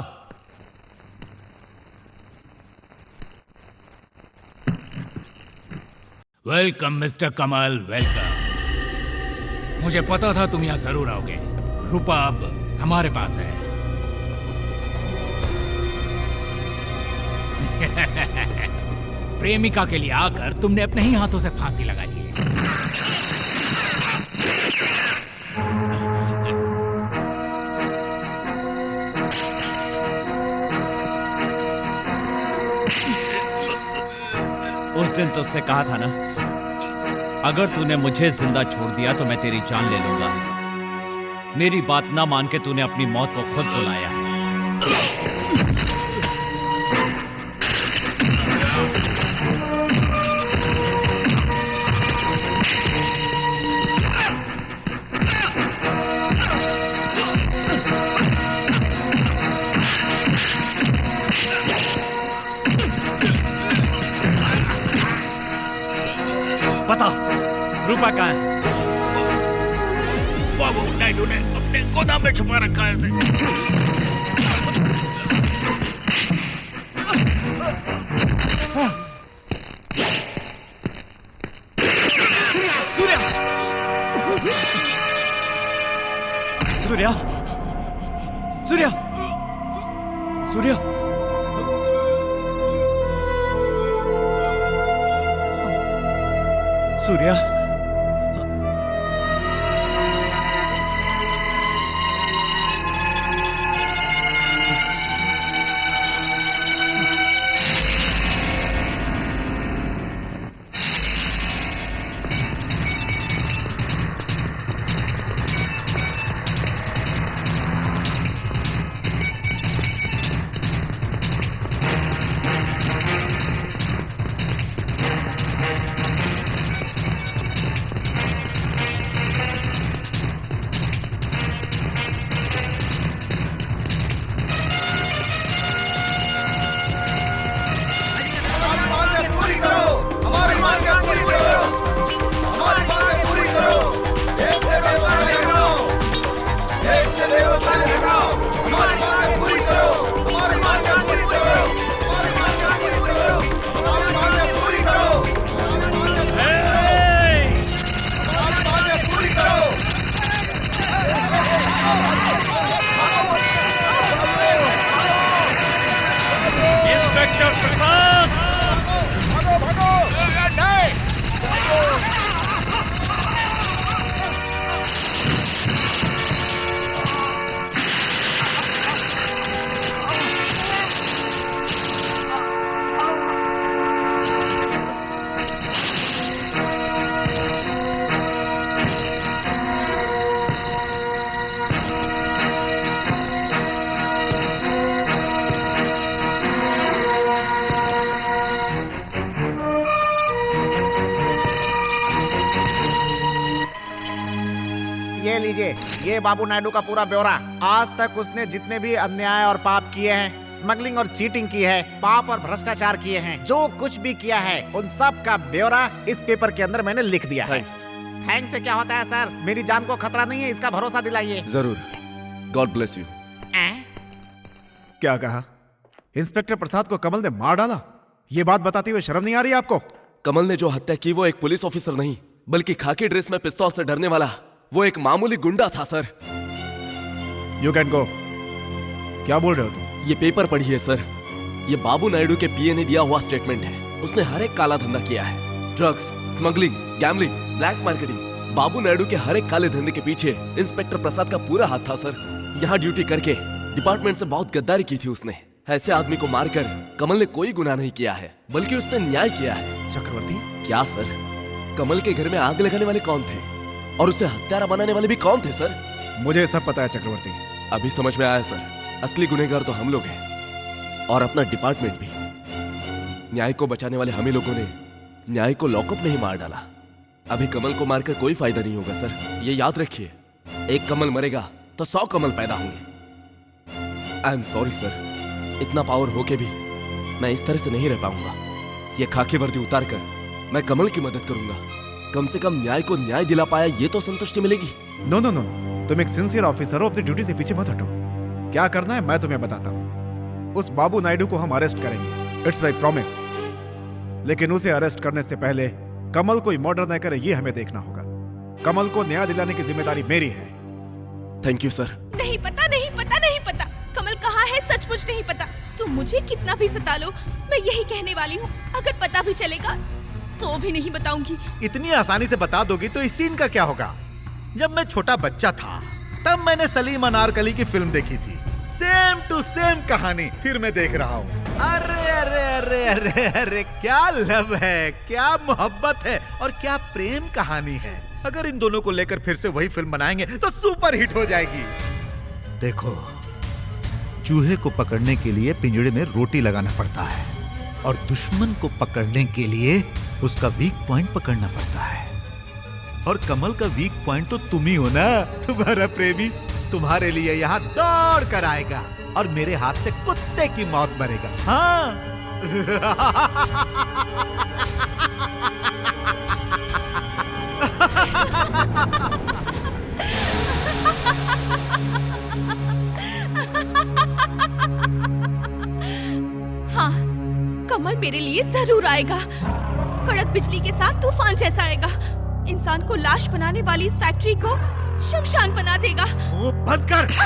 Speaker 3: वेलकम मिस्टर कमल, वेलकम। मुझे पता था तुम यहां जरूर आओगे। रूपा अब हमारे पास है। प्रेमिका के लिए आकर तुमने अपने ही हाथों से फांसी लगा ली है।
Speaker 6: उस दिन तो उससे कहा था ना, अगर तूने मुझे जिंदा छोड़ दिया तो मैं तेरी जान ले लूंगा। मेरी बात ना मान के तूने अपनी मौत को खुद बुलाया है। बता, रूपा कहाँ है?
Speaker 3: बाबू नायडू ने अपने गोदाम में छुपा रखा है इसे।
Speaker 6: सूर्या, सूर्या, सूर्या, सूर्या,
Speaker 11: ये लीजिए, ये बाबू नायडू का पूरा ब्यौरा। आज तक उसने जितने भी अन्याय और पाप किए हैं, स्मगलिंग और चीटिंग की है, पाप और भ्रष्टाचार किए हैं, जो कुछ भी किया है, उन सब का ब्यौरा इस पेपर के अंदर मैंने लिख दिया है। थैंक्स से क्या होता है सर, मेरी जान को खतरा नहीं है, इसका भरोसा दिलाइए।
Speaker 4: जरूर, गॉड ब्लेस यू।
Speaker 2: क्या कहा? इंस्पेक्टर प्रसाद को कमल ने मार डाला? ये बात बताते हुए शर्म नहीं आ रही आपको?
Speaker 4: कमल ने जो हत्या की वो एक पुलिस ऑफिसर नहीं, बल्कि खाकी ड्रेस में पिस्तौल से डरने वाला वो एक मामूली गुंडा था सर।
Speaker 2: You can go. क्या बोल रहे हो तुम?
Speaker 4: ये पेपर पढ़िए सर, ये बाबू नायडू के पीए ने दिया हुआ स्टेटमेंट है। उसने हर एक काला धंधा किया है। Drugs, smuggling, gambling, black marketing. Babu Naidu के हर एक काले धंधे के पीछे इंस्पेक्टर प्रसाद का पूरा हाथ था सर। यहाँ ड्यूटी करके डिपार्टमेंट से बहुत गद्दारी की थी उसने। ऐसे आदमी को मारकर कमल ने कोई गुनाह नहीं किया है, बल्कि उसने न्याय किया है।
Speaker 2: चक्रवर्ती,
Speaker 4: क्या सर? कमल के घर में आग लगाने वाले कौन थे और उसे हत्यारा बनाने वाले भी कौन थे सर?
Speaker 2: मुझे सब पता है चक्रवर्ती।
Speaker 4: अभी समझ में आया सर, असली गुनहगार तो हम लोग हैं और अपना डिपार्टमेंट भी। न्याय को बचाने वाले हम ही लोगों ने न्याय को लॉकअप में ही मार डाला। अभी कमल को मारकर कोई फायदा नहीं होगा सर, ये याद रखिए। एक कमल मरेगा तो 100 कमल पैदा होंगे। आई एम सॉरी सर, इतना पावर होके भी मैं इस तरह से नहीं रह पाऊंगा। ये खाकी वर्दी उतार कर मैं कमल की मदद करूंगा। कम से कम न्याय को न्याय दिला पाया ये तो संतुष्टि मिलेगी।
Speaker 2: नो नो नो, तुम एक सिंसियर ऑफिसर हो, अपनी ड्यूटी से पीछे मत हटो। क्या करना है मैं तुम्हें बताता हूँ। उस बाबू नायडू को हम अरेस्ट करेंगे, इट्स माई प्रॉमिस। लेकिन उसे अरेस्ट करने से पहले कमल कोई मर्डर न करे ये हमें देखना होगा। कमल को न्याय दिलाने की जिम्मेदारी मेरी है।
Speaker 4: Thank you sir.
Speaker 7: नहीं पता, नहीं पता, नहीं पता। कमल कहाँ है सचमुच नहीं पता। तुम मुझे कितना भी सता लो, मैं यही कहने वाली हूँ। अगर पता भी चलेगा तो भी नहीं बताऊंगी।
Speaker 11: इतनी आसानी से बता दोगी तो इस सीन का क्या होगा? जब मैं छोटा बच्चा था तब मैंने सलीम अनारकली की फिल्म देखी थी। सेम टू सेम कहानी फिर मैं देख रहा हूँ। अरे अरे अरे अरे अरे, क्या लव है, क्या मोहब्बत है और क्या प्रेम कहानी है। अगर इन दोनों को लेकर फिर से वही फिल्म बनाएंगे तो सुपर हिट हो जाएगी। देखो, चूहे को पकड़ने के लिए पिंजड़े में रोटी लगाना पड़ता है और दुश्मन को पकड़ने के लिए उसका वीक पॉइंट पकड़ना पड़ता है। और कमल का वीक पॉइंट तो तुम ही हो ना। तुम्हारा प्रेमी तुम्हारे लिए यहाँ दौड़ कर आएगा और मेरे हाथ से कुत्ते की मौत मरेगा। हाँ।
Speaker 7: हाँ, कमल मेरे लिए जरूर आएगा। कड़क बिजली के साथ तूफान जैसा आएगा। इंसान को लाश बनाने वाली इस फैक्ट्री को शमशान बना देगा।
Speaker 11: वो बंद कर।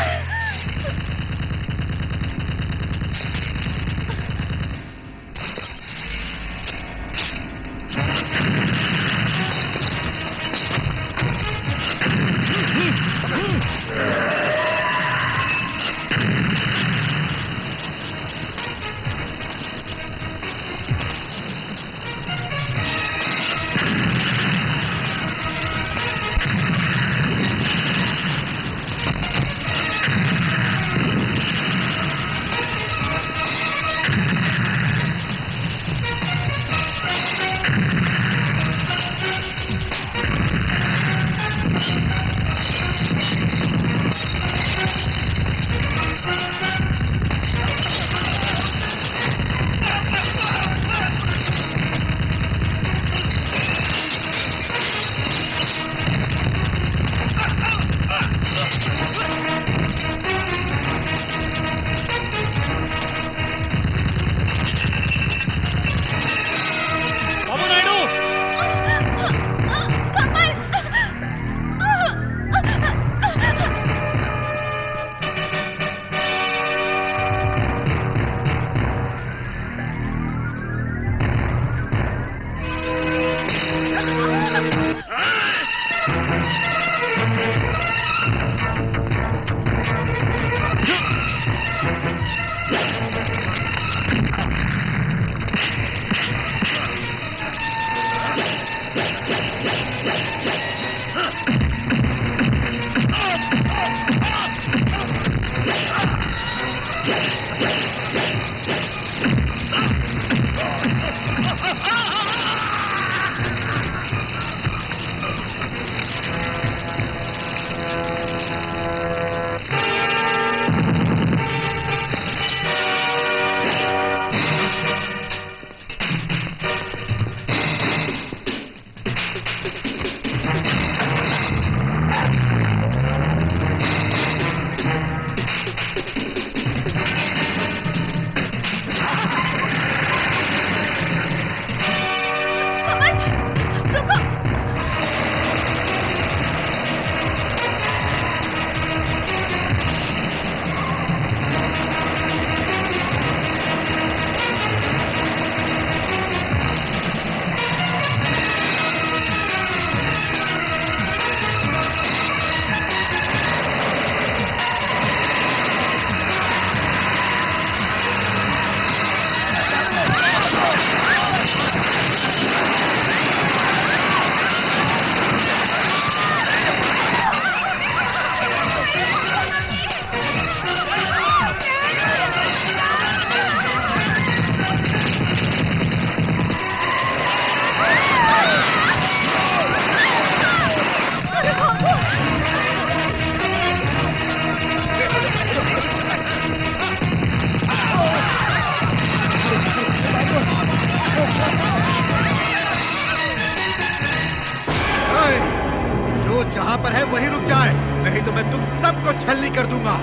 Speaker 11: नहीं तो मैं तुम सबको छलनी कर दूंगा।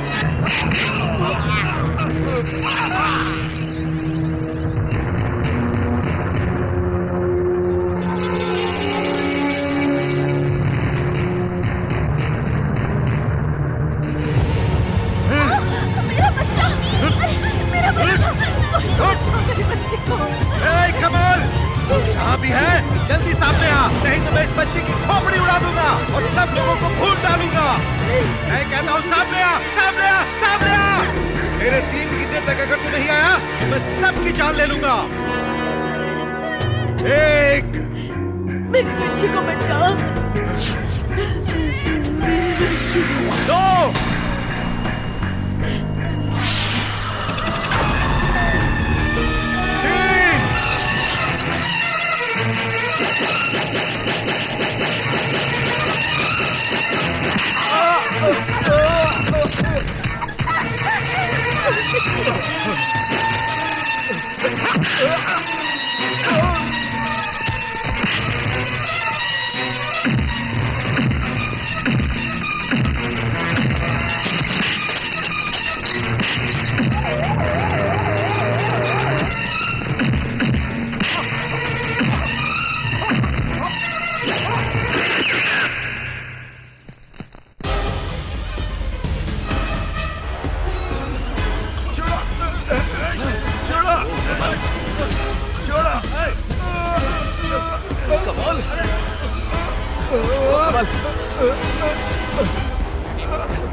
Speaker 8: मेरा बच्चा, मेरा बच्चा, मेरे बच्चे को।
Speaker 11: ए कमल, तू जहाँ भी है जल्दी सामने आ, नहीं तो मैं इस बच्चे की खोपड़ी उड़ा दूंगा और सब लोगों को भूल डालूंगा। मैं कहता हूँ सामने आ, सामने आ, सामने आ। मेरे 3 गिनने तक अगर तू नहीं आया तो मैं सबकी जान ले लूंगा। 1,
Speaker 8: मेरे बच्चे को बचाओ।
Speaker 11: 2, 3,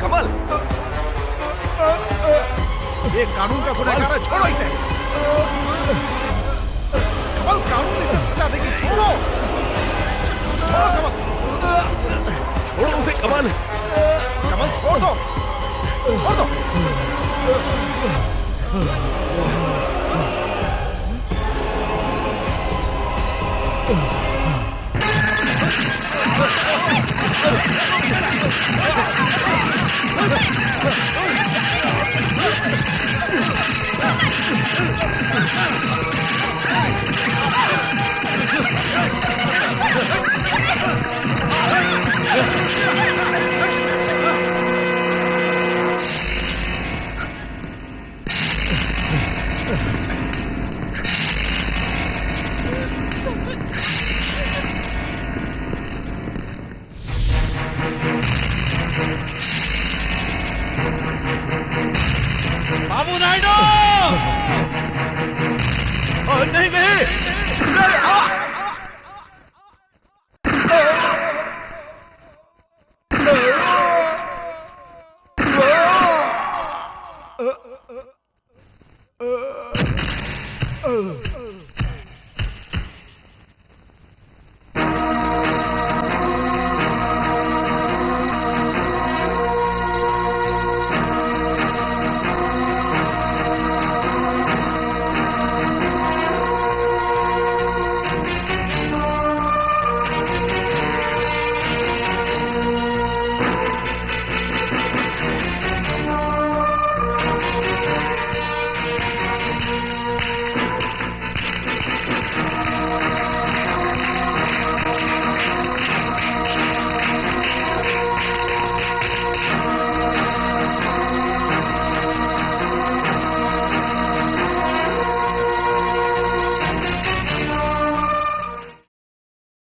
Speaker 4: कमल,
Speaker 11: ये कानून का गुनहगार है, छोड़ो इसे। कमल, कानून इसे सजा देगी, छोड़ो, छोड़ो कमल,
Speaker 4: छोड़ो उसे कमल।
Speaker 11: कमल छोड़ दो, छोड़ दो।
Speaker 6: बाबू नायडू!
Speaker 11: नहीं नहीं, नहीं,